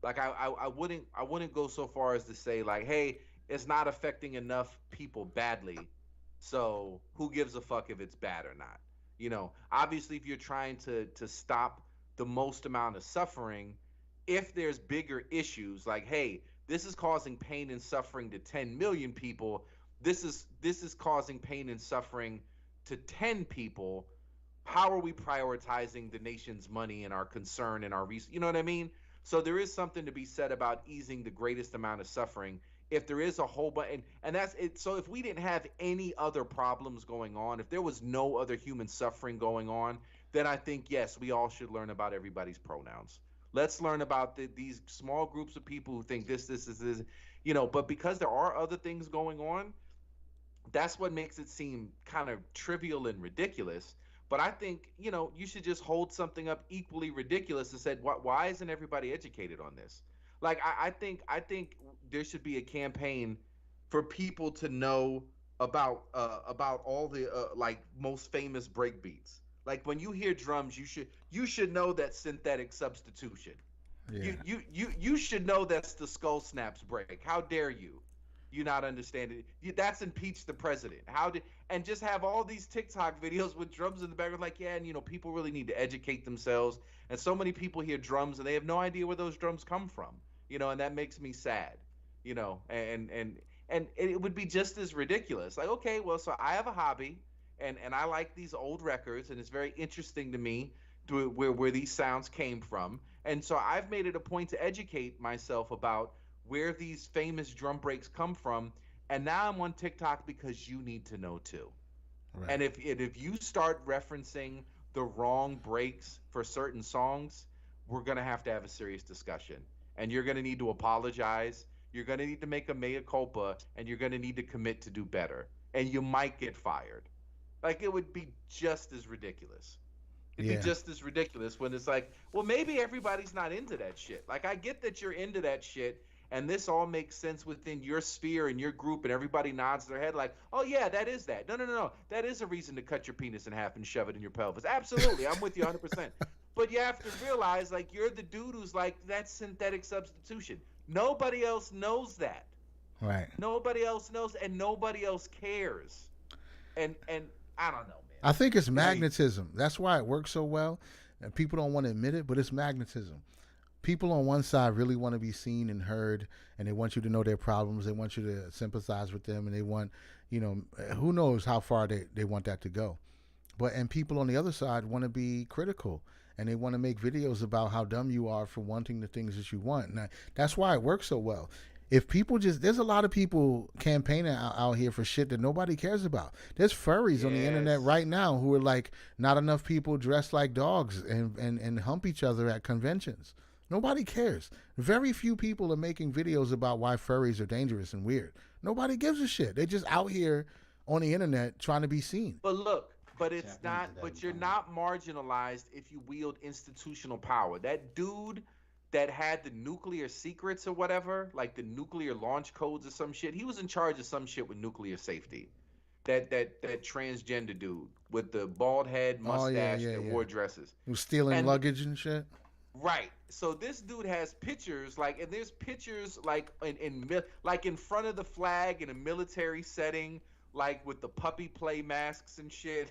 Like I wouldn't go so far as to say like, hey, it's not affecting enough people badly, so who gives a fuck if it's bad or not? Obviously, if you're trying to stop the most amount of suffering, if there's bigger issues like, hey, this is causing pain and suffering to 10 million people, this is causing pain and suffering to 10 people. How are we prioritizing the nation's money and our concern and our reason? You know what I mean? So there is something to be said about easing the greatest amount of suffering. If there is a whole bunch, and that's it. So if we didn't have any other problems going on, if there was no other human suffering going on, then I think, yes, we all should learn about everybody's pronouns. Let's learn about these small groups of people who think this is this, but because there are other things going on, that's what makes it seem kind of trivial and ridiculous. But I think, you should just hold something up equally ridiculous and said, why isn't everybody educated on this? Like I think there should be a campaign for people to know about all the like most famous break beats. Like when you hear drums, you should know that synthetic substitution. Yeah. You should know that's the skull snaps break. How dare you not understand it? That's impeach the president. And just have all these TikTok videos with drums in the background, like, yeah, and people really need to educate themselves. And so many people hear drums and they have no idea where those drums come from. And that makes me sad. And it would be just as ridiculous. Like, okay, well, so I have a hobby, and I like these old records, and it's very interesting to me where these sounds came from. And so I've made it a point to educate myself about where these famous drum breaks come from. And now I'm on TikTok because you need to know too. Right. And if you start referencing the wrong breaks for certain songs, we're gonna have to have a serious discussion. and you're going to need to apologize. You're going to need to make a mea culpa, and you're going to need to commit to do better. And you might get fired. Like, it would be just as ridiculous. It'd be just as ridiculous when it's like, well, maybe everybody's not into that shit. Like, I get that you're into that shit, and this all makes sense within your sphere and your group, and everybody nods their head like, oh, yeah, that is that. No. That is a reason to cut your penis in half and shove it in your pelvis. Absolutely. I'm with you 100%. But you have to realize, like, you're the dude who's like, that's synthetic substitution. Nobody else knows that. Right. Nobody else knows, and nobody else cares. And I don't know, man. I think it's magnetism. That's why it works so well. And people don't want to admit it, but it's magnetism. People on one side really want to be seen and heard, and they want you to know their problems. They want you to sympathize with them, and they want, who knows how far they want that to go. And people on the other side want to be critical, and they want to make videos about how dumb you are for wanting the things that you want. And that's why it works so well. If people there's a lot of people campaigning out here for shit that nobody cares about. There's furries on the internet right now who are like, not enough people dressed like dogs and hump each other at conventions. Nobody cares. Very few people are making videos about why furries are dangerous and weird. Nobody gives a shit. They're just out here on the internet trying to be seen. But look, it's not, but you're not marginalized if you wield institutional power. That dude that had the nuclear secrets or whatever, like the nuclear launch codes or some shit, he was in charge of some shit with nuclear safety. That transgender dude with the bald head, mustache, and wore dresses. He was stealing luggage and shit. Right. So this dude has pictures, like, and there's pictures like in front of the flag in a military setting, like with the puppy play masks and shit.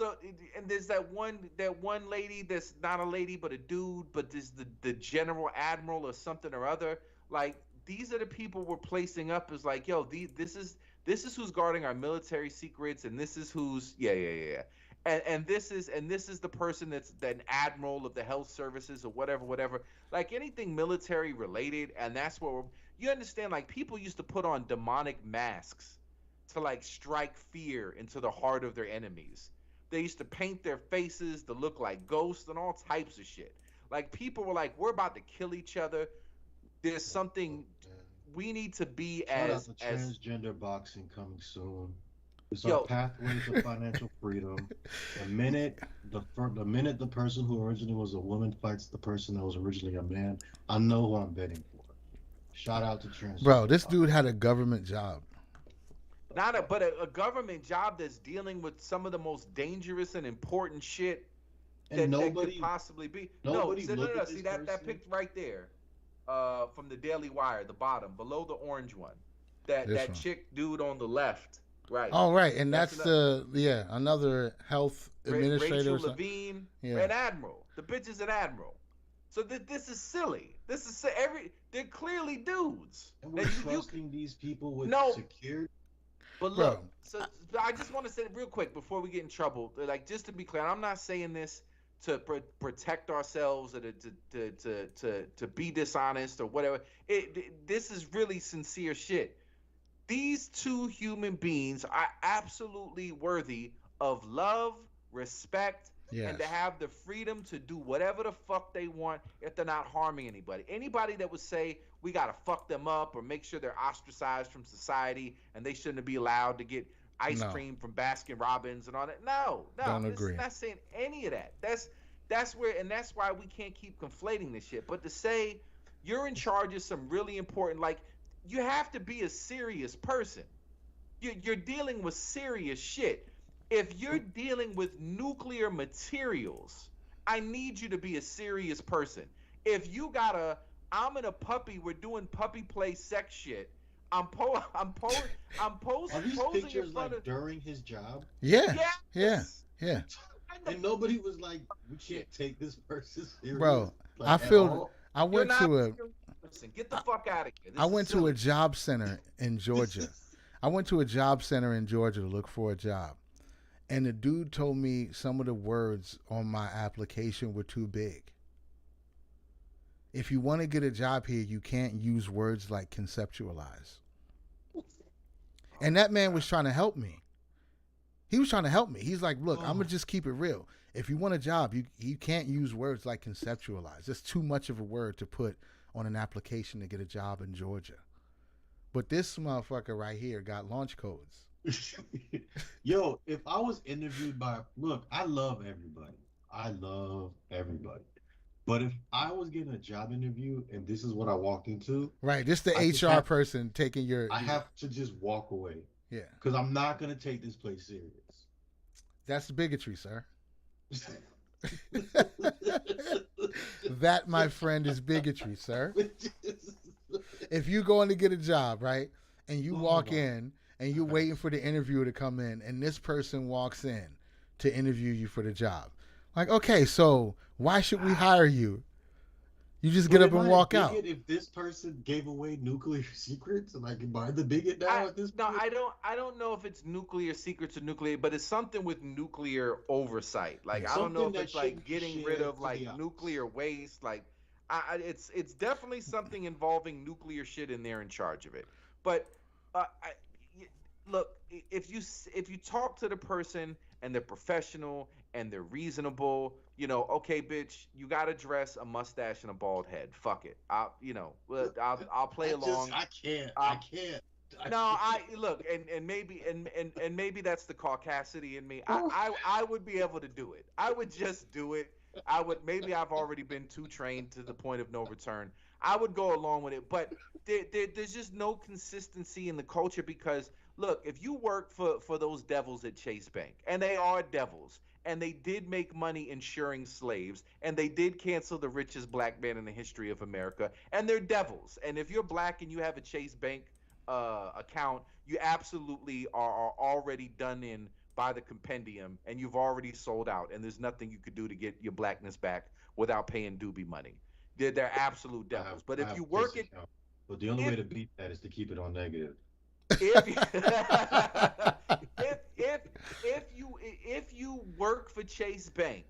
And there's that one lady that's not a lady but a dude, but there's the general admiral or something or other. Like, these are the people we're placing up as like, yo, this is who's guarding our military secrets, and this is who's and this is the person that's an admiral of the health services or whatever. Like, anything military related, and that's what you understand. Like, people used to put on demonic masks to like strike fear into the heart of their enemies. They used to paint their faces to look like ghosts and all types of shit. Like, people were like, we're about to kill each other. There's something we need to be as transgender boxing coming soon. It's our pathway to financial freedom. The minute the person who originally was a woman fights the person that was originally a man, I know who I'm betting for. Shout out to transgender. Bro, this dude had a government job. But a government job that's dealing with some of the most dangerous and important shit that could possibly be. No. See that pic right there, from the Daily Wire, the bottom, below the orange one. That chick dude on the left, right? Oh, right, and that's another health administrator. Rachel Levine, an admiral. The bitch is an admiral. So this is silly. They're clearly dudes. And we're trusting these people with security. But look, so I just want to say real quick before we get in trouble, like, just to be clear, I'm not saying this to protect ourselves or to be dishonest or whatever. This is really sincere shit. These two human beings are absolutely worthy of love, respect, and to have the freedom to do whatever the fuck they want if they're not harming anybody. Anybody that would say we got to fuck them up or make sure they're ostracized from society and they shouldn't be allowed to get ice cream from Baskin Robbins and all that. No. Don't agree. Not saying any of that. That's why we can't keep conflating this shit. But to say you're in charge of some really important, like, you have to be a serious person. You're dealing with serious shit. If you're dealing with nuclear materials, I need you to be a serious person. If you I'm in a puppy, we're doing puppy play sex shit. I'm posing. Are these pictures like during his job? Yeah. And nobody was like, we can't take this person serious. Bro, like, I went to get the fuck out of here. I went to a job center in Georgia. I went to a job center in Georgia to look for a job. And the dude told me some of the words on my application were too big. If you want to get a job here, you can't use words like conceptualize. And that man was trying to help me. He was trying to help me. He's like, look, I'm Oh. gonna just keep it real. If you want a job, you can't use words like conceptualize. It's too much of a word to put on an application to get a job in Georgia. But this motherfucker right here got launch codes. Yo, if I was interviewed by, look, I love everybody. I love everybody. But if I was getting a job interview and this is what I walked into, Right, this the I just HR have- person taking your. I have to just walk away Yeah, because I'm not gonna take this place serious. that's bigotry, sir. That, my friend, is bigotry, sir. If you going to get a job, right, and you Oh walk my- in and you're waiting for the interviewer to come in, and this person walks in to interview you for the job, like, okay, so why should we hire you? You just get But up am and I a walk out. bigot if this person gave away nuclear secrets? Like, am I the bigot now at this No, point? I don't know if it's nuclear secrets or nuclear, but it's something with nuclear oversight. Like I don't know Something if it's that like shouldn't be getting rid shared of to like the ops. nuclear waste. Like it's definitely something involving nuclear shit, and they're in charge of it. But look, if you talk to the person and they're professional and they're reasonable, you know, okay, bitch, you got to dress a mustache and a bald head. Fuck it. I'll play along. I can't. Look, and maybe that's the caucasity in me. I would be able to do it. I would just do it. Maybe I've already been too trained to the point of no return. I would go along with it, but there's just no consistency in the culture because look, if you work for those devils at Chase Bank, and they are devils, and they did make money insuring slaves, and they did cancel the richest black man in the history of America, and they're devils. And if you're black and you have a Chase Bank account, you absolutely are already done in by the compendium, and you've already sold out, and there's nothing you could do to get your blackness back without paying doobie money. They're absolute devils. But if you work it, but the only way to beat that is to keep it on negative. if you work for Chase Bank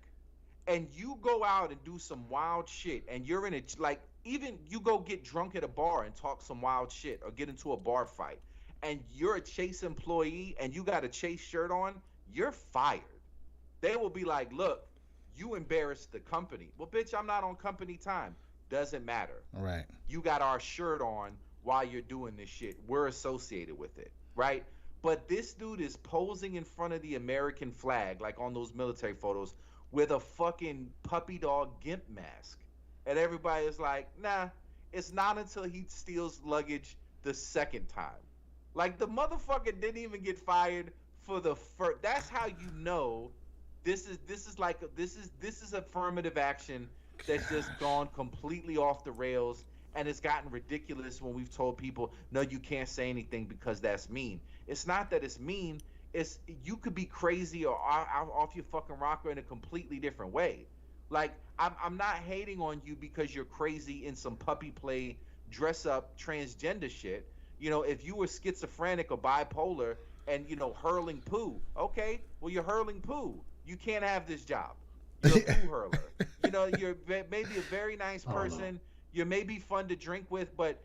and you go out and do some wild shit and you're in it, like even you go get drunk at a bar and talk some wild shit or get into a bar fight and you're a Chase employee and you got a Chase shirt on, you're fired. They will be like, look, you embarrassed the company. Well, bitch, I'm not on company time. Doesn't matter. Right. You got our shirt on while you're doing this shit. We're associated with it, right? But this dude is posing in front of the American flag, like on those military photos, with a fucking puppy dog gimp mask. And everybody is like, nah, it's not until he steals luggage the second time. Like, the motherfucker didn't even get fired for the first. That's how you know this is affirmative action that's just gone completely off the rails. And it's gotten ridiculous when we've told people, no, you can't say anything because that's mean. It's not that it's mean. It's you could be crazy or off your fucking rocker in a completely different way. Like, I'm not hating on you because you're crazy in some puppy play, dress up, transgender shit. You know, if you were schizophrenic or bipolar and, you know, hurling poo, okay, well, you're hurling poo. You can't have this job. You're a poo hurler. You know, you're maybe a very nice person. You may be fun to drink with, but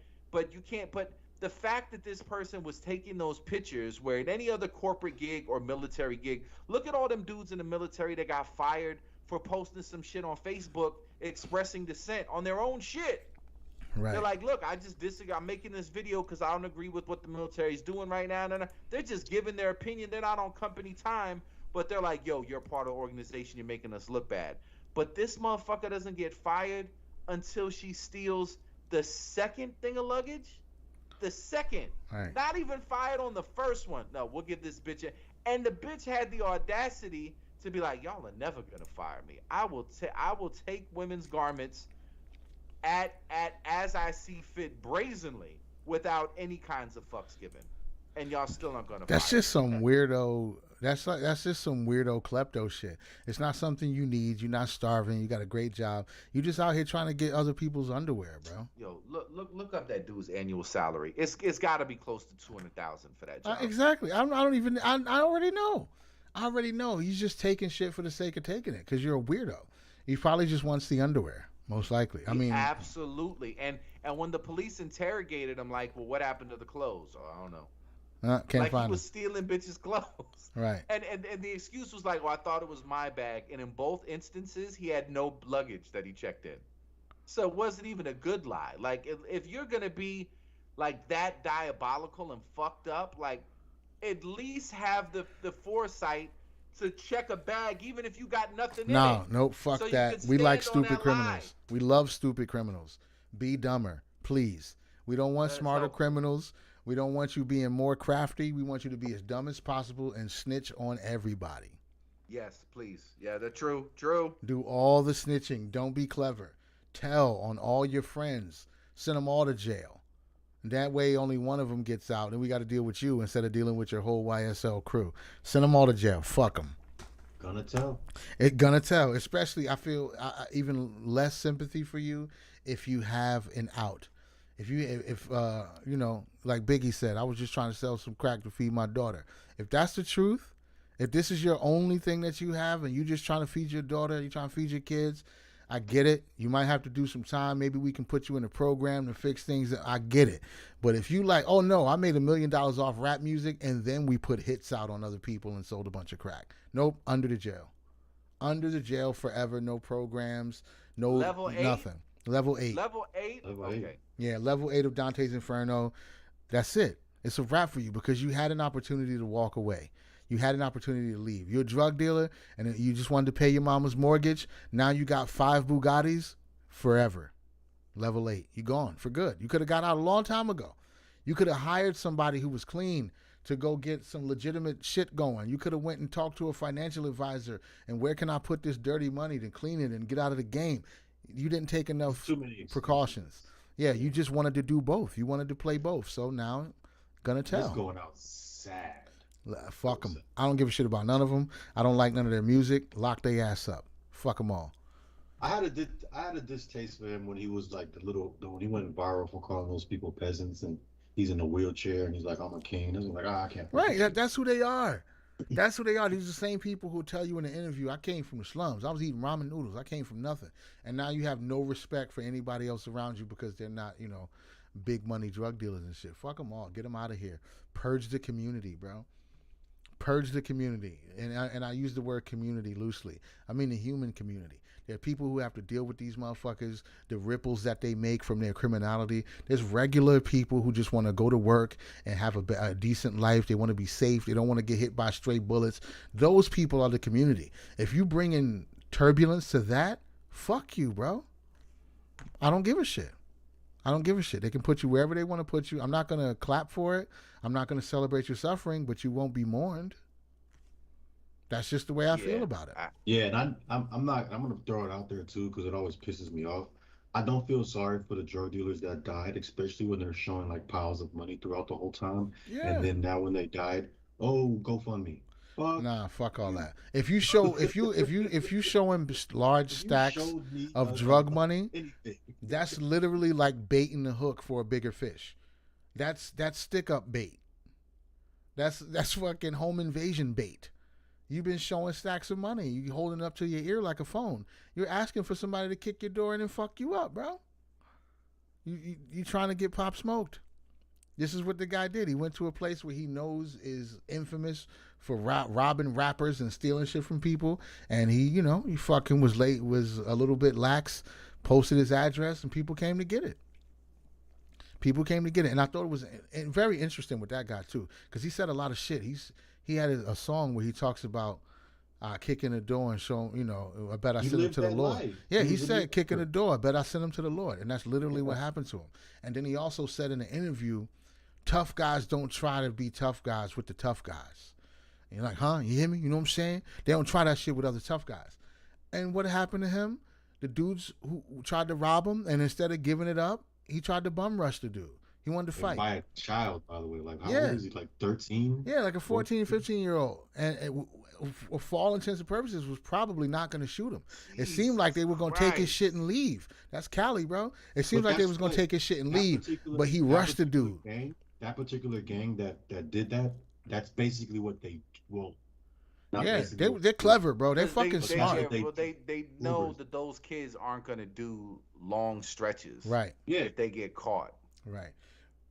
you can't. But the fact that this person was taking those pictures, where in any other corporate gig or military gig, look at all them dudes in the military that got fired for posting some shit on Facebook expressing dissent on their own shit. Right. They're like, look, I just disagree. I'm making this video because I don't agree with what the military is doing right now. No. They're just giving their opinion. They're not on company time, but they're like, yo, you're part of the organization. You're making us look bad. But this motherfucker doesn't get fired until she steals the second thing of luggage. The second. Right. Not even fired on the first one. No, we'll give this bitch a... And the bitch had the audacity to be like, y'all are never gonna fire me. I will take women's garments as I see fit brazenly without any kinds of fucks given. And y'all still not gonna That's fire just me. some weirdo. That's just some weirdo klepto shit. It's not something you need. You're not starving. You got a great job. You just out here trying to get other people's underwear, bro. Yo, look up that dude's annual salary. It's got to be close to $200,000 for that job. Exactly. I already know. I already know. He's just taking shit for the sake of taking it because you're a weirdo. He probably just wants the underwear, most likely. I mean, absolutely. And when the police interrogated him, like, well, what happened to the clothes? Oh, I don't know. Can't Like he find was them. stealing bitches' clothes. Right. And the excuse was like, well, I thought it was my bag. And in both instances, he had no luggage that he checked in. So it wasn't even a good lie. Like if you're gonna be like that diabolical and fucked up, like at least have the foresight to check a bag, even if you got nothing in it. No, nope, So fuck you that. could We like stand on stupid that lie. criminals. We love stupid criminals. Be dumber, please. We don't want smarter So criminals. We don't want you being more crafty. We want you to be as dumb as possible and snitch on everybody. yes, please. Yeah, that's true. True. Do all the snitching. Don't be clever. Tell on all your friends. Send them all to jail. That way, only one of them gets out, and we got to deal with you instead of dealing with your whole YSL crew. Send them all to jail. Fuck them. Gonna tell. Gonna tell. Especially, I feel even less sympathy for you if you have an out. If you know, like Biggie said, I was just trying to sell some crack to feed my daughter. If that's the truth, if this is your only thing that you have, and you just trying to feed your daughter, you trying to feed your kids, I get it. You might have to do some time. Maybe we can put you in a program to fix things. I get it. But if you like, oh no, I made $1 million off rap music, and then we put hits out on other people and sold a bunch of crack. Nope, under the jail. Under the jail forever. No programs. No Level 8? nothing. Level 8. Level 8? Level Okay. 8. Yeah, level 8 of Dante's Inferno. That's it. It's a wrap for you because you had an opportunity to walk away. You had an opportunity to leave. You're a drug dealer and you just wanted to pay your mama's mortgage. Now you got 5 Bugattis forever. Level 8. You're gone for good. You could have got out a long time ago. You could have hired somebody who was clean to go get some legitimate shit going. You could have went and talked to a financial advisor and where can I put this dirty money to clean it and get out of the game? You didn't take enough Too many precautions. Yeah, you just wanted to do both. You wanted to play both. So now, gonna tell. It's going out sad. Fuck them. I don't give a shit about none of them. I don't like none of their music. Lock their ass up. Fuck them all. I had a distaste for him when he was like when he went viral for calling those people peasants, and he's in a wheelchair and he's like, I'm a king. I was like, I can't. Right, that's who they are. That's who they are. These are the same people who tell you in the interview, I came from the slums. I was eating ramen noodles. I came from nothing. And now you have no respect for anybody else around you because they're not, big money drug dealers and shit. Fuck them all. Get them out of here. Purge the community, bro. Purge the community. And I use the word community loosely. I mean the human community. There are people who have to deal with these motherfuckers, the ripples that they make from their criminality. There's regular people who just want to go to work and have a decent life. They want to be safe. They don't want to get hit by stray bullets. Those people are the community. If you bring in turbulence to that, fuck you, bro. I don't give a shit. I don't give a shit. They can put you wherever they want to put you. I'm not going to clap for it. I'm not going to celebrate your suffering, but you won't be mourned. That's just the way I feel about it. Yeah, and I'm gonna throw it out there too because it always pisses me off. I don't feel sorry for the drug dealers that died, especially when they're showing like piles of money throughout the whole time. Yeah. And then now when they died, oh, GoFundMe. Fuck. Nah, fuck all that. If you show if you showing large stacks of drug money, anything. that's literally like baiting the hook for a bigger fish. That's stick up bait. That's fucking home invasion bait. You've been showing stacks of money. You holding it up to your ear like a phone. You're asking for somebody to kick your door in and fuck you up, bro. You trying to get Pop smoked. This is what the guy did. He went to a place where he knows is infamous for robbing rappers and stealing shit from people. And he fucking was a little bit lax, posted his address, and people came to get it. And I thought it was very interesting with that guy, too, because he said a lot of shit. He had a song where he talks about kicking the door and showing, I bet I sent him to the Lord. Life. Yeah, he said kicking the door, I bet I sent him to the Lord. And that's literally what happened to him. And then he also said in the interview, tough guys don't try to be tough guys with the tough guys. And you're like, huh? You hear me? You know what I'm saying? They don't try that shit with other tough guys. And what happened to him? The dudes who tried to rob him, and instead of giving it up, he tried to bum rush the dude. He wanted to fight. By a child, by the way. Like, how Yeah. old is he? Like 13? Yeah, like a 14, 15-year-old. And for all intents and purposes, was probably not going to shoot him. It seemed like they were going to take his shit and leave. That's Cali, bro. It seemed like they was going to take his shit and leave, but he rushed the dude. That particular gang that did that, that's basically what they, not Yeah, basically they're clever, bro. They're fucking they, smart. They know that those kids aren't going to do long stretches. Right. Yeah. If they get caught. Right.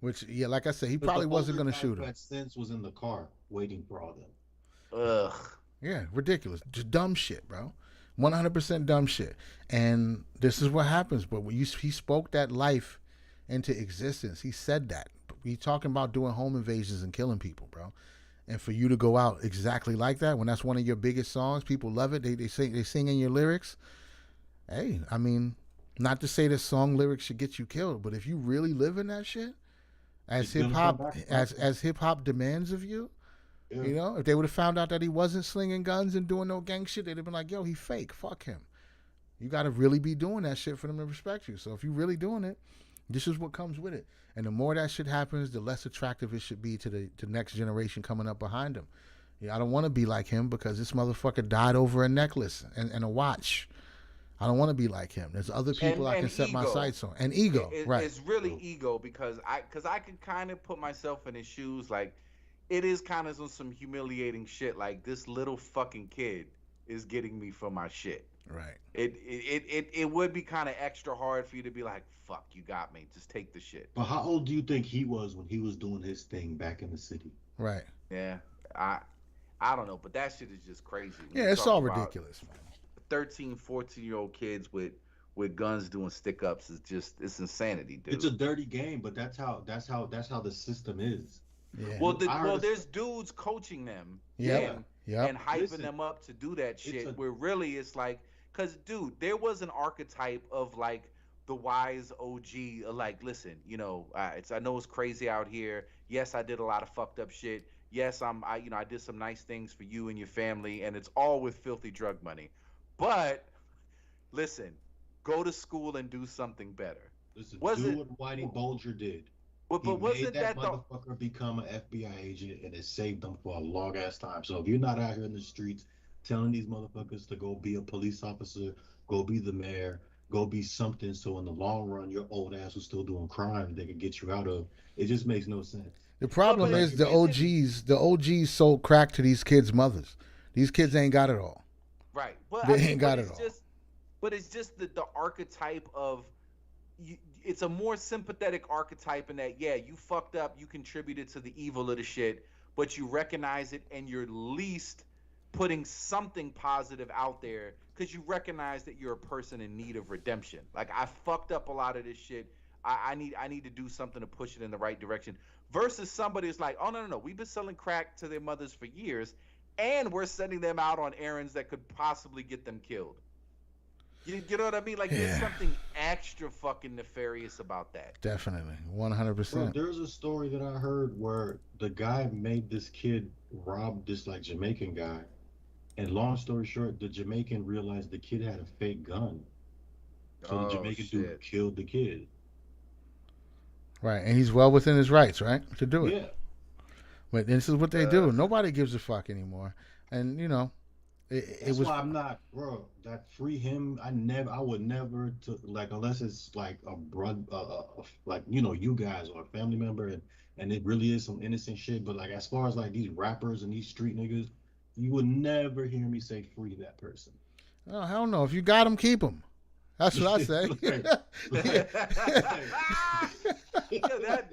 Which, yeah, like I said, he But probably the wasn't older going to guy shoot who him. had sense was in the car waiting for all them. Ugh. Yeah, ridiculous. Just dumb shit, bro. 100% dumb shit. And this is what happens. But when he spoke that life into existence, he said that. He talking about doing home invasions and killing people, bro. And for you to go out exactly like that, when that's one of your biggest songs, people love it. They sing in your lyrics. Hey, I mean, not to say that song lyrics should get you killed, but if you really live in that shit, as It's hip gonna come hop back. as hip hop demands of you, Yeah. you know, if they would have found out that he wasn't slinging guns and doing no gang shit, they'd have been like, yo, he fake. Fuck him. You got to really be doing that shit for them to respect you. So if you're really doing it, this is what comes with it. And the more that shit happens, the less attractive it should be to the next generation coming up behind him. Yeah, I don't want to be like him because this motherfucker died over a necklace and a watch. I don't want to be like him. There's other people I can set my sights on. And ego, right? It's really ego because I can kind of put myself in his shoes. Like, it is kind of some humiliating shit. Like, this little fucking kid is getting me for my shit. Right. It would be kind of extra hard for you to be like, fuck, you got me. Just take the shit. But how old do you think he was when he was doing his thing back in the city? Right. Yeah, I don't know, but that shit is just crazy. When Yeah, you it's talk all about ridiculous, man. 13, 14-year-old kids with guns doing stick ups is just, it's insanity, dude. It's a dirty game, but that's how the system is. Yeah. Well, there's dudes coaching them and hyping Listen, them up to do that shit. a- Where really it's like, cause dude, there was an archetype of like the wise OG. Like, listen, you know, I know it's crazy out here. Yes, I did a lot of fucked up shit. Yes, I did some nice things for you and your family, and it's all with filthy drug money. But listen, go to school and do something better. Listen, Was do it? what Whitey Bulger did. But He wasn't made that that the? motherfucker become an FBI agent, and it saved them for a long ass time. So if you're not out here in the streets telling these motherfuckers to go be a police officer, go be the mayor, go be something, so in the long run your old ass was still doing crime they could get you out of, it just makes no sense. The problem But is the OGs sold crack to these kids' mothers. These kids ain't got it all. Right. Well, They ain't got it all. But it's just the archetype of it's a more sympathetic archetype in that, yeah, you fucked up, you contributed to the evil of the shit, but you recognize it and you're at least putting something positive out there because you recognize that you're a person in need of redemption. Like, I fucked up a lot of this shit. I need to do something to push it in the right direction. Versus somebody who's like, oh, no, we've been selling crack to their mothers for years, and we're sending them out on errands that could possibly get them killed. You know what I mean? Like, there's something extra fucking nefarious about that. Definitely, Bro, 100%. there's a story that I heard where the guy made this kid rob this like Jamaican guy, and long story short, the Jamaican realized the kid had a fake gun, so the Jamaican dude killed the kid. Right, and he's well within his rights, right, to do it. Yeah. But this is what they do. Nobody gives a fuck anymore, and you know, That's why I'm not, bro. That free him. I would never like unless it's like a brother, like you guys or a family member, and it really is some innocent shit. But like as far as like these rappers and these street niggas, you would never hear me say free that person. Oh hell no! If you got him, keep him. That's what I say.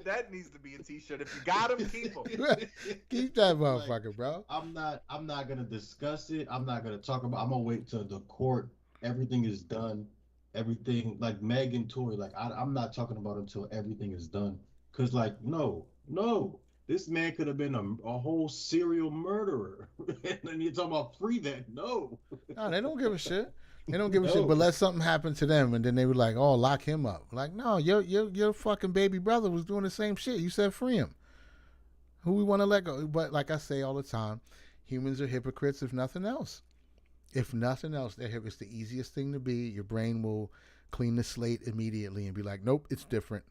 That needs to be a t-shirt. If you got him, keep him. Keep that motherfucker, bro. I'm not gonna discuss it. I'm not gonna talk about. I'm gonna wait till the court. Everything is done. Everything like Meg and Tory. Like I'm not talking about until everything is done. Cause like no. This man could have been a whole serial murderer. And then you're talking about free that. No, they don't give a shit. They don't give a shit, but let something happen to them, and then they were like, "Oh, lock him up." Like, no, your fucking baby brother was doing the same shit. You said free him. Who we want to let go? But like I say all the time, humans are hypocrites. If nothing else, it's the easiest thing to be. Your brain will clean the slate immediately and be like, "Nope, it's different."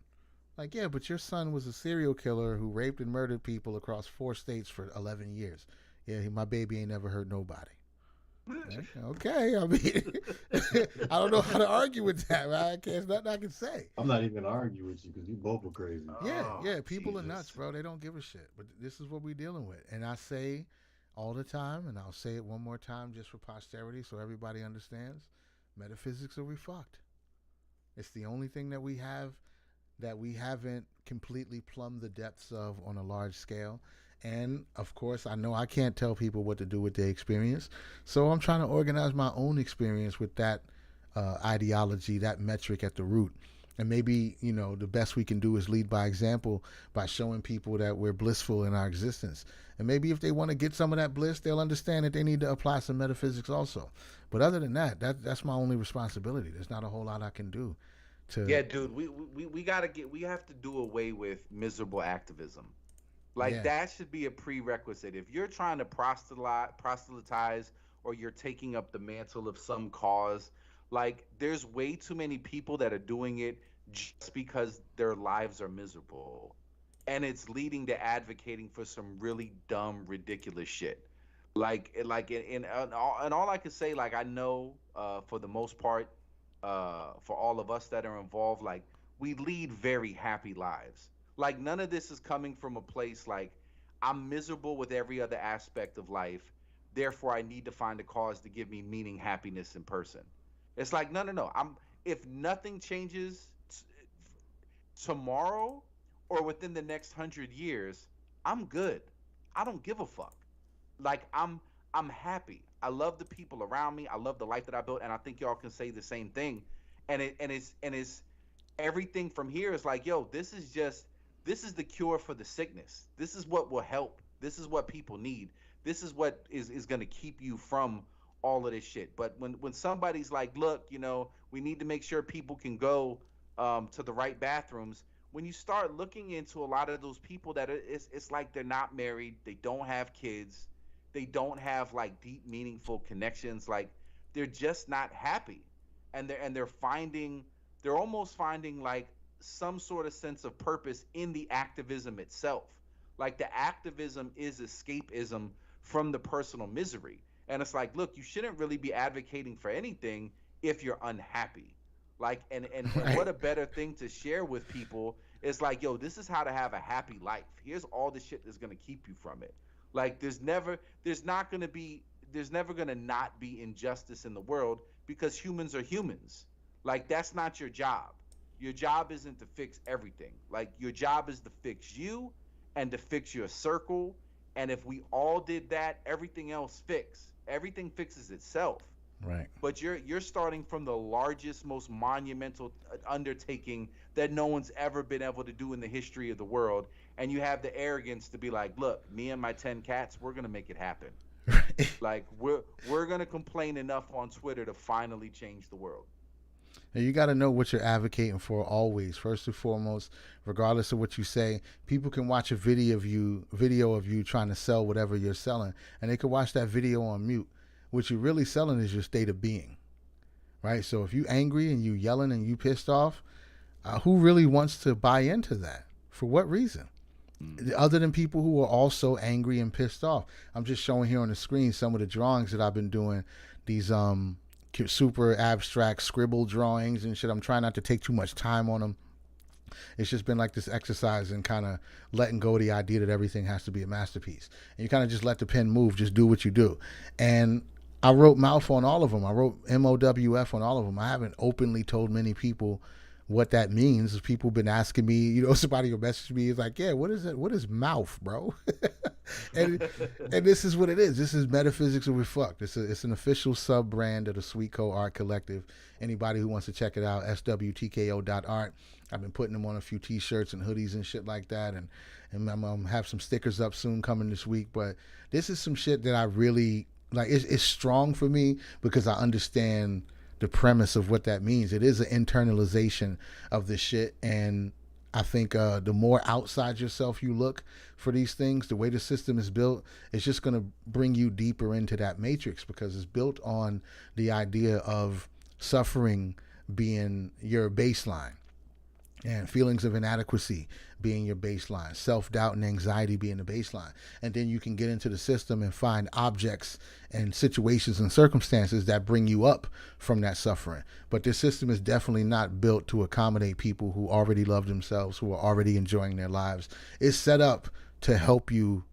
Like, yeah, but your son was a serial killer who raped and murdered people across 4 states for 11 years. Yeah, my baby ain't never hurt nobody. Okay, I mean, I don't know how to argue with that, right? There's nothing I can say. I'm not even arguing with you because you both are crazy. Yeah, people are nuts, bro. They don't give a shit. But this is what we're dealing with. And I say all the time, and I'll say it one more time just for posterity so everybody understands, metaphysics are we fucked. It's the only thing that we have that we haven't completely plumbed the depths of on a large scale. And of course, I know I can't tell people what to do with their experience. So I'm trying to organize my own experience with that ideology, that metric at the root. And maybe, the best we can do is lead by example by showing people that we're blissful in our existence. And maybe if they want to get some of that bliss, they'll understand that they need to apply some metaphysics also. But other than that's my only responsibility. There's not a whole lot I can do to. Yeah, dude, we have to do away with miserable activism. Like Yeah. that should be a prerequisite. If you're trying to proselytize, or you're taking up the mantle of some cause, like there's way too many people that are doing it just because their lives are miserable. And it's leading to advocating for some really dumb, ridiculous shit. And all I can say, like I know, for the most part, for all of us that are involved, like we lead very happy lives. Like none of this is coming from a place like I'm miserable with every other aspect of life, therefore I need to find a cause to give me meaning, happiness in person. It's like no, no, no. If nothing changes tomorrow or within the next 100 years, I'm good. I don't give a fuck. Like I'm happy. I love the people around me. I love the life that I built, and I think y'all can say the same thing. And it's everything from here is like, yo, this is the cure for the sickness. This is what will help. This is what people need. This is what is going to keep you from all of this shit. But when somebody's like, look, we need to make sure people can go to the right bathrooms. When you start looking into a lot of those people it's like they're not married, they don't have kids, they don't have like deep, meaningful connections. Like they're just not happy, and they're almost finding like some sort of sense of purpose in the activism itself. Like the activism is escapism from the personal misery. And it's like, look, you shouldn't really be advocating for anything if you're unhappy. Like, and Right. what a better thing to share with people is like, yo, this is how to have a happy life. Here's all the shit that's gonna keep you from it. Like, there's never gonna not be injustice in the world because humans are humans. Like, that's not your job. Your job isn't to fix everything. Like, your job is to fix you and to fix your circle. And if we all did that, everything fixes itself. Right. But you're starting from the largest, most monumental undertaking that no one's ever been able to do in the history of the world, and you have the arrogance to be like, look, me and my 10 cats, we're gonna make it happen. Right. Like we're gonna complain enough on Twitter to finally change the world. And you got to know what you're advocating for always. First and foremost, regardless of what you say, people can watch a video of you trying to sell whatever you're selling, and they can watch that video on mute. What you're really selling is your state of being, right? So if you angry and you yelling and you pissed off, who really wants to buy into that? For what reason? Other than people who are also angry and pissed off. I'm just showing here on the screen some of the drawings that I've been doing. These super abstract scribble drawings and shit. I'm trying not to take too much time on them. It's just been like this exercise in kind of letting go of the idea that everything has to be a masterpiece. And you kind of just let the pen move, just do what you do. And I wrote MOWF on all of them. I wrote MOWF on all of them. I haven't openly told many people what that means. People have been asking me, somebody will message me, is like, yeah, what is it? What is MOWF, bro? and this is what it is. This is Metaphysics and We're Fucked. It's an official sub brand of the Sweet Co Art Collective. Anybody who wants to check it out, swtko.art. I've been putting them on a few t-shirts and hoodies and shit like that, and I'm have some stickers up soon coming this week. But this is some shit that I really like. It's strong for me because I understand the premise of what that means. It is an internalization of this shit, and I think the more outside yourself you look for these things, the way the system is built, it's just going to bring you deeper into that matrix because it's built on the idea of suffering being your baseline and feelings of inadequacy being your baseline, self-doubt and anxiety being the baseline. And then you can get into the system and find objects and situations and circumstances that bring you up from that suffering. But this system is definitely not built to accommodate people who already love themselves, who are already enjoying their lives. It's set up to help you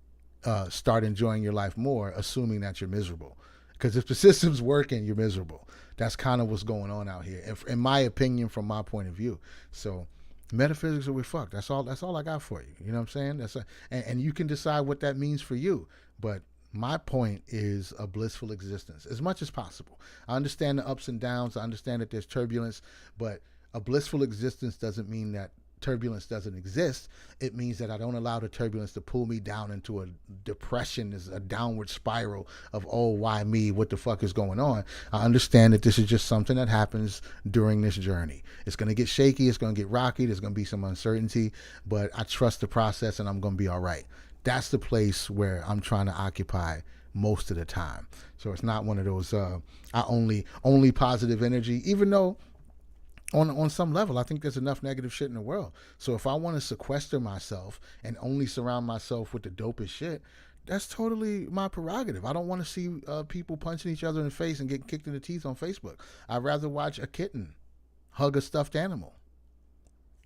start enjoying your life more, assuming that you're miserable. Because if the system's working, you're miserable. That's kind of what's going on out here, in my opinion, from my point of view. So Metaphysics, or we're fucked. That's all. That's all I got for you. You know what I'm saying? And you can decide what that means for you. But my point is a blissful existence as much as possible. I understand the ups and downs. I understand that there's turbulence, but a blissful existence doesn't mean that turbulence doesn't exist. It means that I don't allow the turbulence to pull me down into a depression, is a downward spiral of, oh, why me? What the fuck is going on? I understand that this is just something that happens during this journey. It's going to get shaky. It's going to get rocky. There's going to be some uncertainty, but I trust the process and I'm going to be all right. That's the place where I'm trying to occupy most of the time. So it's not one of those I only positive energy, even though on some level, I think there's enough negative shit in the world. So if I want to sequester myself and only surround myself with the dopest shit, that's totally my prerogative. I don't want to see people punching each other in the face and get kicked in the teeth on Facebook. I'd rather watch a kitten hug a stuffed animal.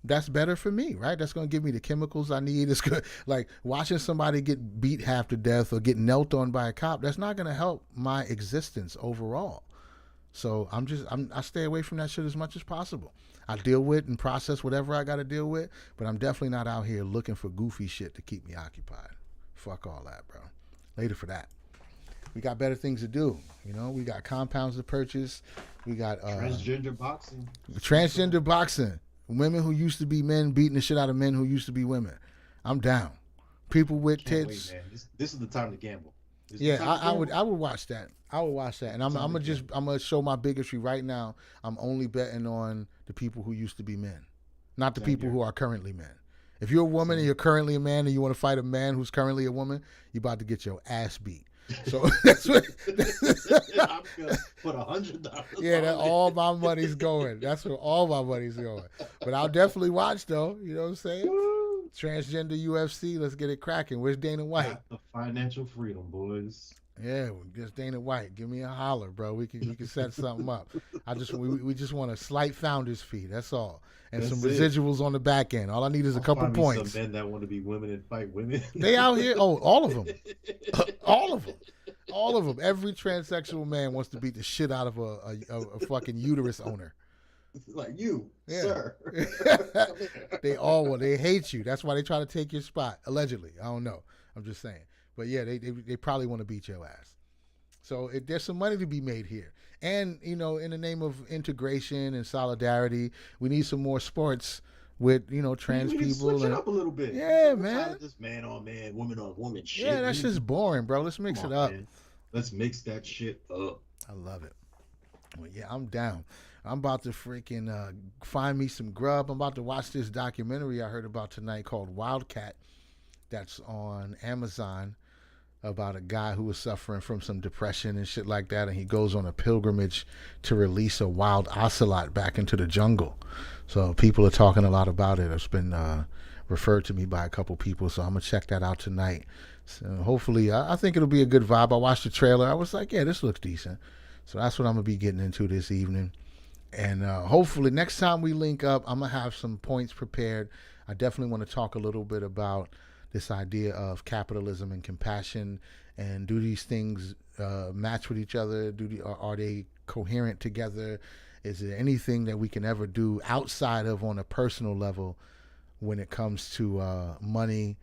That's better for me, right? That's going to give me the chemicals I need. It's good. Like watching somebody get beat half to death or get knelt on by a cop, that's not going to help my existence overall. So I stay away from that shit as much as possible. I deal with and process whatever I got to deal with, but I'm definitely not out here looking for goofy shit to keep me occupied. Fuck all that, bro. Later for that. We got better things to do. You know, we got compounds to purchase. We got transgender boxing. Transgender boxing. Women who used to be men beating the shit out of men who used to be women. I'm down. People with tits. Wait, man. This is the time to gamble. I would watch that. I would watch that, and I'm gonna show my bigotry right now. I'm only betting on the people who used to be men, not the people who are currently men. If you're a woman and you're currently a man and you want to fight a man who's currently a woman, you're about to get your ass beat. So that's what. I'm gonna put $100. Yeah, that's all my money's going. That's where all my money's going. But I'll definitely watch though. You know what I'm saying? Transgender UFC, let's get it cracking. Where's Dana White? The financial freedom, boys. Yeah, just Dana White. Give me a holler, bro. We can set something up. We just want a slight founder's fee. That's all, and some residuals on the back end. All I need is a couple points. Some men that want to be women and fight women. They out here. Oh, all of them. All of them. All of them. Every transsexual man wants to beat the shit out of a fucking uterus owner. Like you, sir. They hate you. That's why they try to take your spot. Allegedly. I don't know. I'm just saying. But yeah, they probably want to beat your ass. So there's some money to be made here. And, you know, in the name of integration and solidarity, we need some more sports with, you know, trans people. Switch it up a little bit. Yeah, man. Just man on man, woman on woman shit. Yeah, that's just boring, bro. Let's mix it up. Man. Let's mix that shit up. I love it. Well, yeah, I'm down. I'm about to freaking find me some grub. I'm about to watch this documentary I heard about tonight called Wildcat. That's on Amazon, about a guy who was suffering from some depression and shit like that, and he goes on a pilgrimage to release a wild ocelot back into the jungle. So people are talking a lot about it. It's been referred to me by a couple people, so I'm gonna check that out tonight. So hopefully, I think it'll be a good vibe. I watched the trailer. I was like, yeah, this looks decent. So that's what I'm gonna be getting into this evening. And hopefully next time we link up, I'm gonna have some points prepared. I definitely want to talk a little bit about this idea of capitalism and compassion, and do these things match with each other? Are they coherent together? Is there anything that we can ever do outside of on a personal level when it comes to money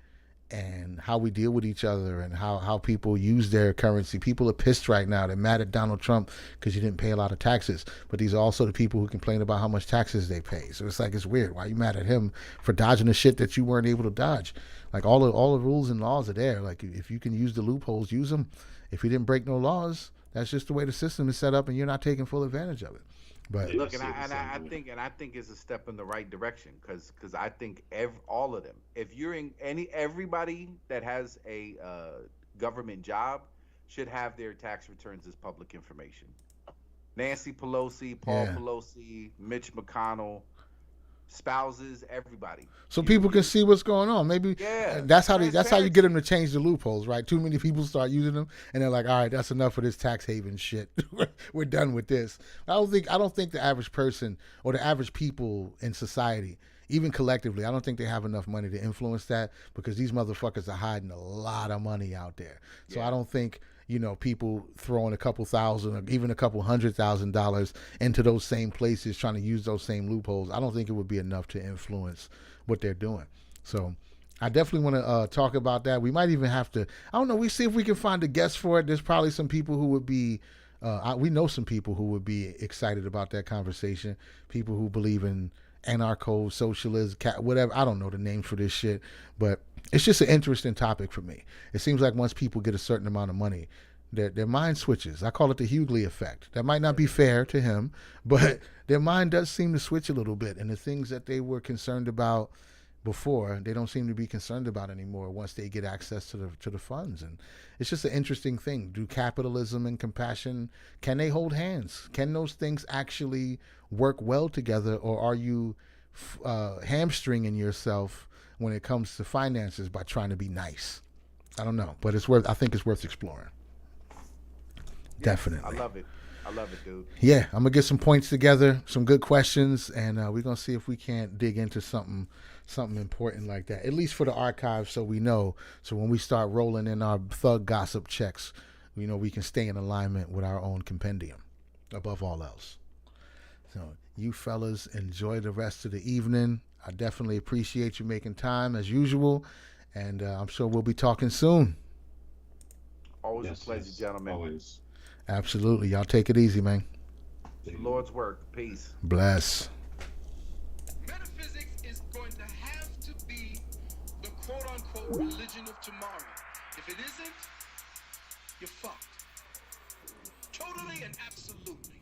and how we deal with each other and how people use their currency? People are pissed right now. They're mad at Donald Trump because he didn't pay a lot of taxes. But these are also the people who complain about how much taxes they pay. So it's like, it's weird. Why are you mad at him for dodging the shit that you weren't able to dodge? Like all the rules and laws are there. Like if you can use the loopholes, use them. If you didn't break no laws, that's just the way the system is set up, and you're not taking full advantage of it. But look, I think it's a step in the right direction, because I think all of them. If you're in everybody that has a government job should have their tax returns as public information. Nancy Pelosi, Paul Pelosi, Mitch McConnell, spouses, everybody. So people can see what's going on. Maybe that's how you get them to change the loopholes, right? Too many people start using them, and they're like, all right, that's enough of this tax haven shit. We're done with this. I don't think the average person or the average people in society, even collectively, I don't think they have enough money to influence that, because these motherfuckers are hiding a lot of money out there. So I don't think people throwing a couple thousand or even a couple $100,000 into those same places, trying to use those same loopholes. I don't think it would be enough to influence what they're doing. So I definitely want to talk about that. We might even have to, I don't know, we see if we can find a guest for it. There's probably some people who would be, we know some people who would be excited about that conversation. People who believe in anarcho, socialism, whatever. I don't know the names for this shit, but it's just an interesting topic for me. It seems like once people get a certain amount of money, their mind switches. I call it the Hughley effect. That might not be fair to him, but their mind does seem to switch a little bit, and the things that they were concerned about before, they don't seem to be concerned about anymore once they get access to the funds. And it's just an interesting thing. Do capitalism and compassion, can they hold hands? Can those things actually work well together, or are you hamstringing yourself when it comes to finances by trying to be nice? I don't know, but I think it's worth exploring. Definitely. I love it, dude. Yeah, I'm gonna get some points together, some good questions, and we're gonna see if we can't dig into something important like that, at least for the archive, so we know. So when we start rolling in our thug gossip checks, we can stay in alignment with our own compendium, above all else. So you fellas enjoy the rest of the evening. I definitely appreciate you making time as usual, and I'm sure we'll be talking soon. Always a pleasure, gentlemen. Always. Absolutely. Y'all take it easy, man. The Lord's work. Peace. Bless. Metaphysics is going to have to be the quote-unquote religion of tomorrow. If it isn't, you're fucked. Totally and absolutely.